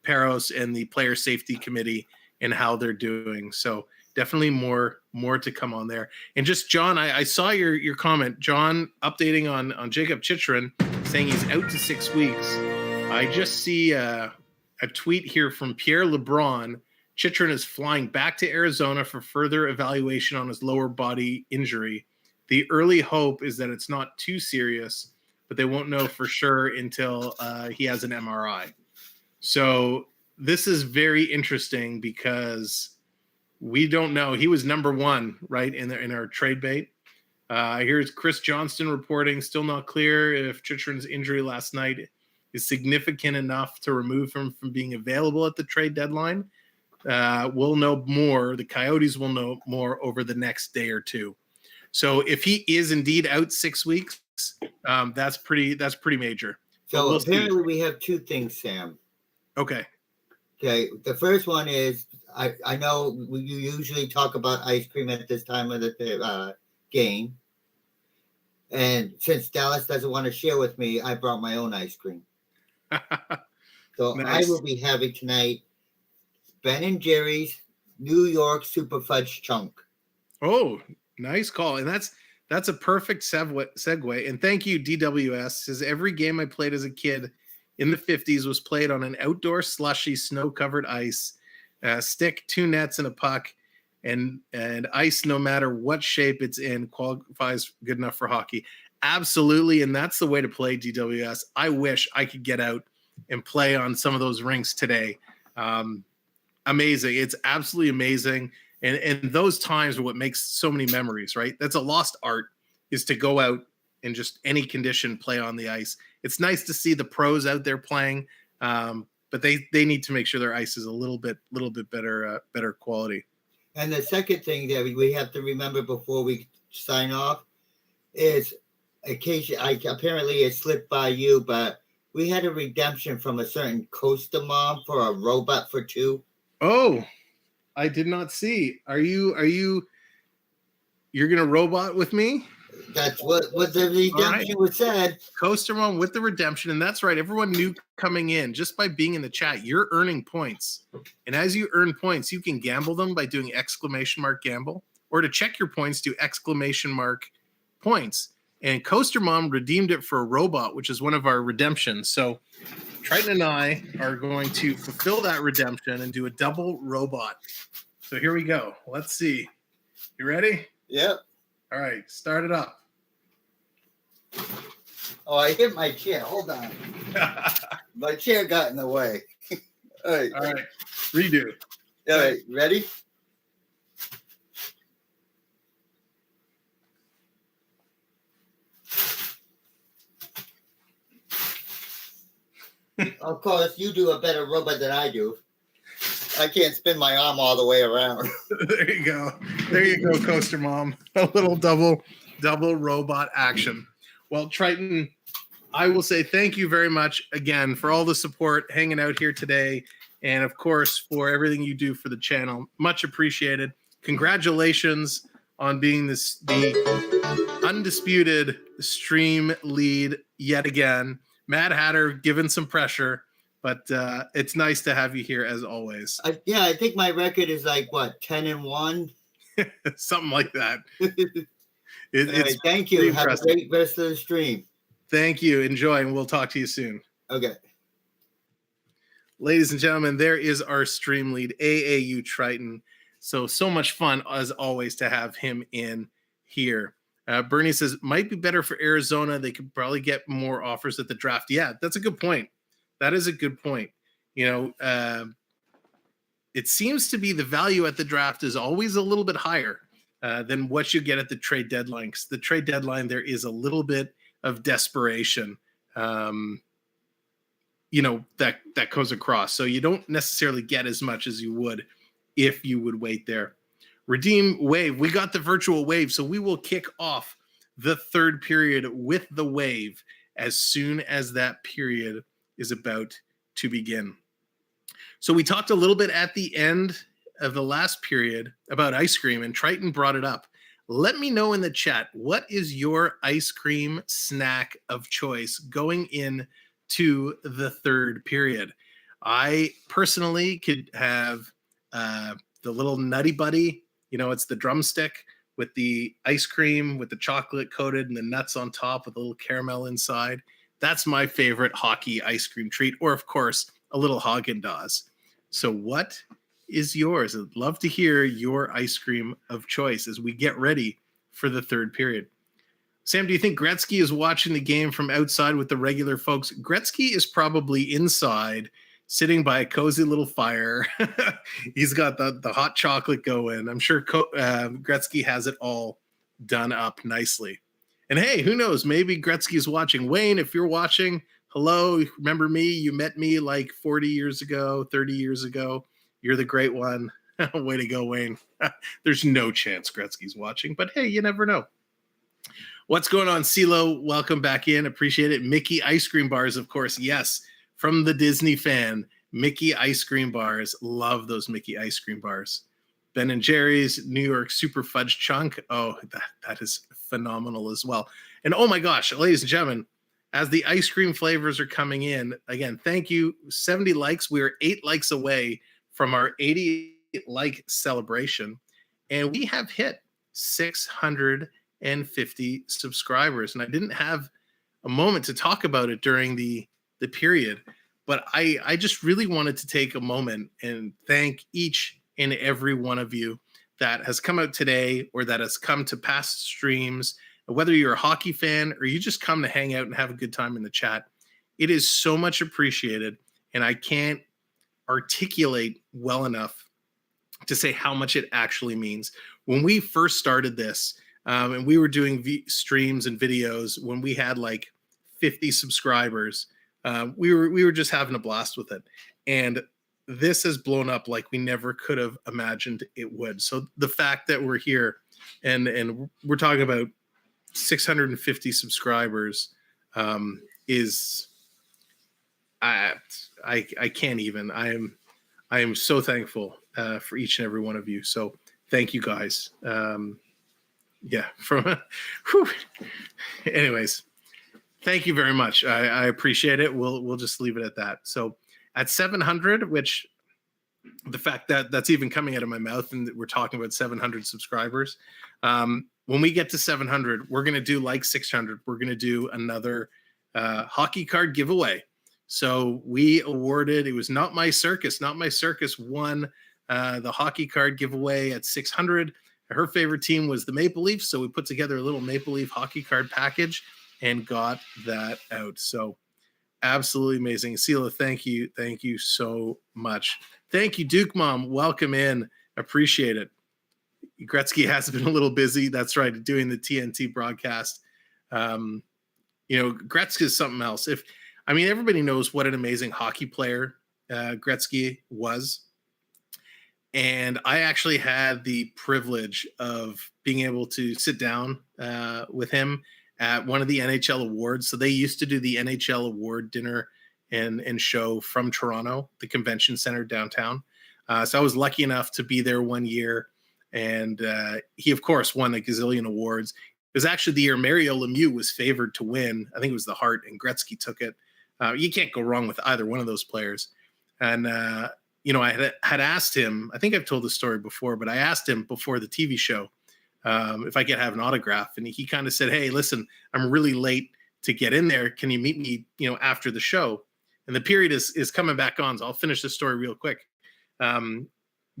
Peros and the Player Safety Committee and how they're doing. So definitely more to come on there. And just, John, I saw your comment, John, updating on Jacob Chychrun, saying he's out to 6 weeks. I just see a tweet here from Pierre LeBron. Chychrun is flying back to Arizona for further evaluation on his lower body injury. The early hope is that it's not too serious, but they won't know for sure until he has an MRI. So this is very interesting because we don't know. He was number one, right, in our trade bait. Here's Chris Johnston reporting, still not clear if Chychrun's injury last night is significant enough to remove him from being available at the trade deadline. we'll know more. The Coyotes will know more over the next day or two. So if he is indeed out 6 weeks, that's pretty major. So we'll apparently see. we have two things, Sam. Okay. Okay. The first one is I know you usually talk about ice cream at this time of the game. And since Dallas doesn't want to share with me, I brought my own ice cream. So Nice. I will be having tonight Ben & Jerry's New York Super Fudge Chunk. Oh, nice call. And that's a perfect segue. And thank you, DWS. Says every game I played as a kid in the 50s was played on an outdoor slushy, snow-covered ice, stick, 2 nets, and a puck. And ice, no matter what shape it's in, qualifies good enough for hockey. Absolutely, and that's the way to play, DWS. I wish I could get out and play on some of those rinks today. Amazing. It's absolutely amazing. And those times are what makes so many memories, right? That's a lost art, is to go out and just any condition play on the ice. It's nice to see the pros out there playing, but they need to make sure their ice is a little bit better quality. And the second thing that we have to remember before we sign off is, apparently it slipped by you, but we had a redemption from a certain Coaster Mom for a robot for 2. Oh, I did not see. You're gonna robot with me? That's what the redemption was said. Coaster Mom with the redemption, and that's right. Everyone knew coming in, just by being in the chat, you're earning points. And as you earn points, you can gamble them by doing !gamble, or to check your points, do !points. And Coaster Mom redeemed it for a robot, which is one of our redemptions. So Triton and I are going to fulfill that redemption and do a double robot. So here we go. Let's see. You ready? Yep. All right, start it up. Oh, I hit my chair. Hold on. My chair got in the way. All right. All right, redo. All right, ready? Of course, you do a better robot than I do. I can't spin my arm all the way around. There you go. There you go, Coaster Mom. A little double robot action. Well, Triton, I will say thank you very much again for all the support, hanging out here today, and of course for everything you do for the channel. Much appreciated. Congratulations on being the undisputed stream lead yet again. Mad Hatter given some pressure, but it's nice to have you here as always. I think my record is like what, 10-1, something like that. Right, thank you. Have a great rest of the stream. Thank you. Enjoy, and we'll talk to you soon. Okay. Ladies and gentlemen, there is our stream lead, AAU Triton. So much fun, as always, to have him in here. Bernie says, might be better for Arizona. They could probably get more offers at the draft. Yeah, that's a good point. That is a good point. You know, it seems to be the value at the draft is always a little bit higher than what you get at the trade deadline. Because the trade deadline, there is a little bit of desperation, you know, that goes across. So you don't necessarily get as much as you would if you would wait there. Redeem wave. We got the virtual wave, so we will kick off the third period with the wave as soon as that period is about to begin. So we talked a little bit at the end of the last period about ice cream, and Triton brought it up. Let me know in the chat, what is your ice cream snack of choice going in to the third period? I personally could have the little Nutty Buddy. You know, it's the drumstick with the ice cream, with the chocolate coated and the nuts on top with a little caramel inside. That's my favorite hockey ice cream treat. Or, of course, a little Haagen-Dazs. So what is yours? I'd love to hear your ice cream of choice as we get ready for the third period. Sam, do you think Gretzky is watching the game from outside with the regular folks? Gretzky is probably inside, sitting by a cozy little fire. He's got the hot chocolate going. I'm sure Gretzky has it all done up nicely. And hey, who knows? Maybe Gretzky is watching. Wayne, if you're watching, hello. Remember me? You met me like 40 years ago, 30 years ago. You're the great one. Way to go, Wayne. There's no chance Gretzky's watching, but hey, you never know. What's going on, CeeLo? Welcome back in. Appreciate it. Mickey Ice Cream Bars, of course. Yes, from the Disney fan, Mickey Ice Cream Bars. Love those Mickey Ice Cream Bars. Ben & Jerry's New York Super Fudge Chunk. Oh, that is phenomenal as well. And oh my gosh, ladies and gentlemen, as the ice cream flavors are coming in, again, thank you. 70 likes. We are 8 likes away from our 80 like celebration. And we have hit 650 subscribers. And I didn't have a moment to talk about it during the period, but I just really wanted to take a moment and thank each and every one of you that has come out today or that has come to past streams, whether you're a hockey fan or you just come to hang out and have a good time in the chat. It is so much appreciated, and I can't articulate well enough to say how much it actually means. When we first started this, and we were doing streams and videos when we had like 50 subscribers, we were just having a blast with it. And this has blown up like we never could have imagined it would. So the fact that we're here and we're talking about 650 subscribers is I can't even. I am so thankful for each and every one of you. So thank you guys. Anyways, thank you very much. I appreciate it. We'll just leave it at that. So at 700, which the fact that that's even coming out of my mouth and we're talking about 700 subscribers. When we get to 700, we're going to do like 600. We're going to do another hockey card giveaway. So we awarded, it was Not My Circus. Not My Circus won the hockey card giveaway at 600. Her favorite team was the Maple Leafs. So we put together a little Maple Leaf hockey card package and got that out. So absolutely amazing. Sela, thank you. Thank you so much. Thank you, Duke Mom. Welcome in. Appreciate it. Gretzky has been a little busy. That's right, doing the TNT broadcast. Gretzky is something else. Everybody knows what an amazing hockey player Gretzky was. And I actually had the privilege of being able to sit down with him at one of the NHL awards. So they used to do the NHL award dinner and show from Toronto, the convention center downtown. So I was lucky enough to be there one year. And he, of course, won a gazillion awards. It was actually the year Mario Lemieux was favored to win. I think it was the Hart, and Gretzky took it. You can't go wrong with either one of those players. And, I had asked him, I think I've told this story before, but I asked him before the TV show if I could have an autograph. And he kind of said, hey, listen, I'm really late to get in there. Can you meet me, after the show? And the period is coming back on. So I'll finish this story real quick.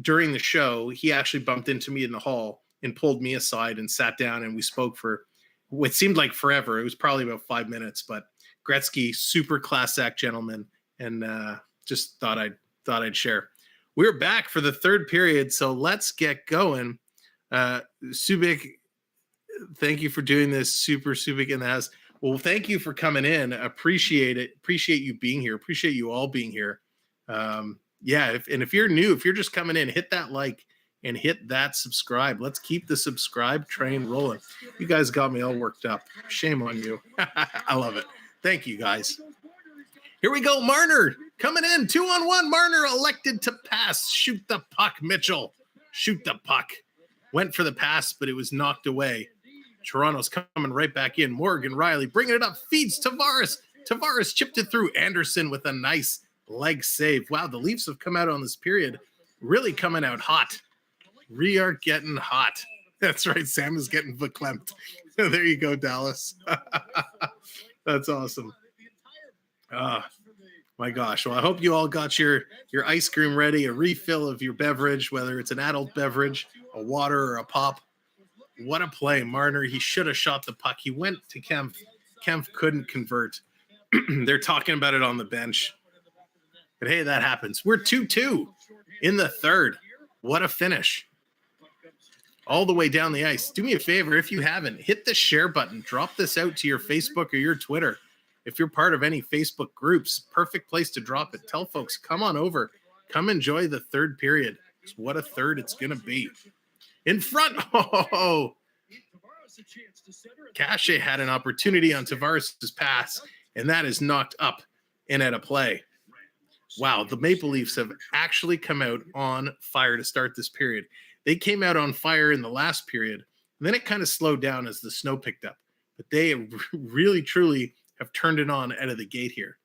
During the show, he actually bumped into me in the hall and pulled me aside and sat down, and we spoke for what seemed like forever. It was probably about 5 minutes, but Gretzky, super class act gentleman, and just thought I'd share. We're back for the third period, so let's get going. Subik, thank you for doing this. Super Subik in the house. Well, thank you for coming in. Appreciate it. Appreciate you being here. Appreciate you all being here. If you're new, if you're just coming in, hit that like and hit that subscribe. Let's keep the subscribe train rolling. You guys got me all worked up. Shame on you. I love it. Thank you, guys. Here we go. Marner coming in. 2-on-1. Marner elected to pass. Shoot the puck, Mitchell. Shoot the puck. Went for the pass, but it was knocked away. Toronto's coming right back in. Morgan Riley bringing it up. Feeds Tavares. Tavares chipped it through. Anderson with a nice leg save. Wow, the Leafs have come out on this period really coming out hot. We are getting hot. That's right. Sam is getting verklempt. There you go, Dallas. That's awesome. My gosh. Well, I hope you all got your ice cream ready, a refill of your beverage, whether it's an adult beverage, a water, or a pop. What a play. Marner, he should have shot the puck. He went to Kempf. Kempf couldn't convert. They're talking about it on the bench. But hey, that happens. We're 2-2 in the third. What a finish. All the way down the ice. Do me a favor, if you haven't, hit the share button. Drop this out to your Facebook or your Twitter. If you're part of any Facebook groups, perfect place to drop it. Tell folks, come on over. Come enjoy the third period. What a third it's going to be. In front. Oh, Cache had an opportunity on Tavares' pass, and that is knocked up and out of play. Wow, the Maple Leafs have actually come out on fire to start this period. They came out on fire in the last period, and then it kind of slowed down as the snow picked up. But they really, truly have turned it on out of the gate here.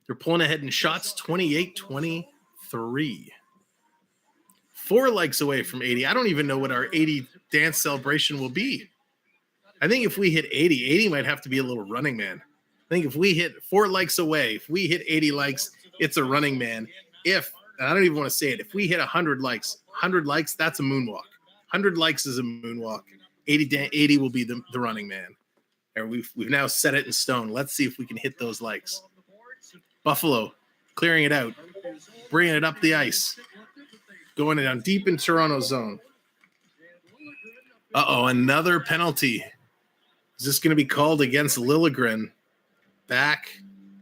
They're pulling ahead in shots, 28-23. 4 likes away from 80. I don't even know what our 80 dance celebration will be. I think if we hit 80, 80 might have to be a little running man. I think if we hit 4 likes away, if we hit 80 likes, it's a running man. And I don't even want to say it, if we hit 100 likes, that's a moonwalk. 100 likes is a moonwalk. 80 will be the running man. And we've now set it in stone. Let's see if we can hit those likes. Buffalo clearing it out, bringing it up the ice, going down deep in Toronto's zone. Another penalty. Is this going to be called against Liljegren? Back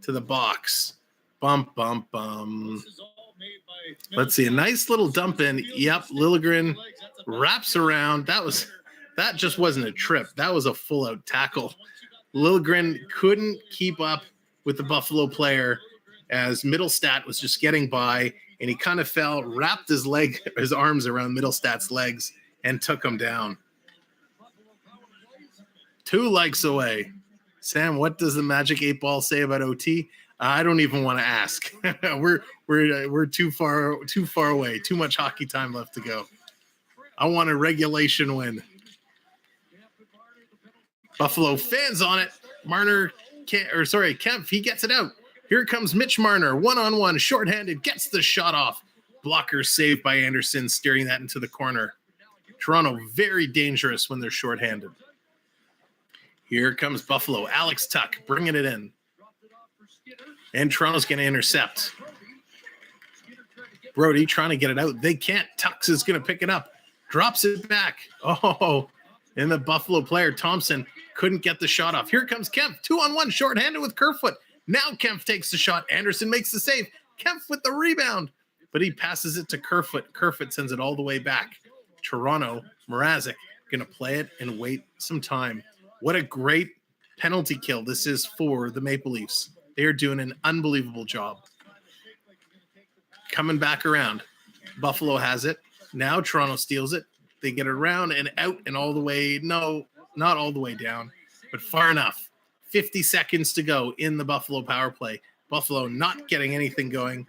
to the box. Bump, bump, bum. Let's see. A nice little dump in. Yep, Liljegren wraps around. That just wasn't a trip. That was a full-out tackle. Liljegren couldn't keep up with the Buffalo player as Middlestat was just getting by, and he kind of fell, wrapped his arms around Middlestat's legs, and took him down. 2 likes away. Sam, what does the Magic 8 Ball say about OT? I don't even want to ask. we're too far away. Too much hockey time left to go. I want a regulation win. Buffalo fans on it. Marner Kempf, he gets it out. Here comes Mitch Marner, one-on-one, shorthanded, gets the shot off. Blocker saved by Anderson, steering that into the corner. Toronto very dangerous when they're shorthanded. Here comes Buffalo. Alex Tuch bringing it in. And Toronto's going to intercept. Brody trying to get it out. They can't. Tuch is going to pick it up. Drops it back. And the Buffalo player, Thompson, couldn't get the shot off. Here comes Kempf. 2-on-1, shorthanded with Kerfoot. Now Kempf takes the shot. Anderson makes the save. Kempf with the rebound. But he passes it to Kerfoot. Kerfoot sends it all the way back. Toronto, Mrazek, going to play it and wait some time. What a great penalty kill this is for the Maple Leafs. They are doing an unbelievable job. Coming back around. Buffalo has it. Now Toronto steals it. They get it around and out and all the way. No, not all the way down, but far enough. 50 seconds to go in the Buffalo power play. Buffalo not getting anything going.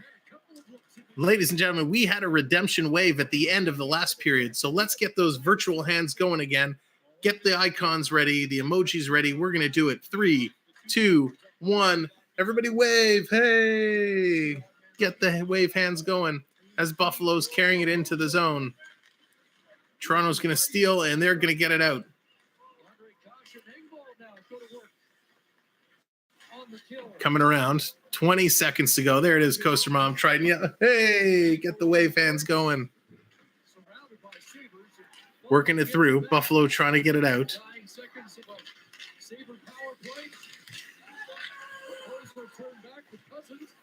Ladies and gentlemen, we had a redemption wave at the end of the last period, so let's get those virtual hands going again. Get the icons ready, the emojis ready. We're going to do it. 3, 2, 1. Everybody wave. Hey! Get the wave hands going as Buffalo's carrying it into the zone. Toronto's going to steal, and they're going to get it out. Coming around. 20 seconds to go. There it is, Coaster Mom. Triton. Yeah. Hey, get the wave hands going. Working it through. Buffalo trying to get it out.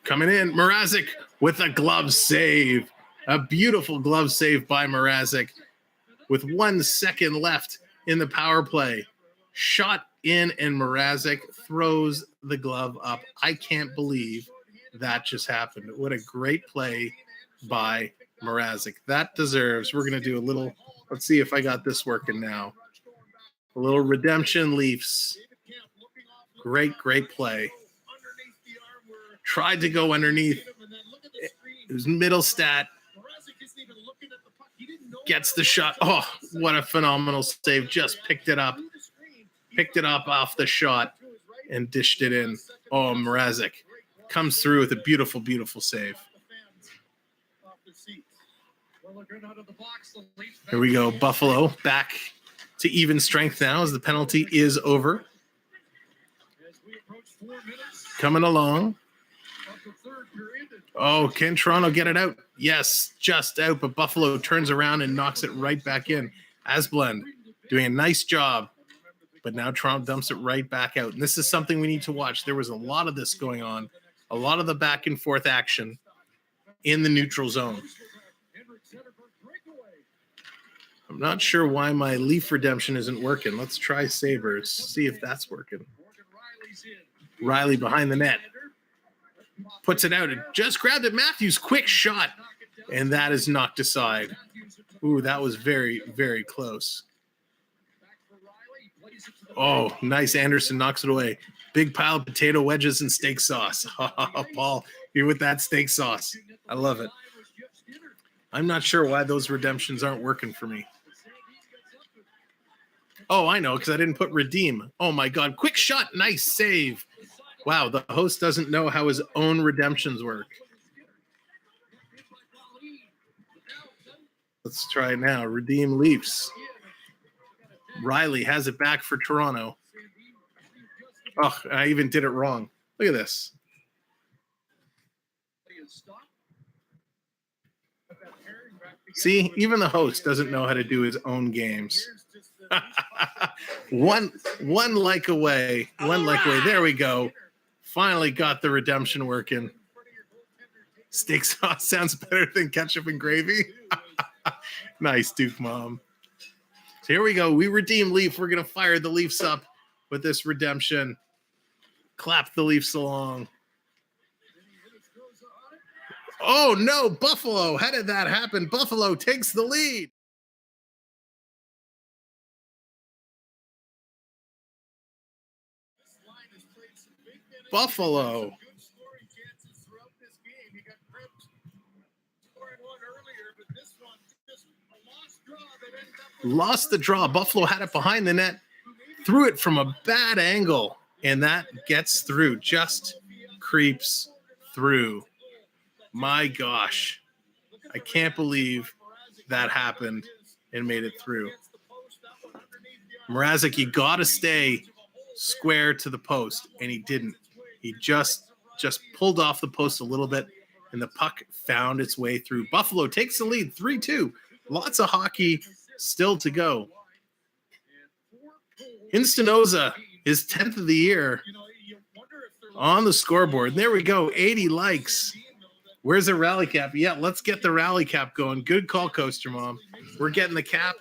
Coming in. Mrazek with a glove save. A beautiful glove save by Mrazek. With 1 second left in the power play. Shot in, and Mrazek throws the glove up. I can't believe that just happened. What a great play by Mrazek. That deserves, we're going to do a little, let's see if I got this working now. A little redemption Leafs. Great play. Tried to go underneath. It was Middlestat. Gets the shot. Oh, what a phenomenal save. Just picked it up. Picked it up off the shot and dished it in. Oh, Mrazek comes through with a beautiful, beautiful save. Here we go. Buffalo back to even strength now as the penalty is over. Coming along. Oh, can Toronto get it out? Yes, just out, but Buffalo turns around and knocks it right back in. Asplund doing a nice job, but now Toronto dumps it right back out. And this is something we need to watch. There was a lot of this going on, a lot of the back and forth action. in the neutral zone. I'm not sure why my Leaf redemption isn't working. Let's try Sabres, see if that's working. Riley behind the net. Puts it out. It just grabbed it. Matthews, quick shot. And that is knocked aside. Ooh, that was very, very close. Oh, nice. Anderson knocks it away. Big pile of potato wedges and steak sauce. Paul, you're with that steak sauce. I love it. I'm not sure why those redemptions aren't working for me. Oh, I know, because I didn't put redeem. Oh, my God. Quick shot. Nice save. Wow, the host doesn't know how his own redemptions work. Let's try it now. Redeem Leafs. Riley has it back for Toronto. Oh, I even did it wrong. Look at this. See, even the host doesn't know how to do his own games. one like away. One like away. There we go. Finally got the redemption working. Steak sauce sounds better than ketchup and gravy. Nice, Duke Mom. So here we go. We redeem Leaf. We're going to fire the Leafs up with this redemption. Clap the Leafs along. Oh, no. Buffalo. How did that happen? Buffalo takes the lead. Buffalo. Lost the draw. Buffalo had it behind the net, threw it from a bad angle, and that gets through. Just creeps through. My gosh. I can't believe that happened and made it through. Mrazek, you got to stay square to the post, and he didn't. He just pulled off the post a little bit, and the puck found its way through. Buffalo takes the lead, 3-2. Lots of hockey still to go. Instanoza, his 10th of the year on the scoreboard. There we go, 80 likes. Where's the rally cap? Yeah, let's get the rally cap going. Good call, Coaster Mom. We're getting the cap.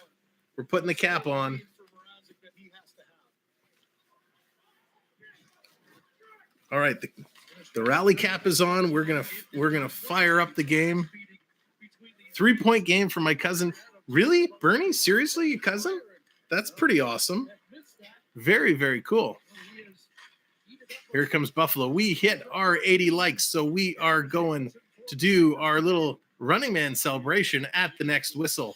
We're putting the cap on. All right, the rally cap is on. We're gonna fire up the game. 3-point game for my cousin. Really, Bernie? Seriously, your cousin? That's pretty awesome. Very, very cool. Here comes Buffalo. We hit our 80 likes, so we are going to do our little Running Man celebration at the next whistle.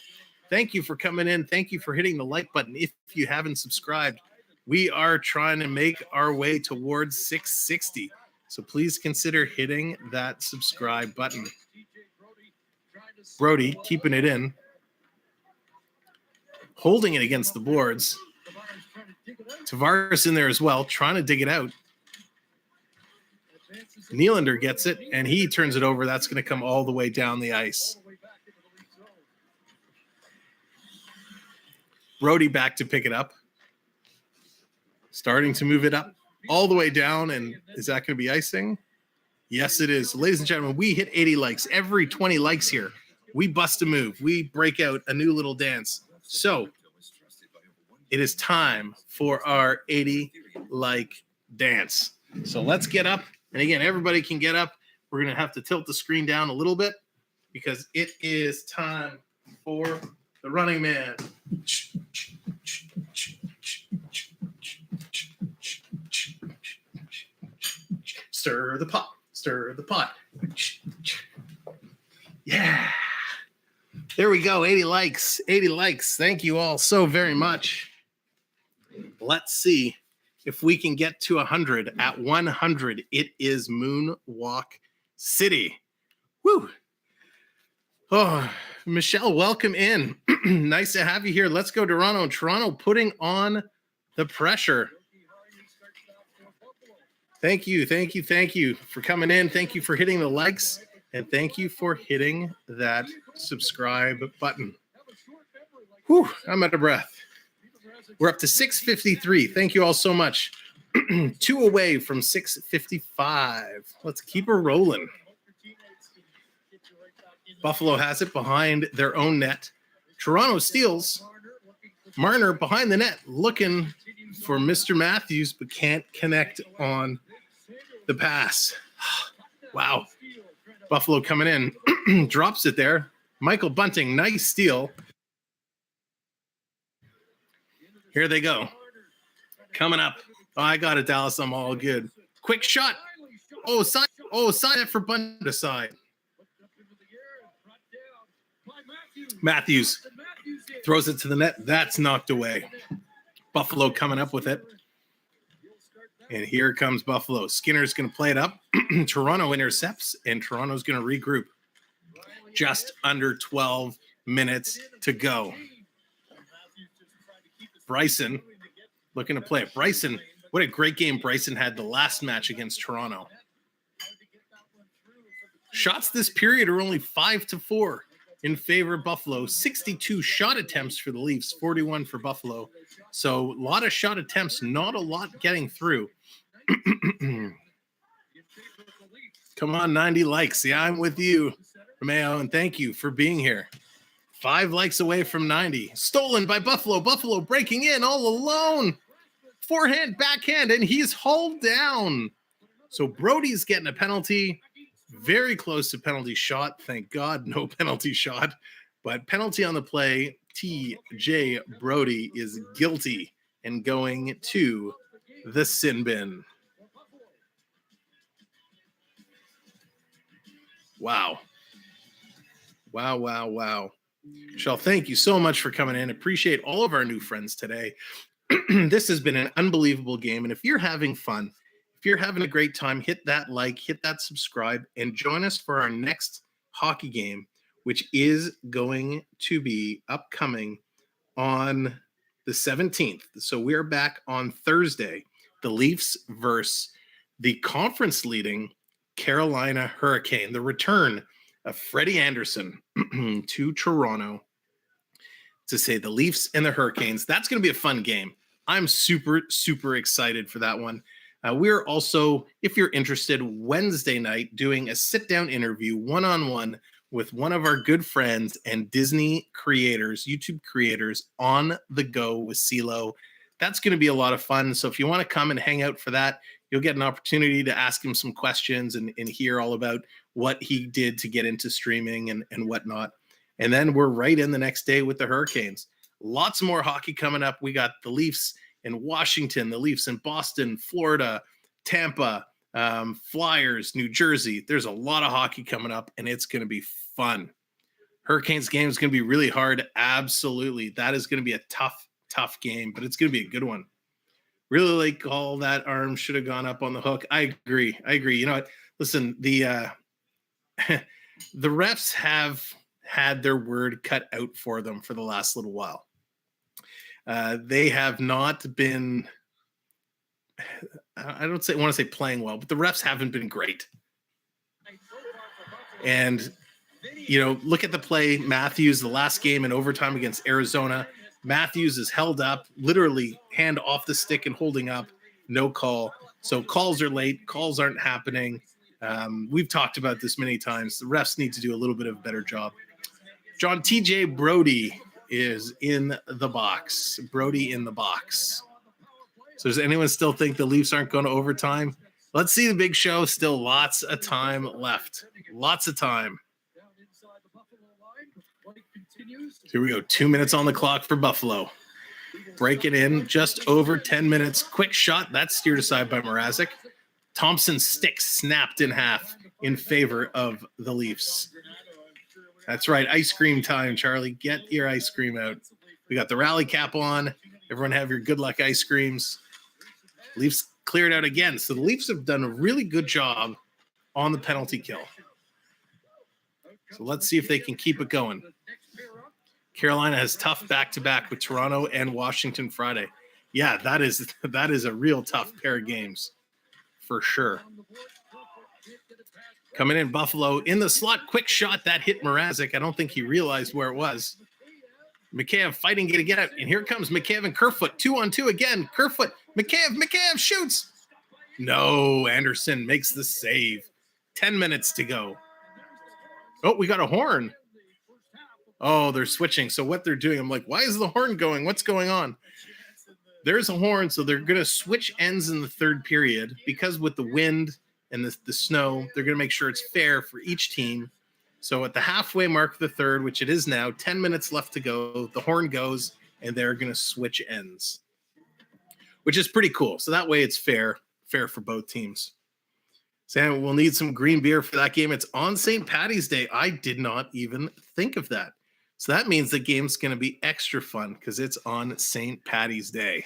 Thank you for coming in. Thank you for hitting the like button. If you haven't subscribed, we are trying to make our way towards 660. So please consider hitting that subscribe button. Brody keeping it in. Holding it against the boards. Tavares in there as well, trying to dig it out. Nylander gets it, and he turns it over. That's going to come all the way down the ice. Brody back to pick it up. Starting to move it up all the way down, and is that going to be icing? Yes, it is. Ladies and gentlemen, we hit 80 likes. Every 20 likes here, we bust a move. We break out a new little dance. So it is time for our 80 like dance. So let's get up. And again, everybody can get up. We're going to have to tilt the screen down a little bit because it is time for the Running Man. Stir the pot. Stir the pot. Yeah. There we go. 80 likes. 80 likes. Thank you all so very much. Let's see if we can get to 100. At 100, it is Moonwalk City. Woo. Oh, Michelle, welcome in. Nice to have you here. Let's go Toronto. Toronto putting on the pressure. Thank you for coming in. Thank you for hitting the likes, and thank you for hitting that subscribe button. Whew, I'm out of breath. We're up to 653. Thank you all so much. 2 away from 655. Let's keep her rolling. Buffalo has it behind their own net. Toronto steals. Marner behind the net looking for Mr. Matthews, but can't connect on the pass. Wow. Buffalo coming in. Drops it there. Michael Bunting, nice steal. Here they go. Coming up. Oh, I got it, Dallas. I'm all good. Quick shot. Oh, side it for Bunting to side. Matthews throws it to the net. That's knocked away. Buffalo coming up with it. And here comes Buffalo. Skinner's going to play it up. Toronto intercepts, and Toronto's going to regroup. Just under 12 minutes to go. Bryson looking to play it. Bryson, what a great game Bryson had the last match against Toronto. Shots this period are only 5-4 in favor of Buffalo. 62 shot attempts for the Leafs, 41 for Buffalo. So a lot of shot attempts, not a lot getting through. Come on, 90 likes. Yeah, I'm with you, Romeo, and thank you for being here. 5 likes away from 90. Stolen by Buffalo. Buffalo breaking in all alone. Forehand, backhand, and he's hauled down. So Brody's getting a penalty. Very close to penalty shot. Thank God, no penalty shot. But penalty on the play. TJ Brody is guilty and going to the sin bin. Wow. Wow. Michelle, thank you so much for coming in. Appreciate all of our new friends today. This has been an unbelievable game. And if you're having fun, if you're having a great time, hit that like, hit that subscribe, and join us for our next hockey game, which is going to be upcoming on the 17th. So we're back on Thursday. The Leafs versus the conference leading Carolina Hurricane. The return of Freddie Anderson to Toronto to say the Leafs and the Hurricanes. That's going to be a fun game. I'm super, super excited for that one. We're also, if you're interested, Wednesday night doing a sit-down interview one-on-one with one of our good friends and Disney creators, YouTube creators, On the Go with CeeLo. That's going to be a lot of fun. So if you want to come and hang out for that, you'll get an opportunity to ask him some questions and hear all about what he did to get into streaming and whatnot. And then we're right in the next day with the Hurricanes. Lots more hockey coming up. We got the Leafs in Washington, the Leafs in Boston, Florida, Tampa, Flyers, New Jersey. There's a lot of hockey coming up, and it's going to be fun. Hurricanes game is going to be really hard. Absolutely. That is going to be a tough game, but it's going to be a good one. Really like all that arm should have gone up on the hook. I agree. You know what? Listen, the the refs have had their word cut out for them for the last little while. They have not been, I don't want to say playing well, but the refs haven't been great. And, you know, look at the play. Matthews, the last game in overtime against Arizona, Matthews is held up, literally hand off the stick and holding up, no call. So calls are late. Calls aren't happening. We've talked about this many times. The refs need to do a little bit of a better job. John, TJ Brody is in the box. Brody in the box. So does anyone still think the Leafs aren't going to overtime? Let's see the big show. Still lots of time left. Lots of time. Here we go. 2 minutes on the clock for Buffalo. Break it in just over 10 minutes. Quick shot. That's steered aside by Mrazek. Thompson's stick snapped in half in favor of the Leafs. That's right. Ice cream time, Charlie. Get your ice cream out. We got the rally cap on. Everyone have your good luck ice creams. Leafs cleared out again. So the Leafs have done a really good job on the penalty kill. So let's see if they can keep it going. Carolina has tough back-to-back with Toronto and Washington Friday. Yeah, that is a real tough pair of games for sure. Coming in, Buffalo in the slot, quick shot that hit Mrazek. I don't think he realized where it was. Mikheyev fighting to get out, and here comes Mikheyev and Kerfoot, 2-on-2 again. Kerfoot, Mikheyev shoots. No, Anderson makes the save. 10 minutes to go. Oh, we got a horn. Oh, they're switching. So what they're doing, I'm like, why is the horn going? What's going on? There's a horn, so they're going to switch ends in the third period because with the wind and the snow, they're going to make sure it's fair for each team. So at the halfway mark of the third, which it is now, 10 minutes left to go, the horn goes, and they're going to switch ends, which is pretty cool. So that way it's fair for both teams. Sam, we'll need some green beer for that game. It's on St. Paddy's Day. I did not even think of that. So that means the game's going to be extra fun because it's on St. Paddy's Day.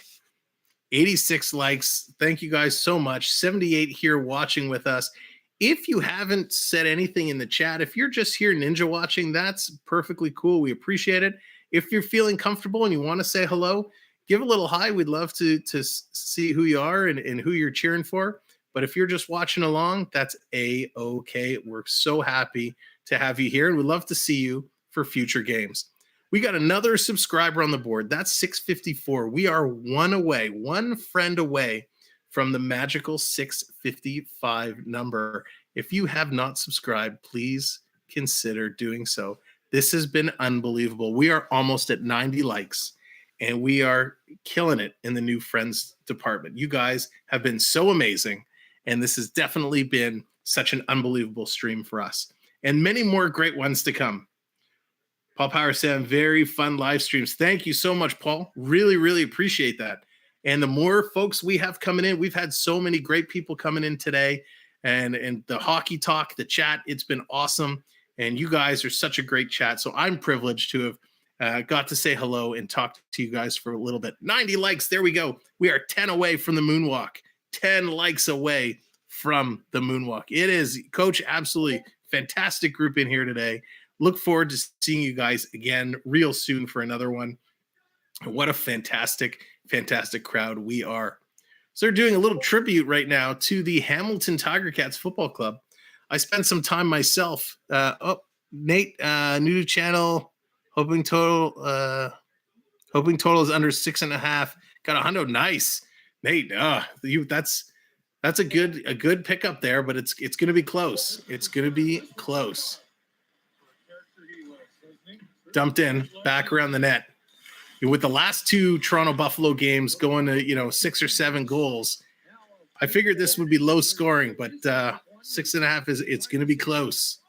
86 likes. Thank you guys so much. 78 here watching with us. If you haven't said anything in the chat, if you're just here ninja watching, that's perfectly cool. We appreciate it. If you're feeling comfortable and you want to say hello, give a little hi. We'd love to see who you are and who you're cheering for. But if you're just watching along, that's A-okay. We're so happy to have you here, and we'd love to see you for future games. We got another subscriber on the board. That's 654. We are one friend away from the magical 655 number. If you have not subscribed, please consider doing so. This has been unbelievable. We are almost at 90 likes, and we are killing it in the new friends department. You guys have been so amazing, and this has definitely been such an unbelievable stream for us. And many more great ones to come. Paul Power Sam, very fun live streams. Thank you so much, Paul. Really, really appreciate that. And the more folks we have coming in, we've had so many great people coming in today. And the hockey talk, the chat, it's been awesome. And you guys are such a great chat. So I'm privileged to have got to say hello and talk to you guys for a little bit. 90 likes. There we go. We are 10 away from the moonwalk. 10 likes away from the moonwalk. It is, Coach, absolutely fantastic group in here today. Look forward to seeing you guys again real soon for another one. What a fantastic, fantastic crowd we are. So they're doing a little tribute right now to the Hamilton Tiger Cats Football Club. I spent some time myself. Nate, new to channel, hoping total is under 6.5. Got a hundo. Nice, Nate. That's a good pickup there, but it's going to be close. It's going to be close. Dumped in, back around the net. With the last two Toronto Buffalo games going to 6 or 7 goals, I figured this would be low scoring, but 6.5 it's going to be close.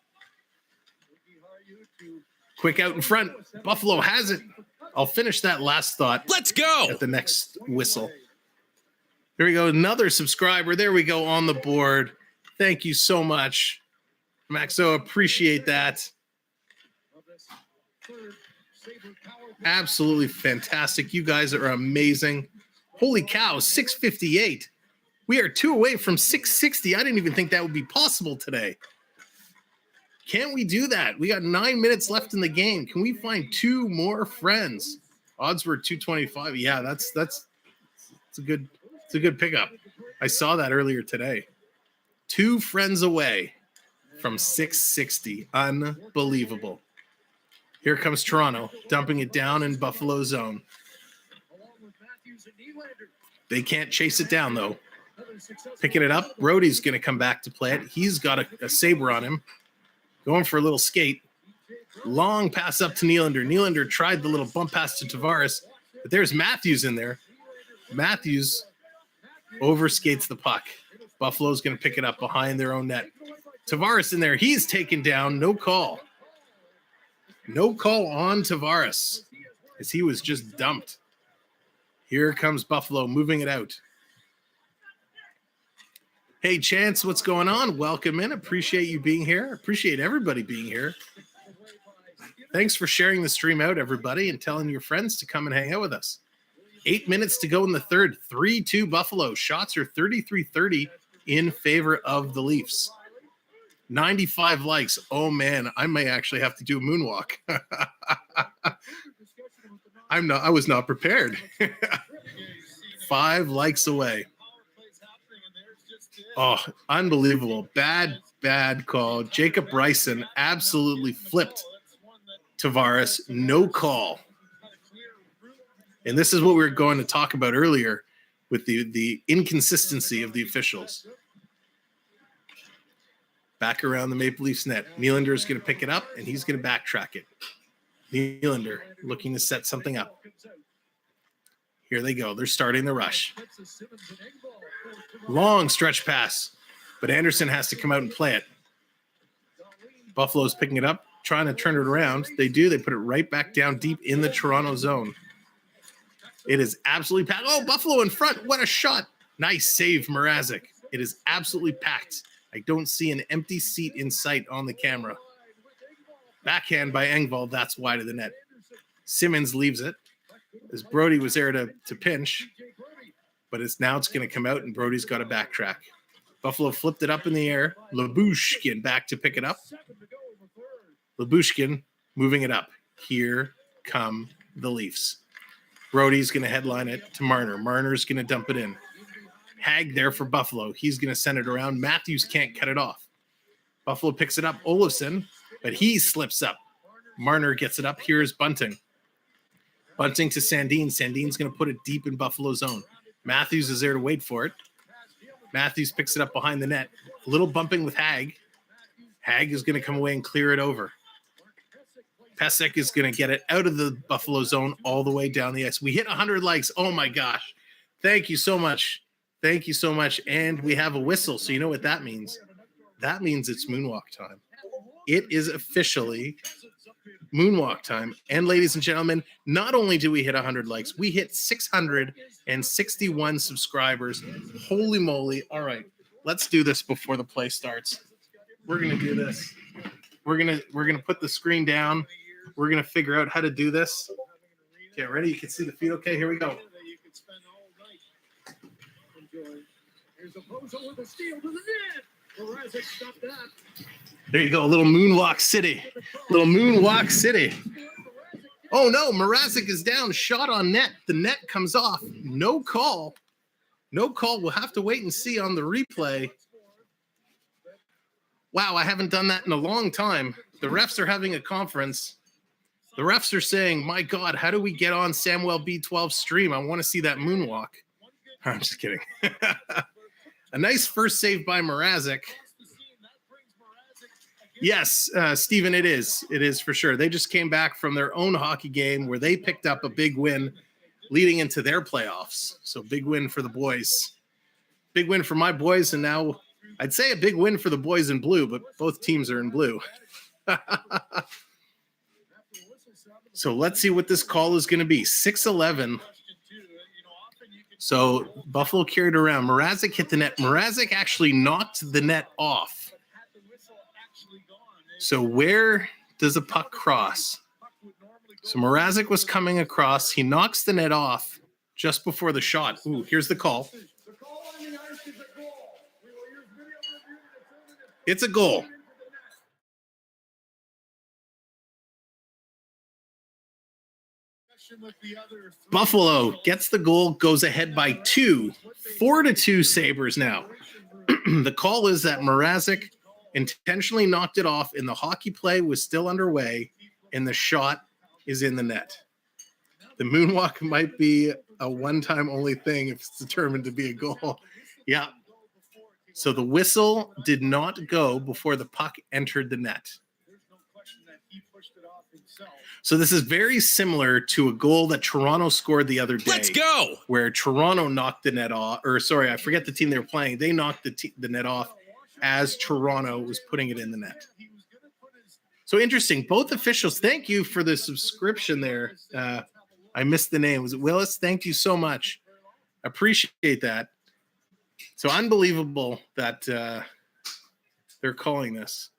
Quick out in front. Buffalo has it. I'll finish that last thought. Let's go at the next whistle. There we go. Another subscriber. There we go on the board. Thank you so much, Maxo. Appreciate that. Absolutely fantastic. You guys are amazing. Holy cow, 658. We are 2 away from 660. I didn't even think that would be possible today. Can't we do that? We got 9 minutes left in the game. Can we find 2 more friends? Odds were 225. Yeah, that's a good pickup. I saw that earlier today. 2 friends away from 660. Unbelievable. Here comes Toronto, dumping it down in Buffalo zone. They can't chase it down, though. Picking it up, Brody's going to come back to play it. He's got a saber on him. Going for a little skate. Long pass up to Nylander. Nylander tried the little bump pass to Tavares, but there's Matthews in there. Matthews overskates the puck. Buffalo's going to pick it up behind their own net. Tavares in there. He's taken down. No call. No call on Tavares as he was just dumped. Here comes Buffalo moving it out. Hey, Chance, what's going on? Welcome in. Appreciate you being here. Appreciate everybody being here. Thanks for sharing the stream out, everybody, and telling your friends to come and hang out with us. 8 minutes to go in the third. 3-2 Buffalo. Shots are 33-30 in favor of the Leafs. 95 likes. Oh, man, I may actually have to do a moonwalk. I was not prepared. 5 likes away. Oh, unbelievable. Bad call. Jacob Bryson absolutely flipped Tavares. No call. And this is what we were going to talk about earlier with the inconsistency of the officials. Back around the Maple Leafs net. Nylander is going to pick it up, and he's going to backtrack it. Nylander looking to set something up. Here they go. They're starting the rush. Long stretch pass, but Anderson has to come out and play it. Buffalo's picking it up, trying to turn it around. They do. They put it right back down deep in the Toronto zone. It is absolutely packed. Oh, Buffalo in front. What a shot. Nice save, Mrazek. It is absolutely packed. I don't see an empty seat in sight on the camera. Backhand by Engvall. That's wide of the net. Simmons leaves it as Brody was there to pinch, but it's going to come out, and Brody's got to backtrack. Buffalo flipped it up in the air. Lyubushkin back to pick it up. Lyubushkin moving it up. Here come the Leafs. Brody's going to headline it to Marner. Marner's going to dump it in. Hag there for Buffalo. He's going to send it around. Matthews can't cut it off. Buffalo picks it up. Olofsson, but he slips up. Marner gets it up. Here's Bunting. Bunting to Sandin. Sandin's going to put it deep in Buffalo zone. Matthews is there to wait for it. Matthews picks it up behind the net. A little bumping with Hag. Hag is going to come away and clear it over. Pesek is going to get it out of the Buffalo zone all the way down the ice. We hit 100 likes. Oh, my gosh. Thank you so much. Thank you so much. And we have a whistle. So you know what that means? That means it's moonwalk time. It is officially moonwalk time. And ladies and gentlemen, not only did we hit 100 likes, we hit 661 subscribers. Holy moly. All right. Let's do this before the play starts. We're going to do this. We're going to put the screen down. We're going to figure out how to do this. Get ready. You can see the feed. Okay, here we go. Here's a Bozo with a steal to the net. Mrazek stopped that. There you go. A little moonwalk city. Little moonwalk city. Oh, no. Mrazek is down. Shot on net. The net comes off. No call. No call. We'll have to wait and see on the replay. Wow, I haven't done that in a long time. The refs are having a conference. The refs are saying, my God, how do we get on Samwelb12 stream? I want to see that moonwalk. I'm just kidding. A nice first save by Mrazek. Yes, Stephen, it is. It is for sure. They just came back from their own hockey game where they picked up a big win leading into their playoffs. So big win for the boys. Big win for my boys, and now I'd say a big win for the boys in blue, but both teams are in blue. So let's see what this call is going to be. 6-11. So Buffalo carried around. Mrazek hit the net. Mrazek actually knocked the net off. So where does the puck cross? So Mrazek was coming across. He knocks the net off just before the shot. Ooh, here's the call. It's a goal. Buffalo gets the goal, goes ahead by 2. 4-2 Sabres now. The call is that Mrazek intentionally knocked it off, and the hockey play was still underway, and the shot is in the net. The moonwalk might be a one-time only thing if it's determined to be a goal. Yeah. So the whistle did not go before the puck entered the net. So this is very similar to a goal that Toronto scored the other day. Let's go! Where Toronto knocked the net off, or sorry, I forget the team they were playing. They knocked the net off as Toronto was putting it in the net. So interesting. Both officials, thank you for the subscription there. I missed the name. Was it Willis? Thank you so much. Appreciate that. So unbelievable that they're calling this.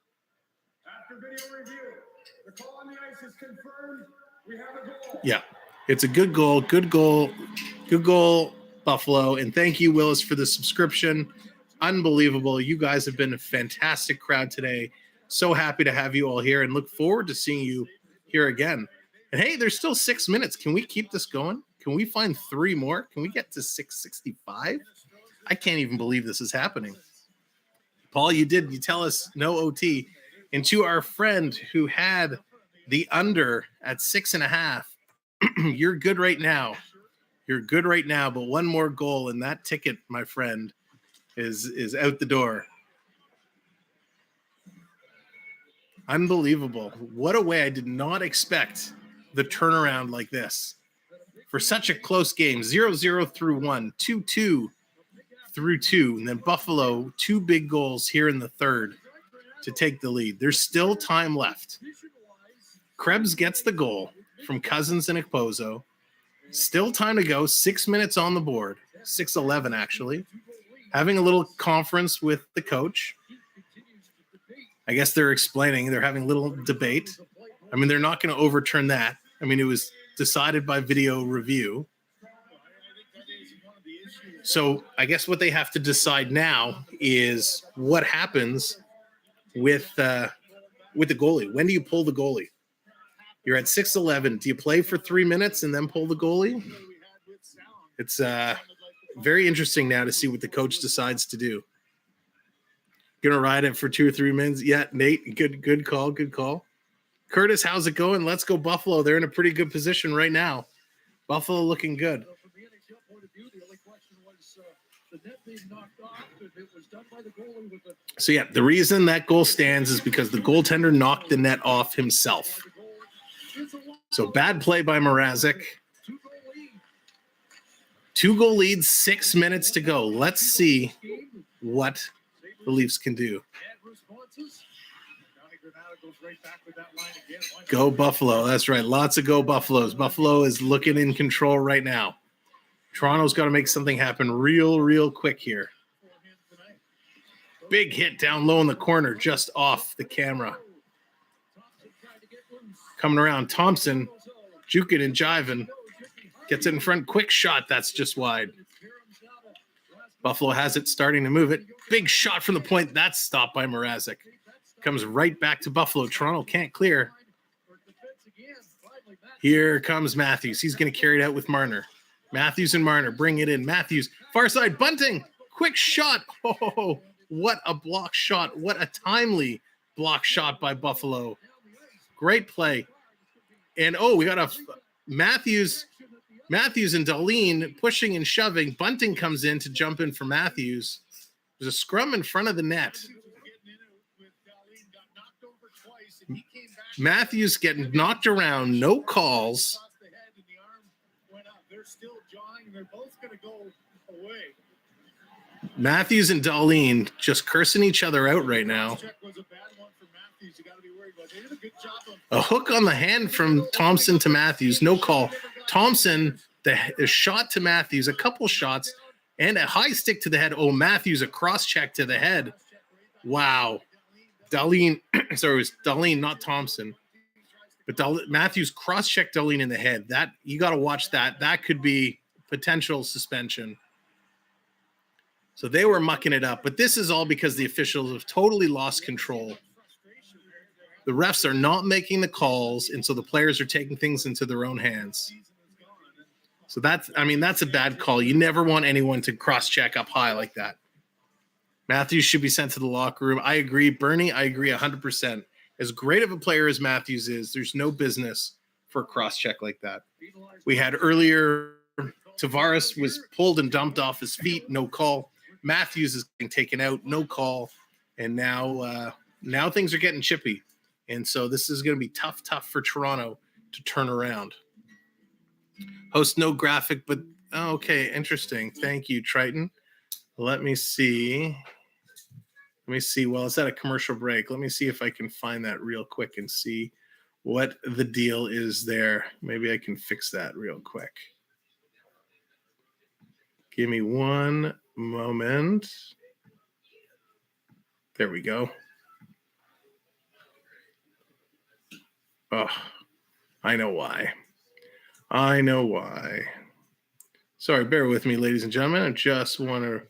After video review, the call on the ice is confirmed. We have a goal. Yeah, it's a good goal. Good goal. Good goal, Buffalo. And thank you, Willis, for the subscription. Unbelievable. You guys have been a fantastic crowd today. So happy to have you all here and look forward to seeing you here again. And hey, there's still 6 minutes. Can we keep this going? Can we find 3 more? Can we get to 665? I can't even believe this is happening. Paul, you tell us no OT. And to our friend who had the under at 6.5, you're good right now. You're good right now, but one more goal and that ticket, my friend, is out the door. Unbelievable. What a way. I did not expect the turnaround like this. For such a close game, 0-0 through 1, 2-2 through 2, and then Buffalo, 2 big goals here in the third to take the lead. There's still time left. Krebs gets the goal from Cozens and Okposo. Still time to go, 6 minutes on the board, 6:11 actually. Having a little conference with the coach. I guess they're explaining, they're having a little debate. I mean, they're not going to overturn that. I mean, it was decided by video review. So I guess what they have to decide now is what happens with the goalie. When do you pull the goalie? You're at 6:11. Do you play for 3 minutes and then pull the goalie? It's very interesting now to see what the coach decides to do. Gonna ride it for 2 or 3 minutes. Yeah, Nate, good call. Curtis, how's it going? Let's go Buffalo. They're in a pretty good position right now. Buffalo looking good. From the NHL point of view, the only question was the net being knocked off, and it was done by the goalie with the So yeah, the reason that goal stands is because the goaltender knocked the net off himself. So bad play by Mrazek. 2-goal lead, 6 minutes to go. Let's see what the Leafs can do. Go Buffalo. That's right. Lots of go Buffaloes. Buffalo is looking in control right now. Toronto's got to make something happen real quick here. Big hit down low in the corner, just off the camera. Coming around, Thompson, juking and jiving. Gets it in front, quick shot, that's just wide. Buffalo has it, starting to move it. Big shot from the point, that's stopped by Mrazek. Comes right back to Buffalo. Toronto can't clear. Here comes Matthews. He's going to carry it out with Marner. Matthews and Marner bring it in. Matthews, far side, bunting, quick shot. Oh, what a block shot. What a timely block shot by Buffalo. Great play. And we got a Matthews and Dahlin pushing and shoving. Bunting comes in to jump in for Matthews. There's a scrum in front of the net. Matthews getting knocked around, no calls. Matthews and Dahlin just cursing each other out right now. A hook on the hand from Thompson to Matthews, no call. Thompson, the shot to Matthews, a couple shots, and a high stick to the head. Oh, Matthews, a cross check to the head. Wow. Dahlin, sorry, it was Dahlin, not Thompson. But Matthews cross-checked Dahlin in the head. That you got to watch that. That could be potential suspension. So they were mucking it up. But this is all because the officials have totally lost control. The refs are not making the calls, and so the players are taking things into their own hands. So that's a bad call. You never want anyone to cross-check up high like that. Matthews should be sent to the locker room. I agree. Bernie, I agree 100%. As great of a player as Matthews is, there's no business for a cross-check like that. We had earlier, Tavares was pulled and dumped off his feet, no call. Matthews is getting taken out, no call. And now things are getting chippy. And so this is going to be tough for Toronto to turn around. Host no graphic, but okay, interesting. Thank you, Triton. Let me see. Well, it's at a commercial break. Let me see if I can find that real quick and see what the deal is there. Maybe I can fix that real quick. Give me one moment. There we go. Oh, I know why. Sorry, bear with me, ladies and gentlemen. I just want to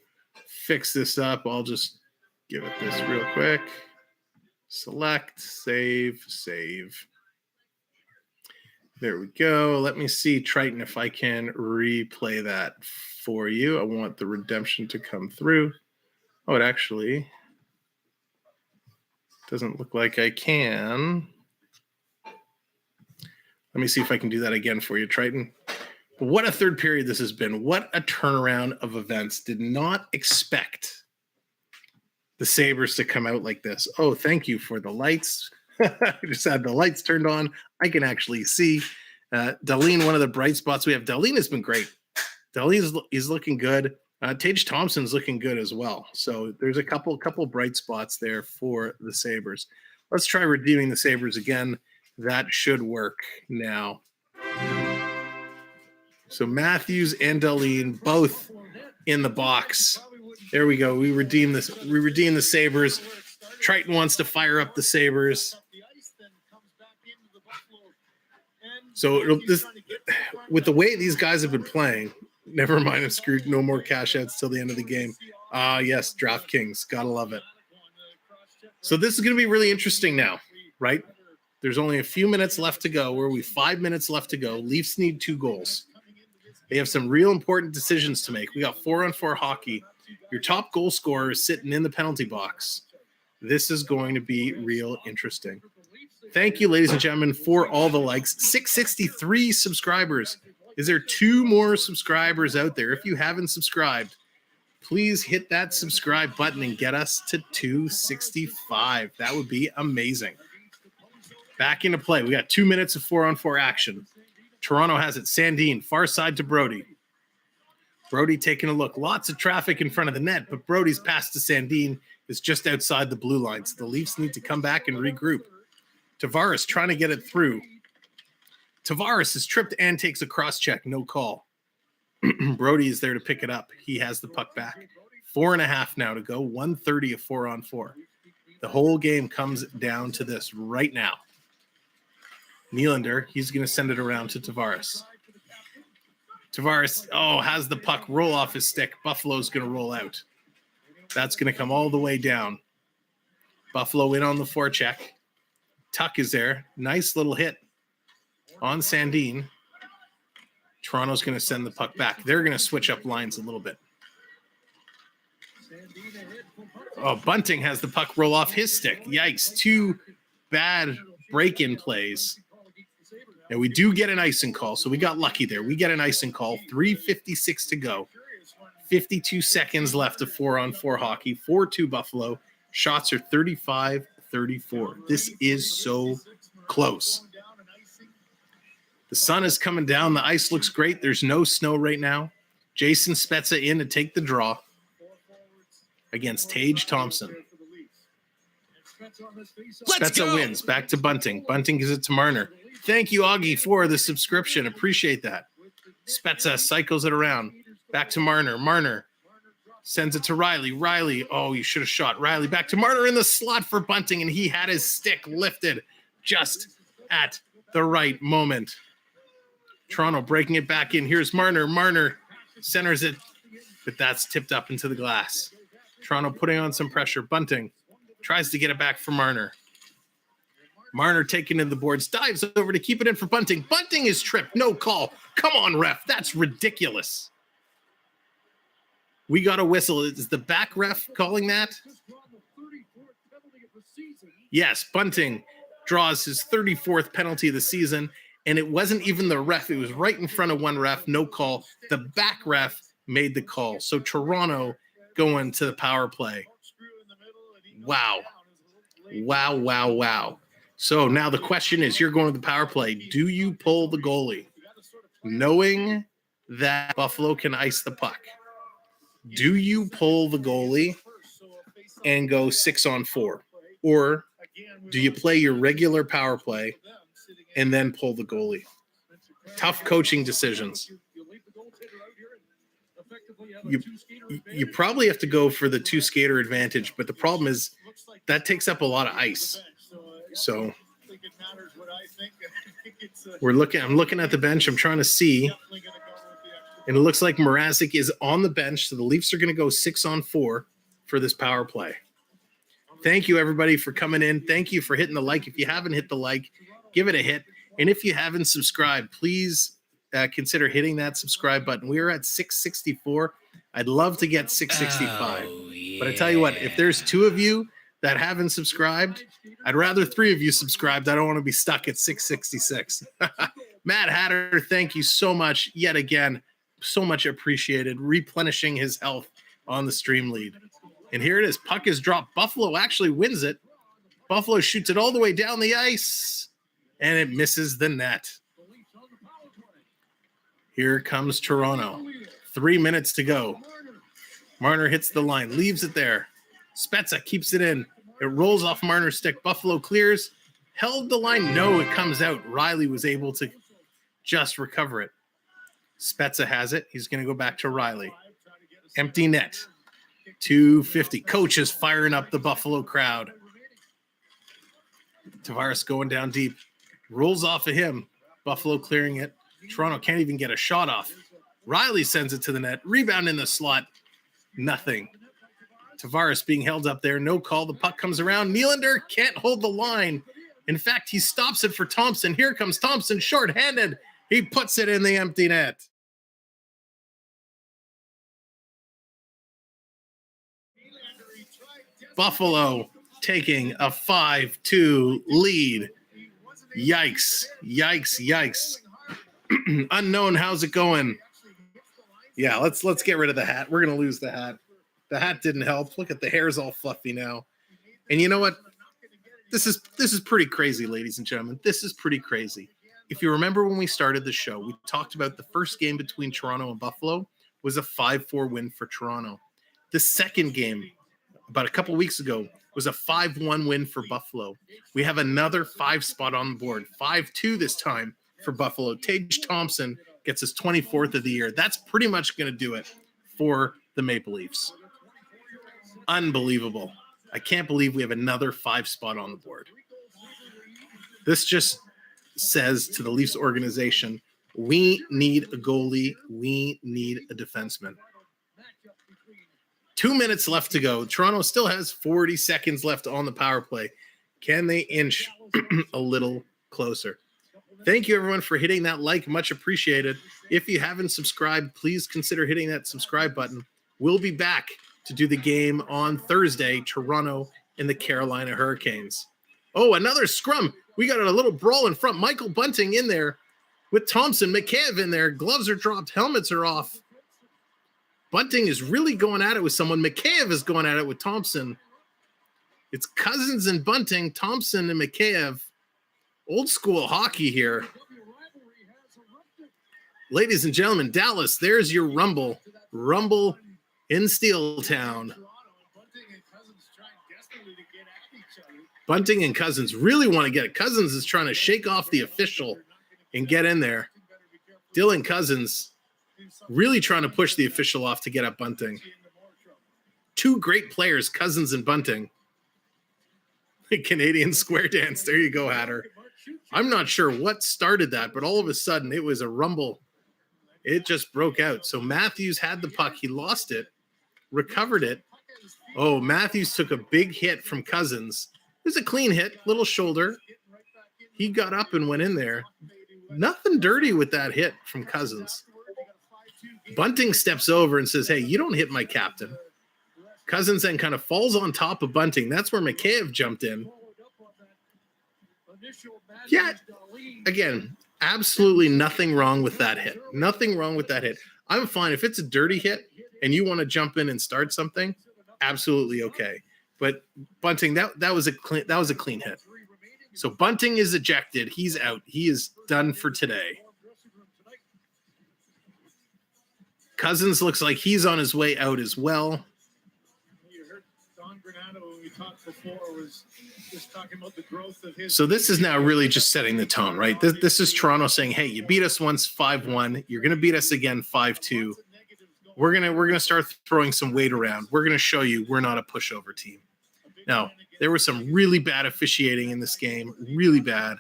fix this up. I'll just give it this real quick. Select, save. There we go. Let me see, Triton, if I can replay that for you. I want the redemption to come through. Oh, it actually doesn't look like I can. Let me see if I can do that again for you, Triton. But what a third period this has been. What a turnaround of events. Did not expect the Sabres to come out like this. Oh, thank you for the lights. I just had the lights turned on. I can actually see. Dahlin, one of the bright spots we have. Dahlin has been great. Dahlin is looking good. Tage Thompson's looking good as well. So there's a couple bright spots there for the Sabres. Let's try redeeming the Sabres again. That should work now. So Matthews and Dahlin both in the box. There we go. We redeem this. We redeem the Sabres. Triton wants to fire up the Sabres. So with the way these guys have been playing, never mind, I'm screwed. No more cash outs till the end of the game. Yes, DraftKings. Gotta love it. So this is going to be really interesting now, right? There's only a few minutes left to go. Where we 5 minutes left to go. Leafs need 2 goals. They have some real important decisions to make. We got 4-on-4 hockey. Your top goal scorer is sitting in the penalty box. This is going to be real interesting. Thank you, ladies and gentlemen, for all the likes. 663 subscribers. Is there 2 more subscribers out there? If you haven't subscribed, please hit that subscribe button and get us to 265. That would be amazing. Back into play. We got 2 minutes of 4-on-4 action. Toronto has it. Sandin, far side to Brody. Brody taking a look. Lots of traffic in front of the net, but Brody's pass to Sandin is just outside the blue line. So the Leafs need to come back and regroup. Tavares trying to get it through. Tavares is tripped and takes a cross check. No call. Brody is there to pick it up. He has the puck back. 4.5 now to go. 1:30 of 4-on-4. The whole game comes down to this right now. Nylander, he's going to send it around to Tavares. Tavares, has the puck roll off his stick. Buffalo's going to roll out. That's going to come all the way down. Buffalo in on the forecheck. Tuch is there. Nice little hit on Sandin. Toronto's going to send the puck back. They're going to switch up lines a little bit. Bunting has the puck roll off his stick. Yikes. 2 bad break-in plays. And we do get an icing call, so we got lucky there. We get an icing call. 3:56 to go. 52 seconds left of 4-on-4 hockey. 4-2 Buffalo. Shots are 35-34. This is so close. The sun is coming down. The ice looks great. There's no snow right now. Jason Spezza in to take the draw against Tage Thompson. Spezza wins. Back to Bunting. Bunting gives it to Marner. Thank you, Augie, for the subscription. Appreciate that. Spezza cycles it around. Back to Marner. Marner sends it to Riley. Riley, you should have shot. Riley back to Marner in the slot for Bunting, and he had his stick lifted just at the right moment. Toronto breaking it back in. Here's Marner. Marner centers it, but that's tipped up into the glass. Toronto putting on some pressure. Bunting tries to get it back for Marner. Marner taking in the boards, dives over to keep it in for Bunting. Bunting is tripped. No call. Come on, ref. That's ridiculous. We got a whistle. Is the back ref calling that? Yes, Bunting draws his 34th penalty of the season, and it wasn't even the ref. It was right in front of one ref. No call. The back ref made the call. So Toronto going to the power play. Wow. Wow, wow, wow. So now the question is, you're going to the power play. Do you pull the goalie? Knowing that Buffalo can ice the puck. Do you pull the goalie and go 6-on-4? Or do you play your regular power play and then pull the goalie? Tough coaching decisions. You probably have to go for the 2-skater advantage, but the problem is that takes up a lot of ice. So I'm looking at the bench. I'm trying to see. And it looks like Mrazek is on the bench. So the Leafs are going to go 6-on-4 for this power play. Thank you, everybody, for coming in. Thank you for hitting the like. If you haven't hit the like, give it a hit. And if you haven't subscribed, please consider hitting that subscribe button. We are at 664. I'd love to get 665. But I tell you what, if there's 2 of you that haven't subscribed, I'd rather 3 of you subscribed. I don't want to be stuck at 666. Matt Hatter, thank you so much yet again. So much appreciated. Replenishing his health on the stream lead. And here it is. Puck is dropped. Buffalo actually wins it. Buffalo shoots it all the way down the ice, and it misses the net. Here comes Toronto. 3 minutes to go. Marner hits the line, leaves it there. Spezza keeps it in. It rolls off Marner's stick. Buffalo clears. Held the line. No, it comes out. Riley was able to just recover it. Spezza has it. He's going to go back to Riley. Empty net. 250. Coach is firing up the Buffalo crowd. Tavares going down deep. Rolls off of him. Buffalo clearing it. Toronto can't even get a shot off. Riley sends it to the net. Rebound in the slot. Nothing. Tavares being held up there. No call. The puck comes around. Nylander can't hold the line. In fact, he stops it for Thompson. Here comes Thompson, shorthanded. He puts it in the empty net. Buffalo taking a 5-2 lead. Yikes. Yikes. Yikes. Unknown, how's it going? Yeah, let's get rid of the hat. We're going to lose the hat. The hat didn't help. Look at the hair's all fluffy now. And you know what? This is pretty crazy, ladies and gentlemen. This is pretty crazy. If you remember when we started the show, we talked about the first game between Toronto and Buffalo was a 5-4 win for Toronto. The second game, about a couple weeks ago, was a 5-1 win for Buffalo. We have another 5 spot on the board, 5-2 this time for Buffalo. Tage Thompson gets his 24th of the year. That's pretty much going to do it for the Maple Leafs. Unbelievable. I can't believe we have another 5 spot on the board. This just says to the Leafs organization, we need a goalie. We need a defenseman. 2 minutes left to go. Toronto still has 40 seconds left on the power play. Can they inch a little closer? Thank you, everyone, for hitting that like. Much appreciated. If you haven't subscribed, please consider hitting that subscribe button. We'll be back to do the game on Thursday, Toronto and the Carolina Hurricanes. Oh, another scrum. We got a little brawl in front. Michael Bunting in there with Thompson. Mikheyev in there. Gloves are dropped. Helmets are off. Bunting is really going at it with someone. Mikheyev is going at it with Thompson. It's Cozens and Bunting, Thompson and Mikheyev. Old school hockey here. Ladies and gentlemen, Dallas, there's your Rumble. Rumble in Steeltown. Bunting and Cozens really want to get it. Cozens is trying to shake off the official and get in there. Dylan Cozens really trying to push the official off to get at Bunting. 2 great players, Cozens and Bunting. Canadian square dance. There you go, Hatter. I'm not sure what started that, but all of a sudden it was a rumble. It just broke out. So Matthews had the puck. He lost it, recovered it. Oh, Matthews took a big hit from Cozens. It was a clean hit, little shoulder. He got up and went in there. Nothing dirty with that hit from Cozens. Bunting steps over and says, hey, you don't hit my captain. Cozens then kind of falls on top of Bunting. That's where Mikheyev jumped in. Yeah, again, absolutely nothing wrong with that hit. Nothing wrong with that hit. I'm fine. If it's a dirty hit and you want to jump in and start something, absolutely okay. But Bunting, that was a clean hit. So Bunting is ejected. He's out. He is done for today. Cozens looks like he's on his way out as well. So this is now really just setting the tone, right? This is Toronto saying, hey, you beat us once 5-1. You're going to beat us again 5-2. We're gonna start throwing some weight around. We're going to show you we're not a pushover team. Now, there was some really bad officiating in this game, really bad.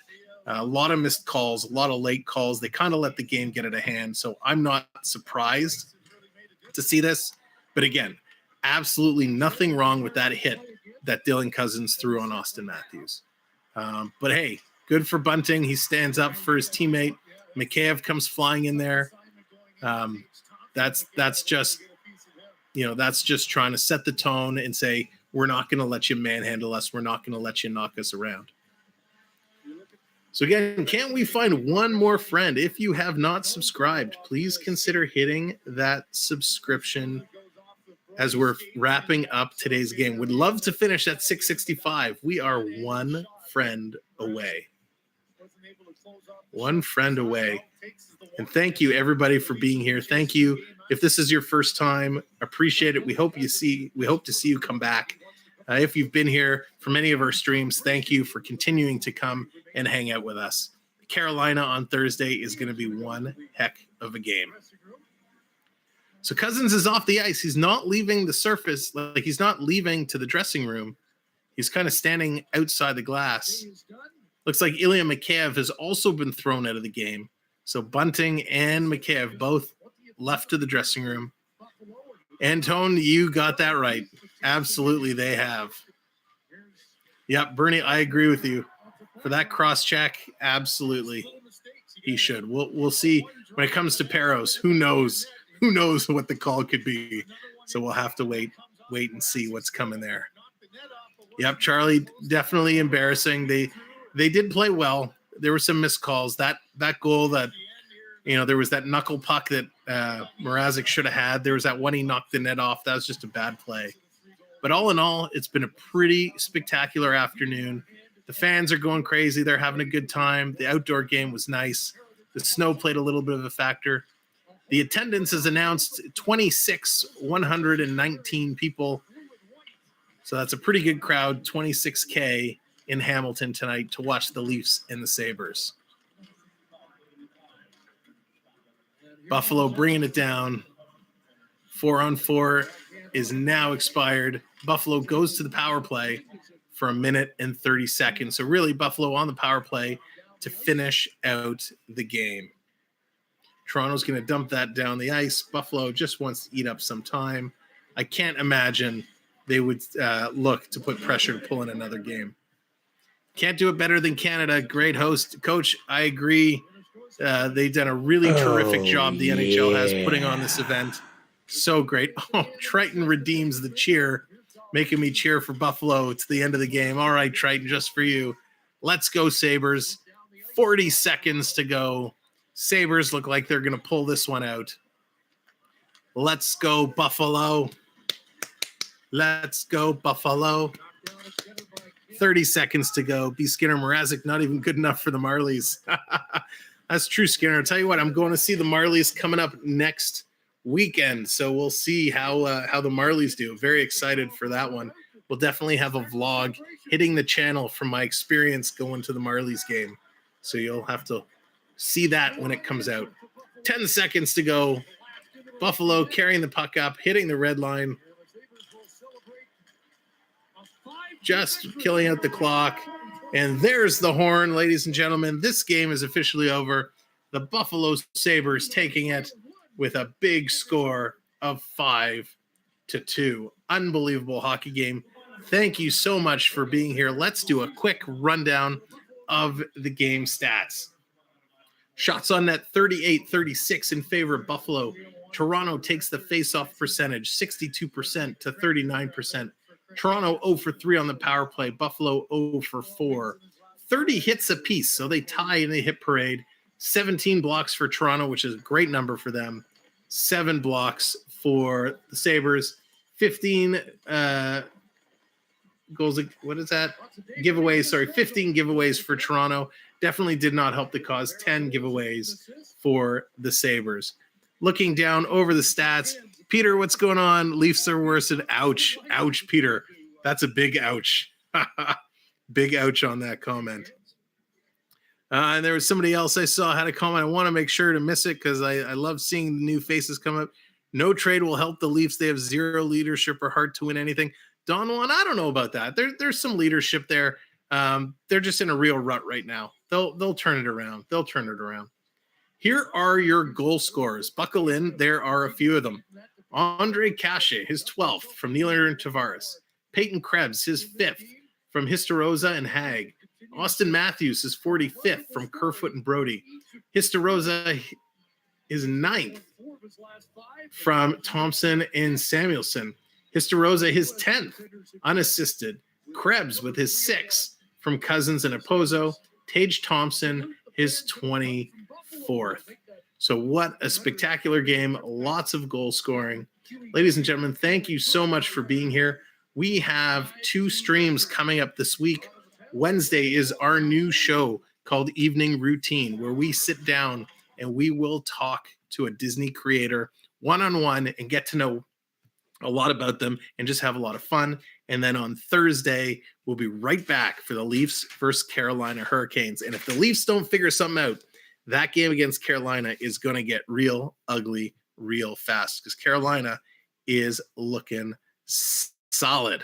A lot of missed calls, a lot of late calls. They kind of let the game get out of hand. So I'm not surprised to see this. But again, absolutely nothing wrong with that hit that Dylan Cozens threw on Austin Matthews. But hey, good for Bunting. He stands up for his teammate. Mikheyev comes flying in there. That's just trying to set the tone and say, we're not going to let you manhandle us. We're not going to let you knock us around. So again, can't we find one more friend? If you have not subscribed, please consider hitting that subscription as we're wrapping up today's game. Would love to finish at 665. We are one friend away. One friend away. And thank you, everybody, for being here. Thank you. If this is your first time, appreciate it. We hope to see you come back. If you've been here for many of our streams, thank you for continuing to come and hang out with us. Carolina on Thursday is going to be one heck of a game. So Cozens is off the ice. He's not leaving the surface. Like, he's not leaving to the dressing room. He's kind of standing outside the glass. Looks like Ilya Mikheyev has also been thrown out of the game. So Bunting and Mikheyev both left to the dressing room. Antone, you got that right. Absolutely, they have. Yep, Bernie, I agree with you. For that cross-check, absolutely, he should. We'll see when it comes to Peros. Who knows? Who knows what the call could be? So we'll have to wait and see what's coming there. Yep, Charlie, definitely embarrassing. They did play well. There were some missed calls. That goal that, there was that knuckle puck that Mrazek should have had. There was that one he knocked the net off. That was just a bad play. But all in all, it's been a pretty spectacular afternoon. The fans are going crazy. They're having a good time. The outdoor game was nice. The snow played a little bit of a factor. The attendance is announced 119 people. So that's a pretty good crowd, 26K in Hamilton tonight to watch the Leafs and the Sabres. Buffalo bringing it down. 4-on-4 is now expired. Buffalo goes to the power play for 1 minute and 30 seconds. So really Buffalo on the power play to finish out the game. Toronto's going to dump that down the ice. Buffalo just wants to eat up some time. I can't imagine they would look to put pressure to pull in another game. Can't do it better than Canada. Great host. Coach, I agree. They've done a really terrific job, the NHL has, putting on this event. So great. Oh, Triton redeems the cheer, making me cheer for Buffalo to the end of the game. All right, Triton, just for you. Let's go, Sabres. 40 seconds to go. Sabres look like they're going to pull this one out. Let's go, Buffalo. Let's go, Buffalo. 30 seconds to go. B. Skinner, Mrazek, not even good enough for the Marlies. That's true, Skinner. I'll tell you what, I'm going to see the Marlies coming up next weekend, so we'll see how the Marlies do. Very excited for that one. We'll definitely have a vlog hitting the channel from my experience going to the Marlies game, so you'll have to see that when it comes out. 10 seconds to go. Buffalo carrying the puck up, hitting the red line, just killing out the clock. And there's the horn, ladies and gentlemen. This game is officially over. The Buffalo Sabres taking it with a big score of 5-2. Unbelievable hockey game. Thank you so much for being here. Let's do a quick rundown of the game stats. Shots on net, 38-36 in favor of Buffalo. Toronto takes the face-off percentage, 62% to 39%. Toronto 0 for 3 on the power play. Buffalo 0 for 4. 30 hits apiece, so they tie in the hit parade. 17 blocks for Toronto, which is a great number for them. 7 blocks for the Sabres. 15 goals. What is that? Giveaways. Sorry, 15 giveaways for Toronto. Definitely did not help the cause. 10 giveaways for the Sabres. Looking down over the stats, Peter, what's going on? Leafs are worse. And ouch, Peter. That's a big ouch. Big ouch on that comment. And there was somebody else I saw had a comment. I want to make sure to miss it because I love seeing the new faces come up. No trade will help the Leafs. They have zero leadership or heart to win anything. Don Juan, I don't know about that. There's some leadership there. They're just in a real rut right now. They'll turn it around. Here are your goal scorers. Buckle in. There are a few of them. Andre Cachet, his 12th from Nylander and Tavares. Peyton Krebs, his 5th from Histaroza and Hag. Austin Matthews, his 45th from Kerfoot and Brody. Histaroza, his 9th from Thompson and Samuelson. Histaroza, his 10th, unassisted. Krebs with his 6th from Cozens and Opozo. Tage Thompson, his 24th. So what a spectacular game. Lots of goal scoring. Ladies and gentlemen, thank you so much for being here. We have 2 streams coming up this week. Wednesday is our new show called Evening Routine, where we sit down and we will talk to a Disney creator one-on-one and get to know a lot about them and just have a lot of fun. And then on Thursday, we'll be right back for the Leafs versus Carolina Hurricanes. And if the Leafs don't figure something out, that game against Carolina is going to get real ugly real fast because Carolina is looking solid,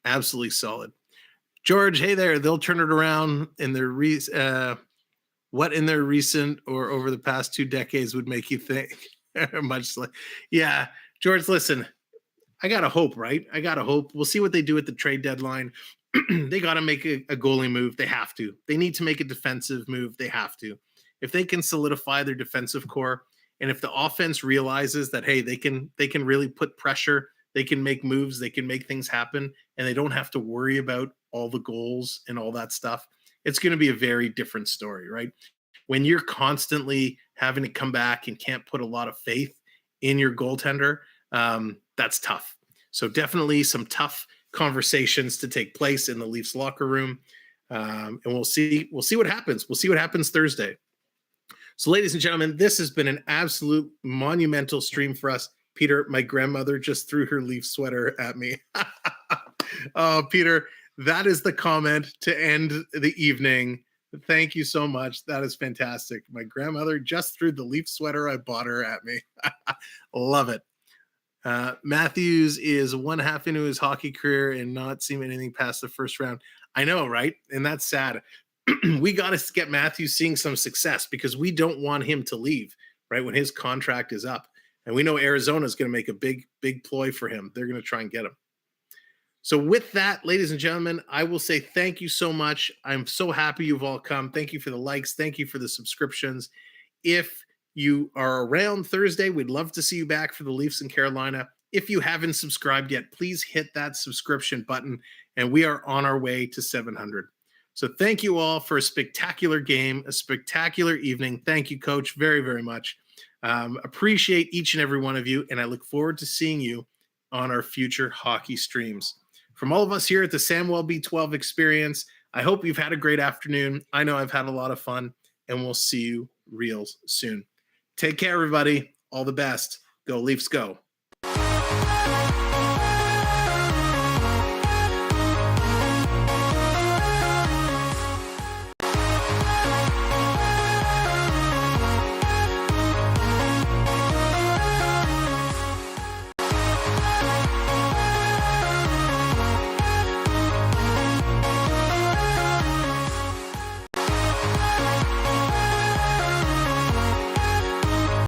absolutely solid. George, hey there. They'll turn it around in their what in their recent or over the past 2 decades would make you think much like, yeah, George, listen, I got to hope, right? I got to hope. We'll see what they do at the trade deadline. They got to make a goalie move. They have to. They need to make a defensive move. They have to. If they can solidify their defensive core, and if the offense realizes that, hey, they can really put pressure, they can make moves, they can make things happen, and they don't have to worry about all the goals and all that stuff, it's going to be a very different story, right? When you're constantly having to come back and can't put a lot of faith in your goaltender, that's tough. So definitely some tough conversations to take place in the Leafs locker room. And we'll see what happens. We'll see what happens Thursday. So ladies and gentlemen, this has been an absolute monumental stream for us. Peter, my grandmother just threw her Leaf sweater at me. Oh, Peter, that is the comment to end the evening. Thank you so much. That is fantastic. My grandmother just threw the Leaf sweater I bought her at me. Love it. Matthews is 1 half into his hockey career and not seeing anything past the first round. I know, right? And that's sad. We got to get Matthews seeing some success because we don't want him to leave, right, when his contract is up. And we know Arizona is going to make a big ploy for him. They're going to try and get him. So with that, ladies and gentlemen, I will say thank you so much. I'm so happy you've all come. Thank you for the likes. Thank you for the subscriptions. If you are around Thursday, we'd love to see you back for the Leafs in Carolina. If you haven't subscribed yet, please hit that subscription button, and we are on our way to 700. So thank you all for a spectacular game, a spectacular evening. Thank you, Coach, very, very much. Appreciate each and every one of you, and I look forward to seeing you on our future hockey streams. From all of us here at the Samwelb12 Experience, I hope you've had a great afternoon. I know I've had a lot of fun, and we'll see you real soon. Take care, everybody. All the best. Go Leafs, go.